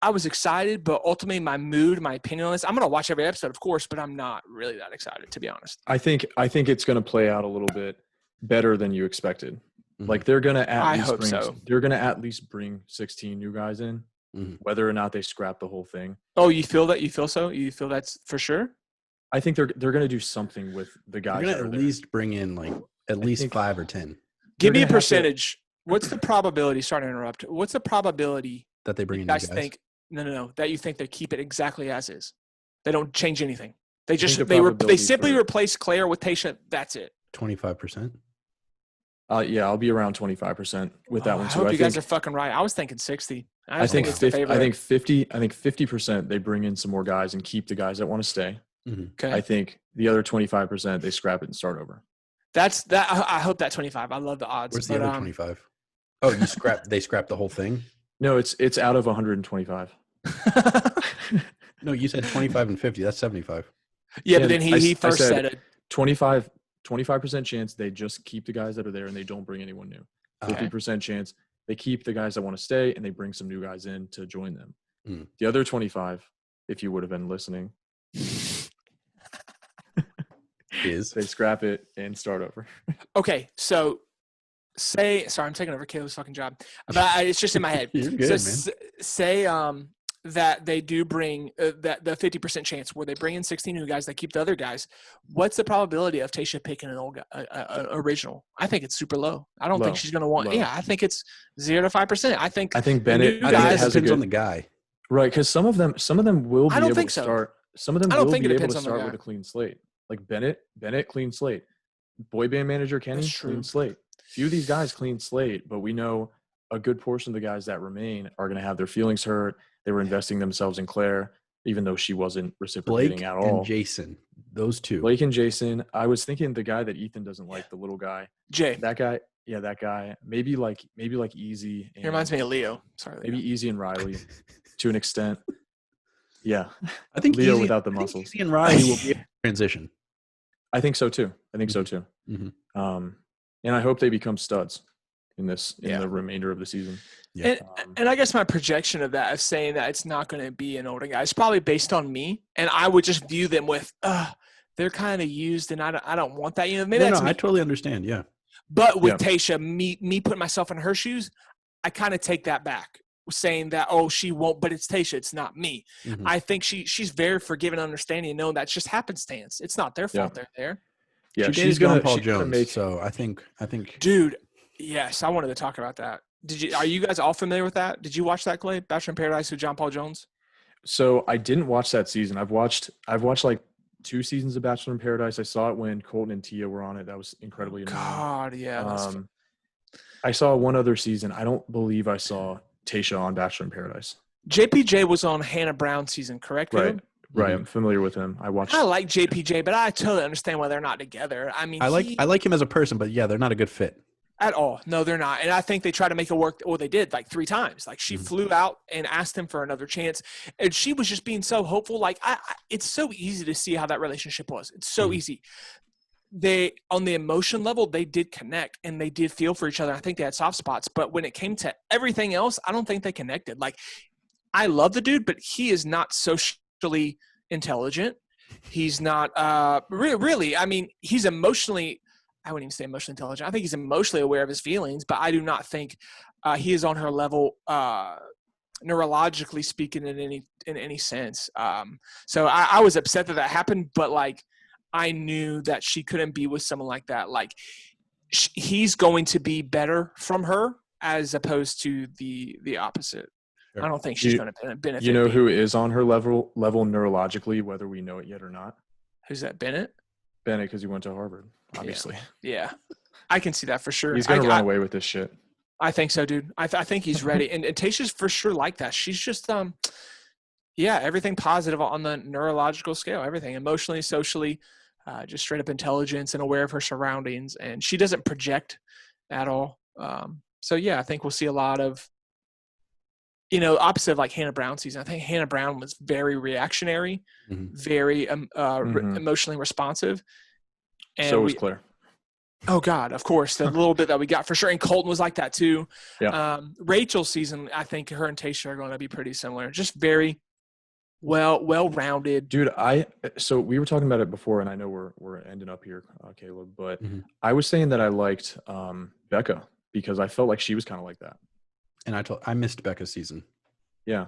I was excited. But ultimately, my mood, my opinion on this, I'm going to watch every episode, of course. But I'm not really that excited, to be honest. I think it's going to play out a little bit better than you expected. Mhm. Like they're going to they're going to at least bring 16 new guys in, Mhm. whether or not they scrap the whole thing. Oh, you feel that? You feel so? You feel that's for sure? I think they're going to do something with the guys. They're gonna at least bring in like at least think- 5 or 10 Give me a gonna have to- percentage. What's the probability? Sorry to interrupt. What's the probability that they bring you in new guys guys. think? No. That you think they keep it exactly as is. They don't change anything. They think just the they probability simply for- replace Claire with Tayshia. That's it. 25%. Yeah, I'll be around 25% with that one I too. hope you guys are fucking right. I was thinking 60. I think it's the favorite. I think 50% they bring in some more guys and keep the guys that want to stay. Mhm. Okay. I think the other 25% they scrap it and start over. That's that. I hope that 25. I love the odds. Where's the other 25? Oh, they scrapped the whole thing? No, it's out of 125. No, you said 25 and 50. That's 75. Yeah, but then he I first said it. 25% chance they just keep the guys that are there and they don't bring anyone new. Okay. 50% chance they keep the guys that want to stay and they bring some new guys in to join them. Mm. The other 25, if you would have been listening, Is they scrap it and start over. Okay, so sorry, I'm taking over Caleb's fucking job, but it's just in my head. You're good, So say that they do bring that the 50% chance where they bring in 16 new guys, they keep the other guys. What's the probability of Tayshia picking an old guy, original? I think it's super low. I don't think she's going to want. Low. Yeah, I think it's 0 to 5%. I think Bennett new guys has a depends good, on the guy. right, because some of them will be I don't able think to so. start. Some of them I don't will think be it able depends to on the start guy. with a clean slate. Like Bennett, clean slate. Boy band manager Kenny, That's true. clean slate. Few of these guys clean slate, but we know a good portion of the guys that remain are going to have their feelings hurt. They were investing themselves in Claire, even though she wasn't reciprocating Blake at all. and Jason, those two. Blake and Jason. I was thinking the guy that Ethan doesn't like, the little guy. Jay. That guy. Yeah, that guy. Maybe like Easy. He reminds me of Leo. Sorry, Leo. Maybe Easy and Riley, to an extent. Yeah, I think Leo Easy, without the I think muscles. Easy and Riley will be a transition. I think so too. Mhm. And I hope they become studs in Yeah. the remainder of the season. Yeah. And I guess my projection of that, of saying that it's not going to be an older guy, is probably based on me, and I would just view them with, they're kind of used, and I don't want that. You know, maybe that's me. I totally understand. Yeah. But with Tayshia, me putting myself in her shoes, I kind of take that back, saying that, oh, she won't, but it's Tayshia, it's not me. Mhm. I think she's very forgiving, understanding, and knowing that's just happenstance. It's not their fault they're there. Yeah, she she's dated John gonna Paul she's gonna Jones. make. So I think. Dude, yes, I wanted to talk about that. Are you guys all familiar with that? Did you watch that, Clay? Bachelor in Paradise with John Paul Jones? So I didn't watch that season. I've watched like 2 seasons of Bachelor in Paradise. I saw it when Colton and Tia were on it. That was incredibly annoying. God, yeah. I saw one other season. I don't believe I saw Tayshia on Bachelor in Paradise. JPJ was on Hannah Brown season, correct? Right. Caleb? Right. Mhm. I'm familiar with him. I watched. I like JPJ, but I totally understand why they're not together. I mean, I like him as a person, but yeah, they're not a good fit. at all. No, they're not. And I think they tried to make it work. Well, they did like 3 times. Like she flew out and asked him for another chance. And she was just being so hopeful. Like it's so easy to see how that relationship was. It's so easy. They, on the emotion level, they did connect and they did feel for each other. I think they had soft spots, but when it came to everything else, I don't think they connected. Like I love the dude, but he is not socially intelligent. He's not really. I mean, he's emotionally. I wouldn't even say emotionally intelligent. I think he's emotionally aware of his feelings, but I do not think he is on her level, neurologically speaking, in any sense. So I was upset that happened, but like I knew that she couldn't be with someone like that. Like he's going to be better from her as opposed to the opposite. Sure. I don't think she's going to benefit. You know who is on her level neurologically, whether we know it yet or not? Who's that? Bennett, because he went to Harvard, obviously. Yeah. I can see that for sure. He's going to run away with this shit. I think so, dude. I think he's ready. And Tayshia's for sure like that. She's just, everything positive on the neurological scale, everything emotionally, socially, just straight up intelligence and aware of her surroundings. And she doesn't project at all. So I think we'll see a lot of, opposite of like Hannah Brown season. I think Hannah Brown was very reactionary, very emotionally responsive. And so was Claire. Oh God, of course, the little bit that we got for sure. And Colton was like that too. Yeah. Rachel's season, I think her and Tayshia are going to be pretty similar. Just very well-rounded. Dude, so we were talking about it before, and I know we're ending up here, Caleb, but I was saying that I liked Becca because I felt like she was kind of like that. And I missed Becca's season. Yeah.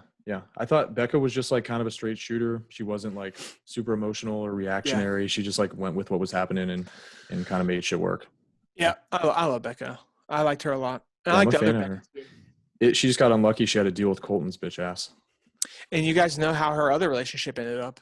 I thought Becca was just like kind of a straight shooter. She wasn't like super emotional or reactionary. Yeah. She just like went with what was happening and kind of made shit work. Yeah, I love Becca. I liked her a lot. I like the other Becca too. She just got unlucky. She had to deal with Colton's bitch ass. And you guys know how her other relationship ended up.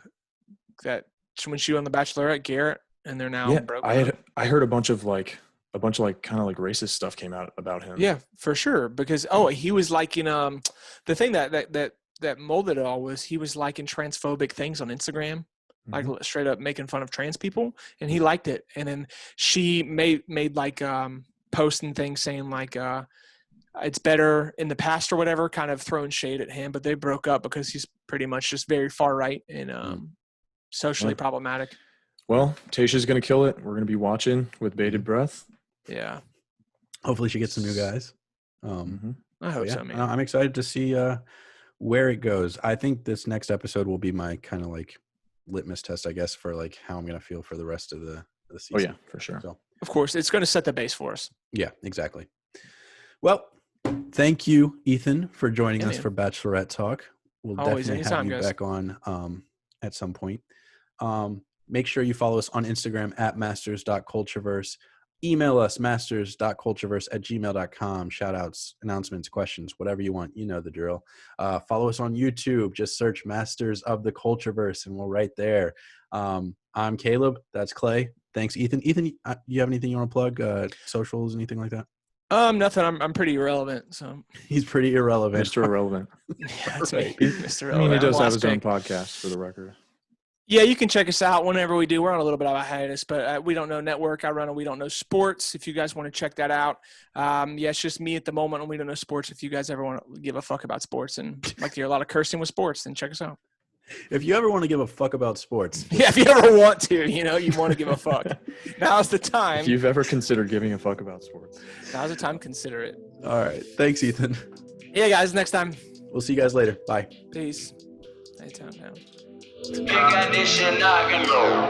That when she won the Bachelorette, Garrett, and they're now broken up. I heard a bunch of like kind of like racist stuff came out about him. Yeah, for sure. Because he was liking the thing that molded it all was he was liking transphobic things on Instagram, like straight up making fun of trans people, and he liked it. And then she made like posting things saying like it's better in the past or whatever, kind of throwing shade at him. But they broke up because he's pretty much just very far right and socially problematic. Well, Tayshia's gonna kill it. We're gonna be watching with bated breath. Yeah. Hopefully she gets some new guys. I hope so, man. I'm excited to see where it goes. I think this next episode will be my kind of like litmus test, I guess, for like how I'm going to feel for the rest of the season. Oh, yeah, for sure. So, of course, it's going to set the base for us. Yeah, exactly. Well, thank you, Ethan, for joining us for Bachelorette Talk. We'll definitely have you back on at some point. Make sure you follow us on Instagram at masters.cultureverse. Email us, masters.cultureverse@gmail.com. Shout-outs, announcements, questions, whatever you want. You know the drill. Follow us on YouTube. Just search Masters of the Cultureverse, and we're right there. I'm Caleb. That's Clay. Thanks, Ethan. Ethan, you have anything you want to plug? Socials, anything like that? Nothing. I'm pretty irrelevant. So he's pretty irrelevant. Mr. Irrelevant. That's me. Mr. Irrelevant. I mean, he does have his own podcast, for the record. Yeah, you can check us out whenever we do. We're on a little bit of a hiatus, but We Don't Know Network. I run a We Don't Know Sports, if you guys want to check that out. It's just me at the moment on We Don't Know Sports. If you guys ever want to give a fuck about sports and like to hear a lot of cursing with sports, then check us out. If you ever want to give a fuck about sports. Yeah, if you ever want to, you want to give a fuck. Now's the time. If you've ever considered giving a fuck about sports. Now's the time to consider it. All right. Thanks, Ethan. Yeah, guys, next time. We'll see you guys later. Bye. Peace. Hey, down. Big addition, I can go.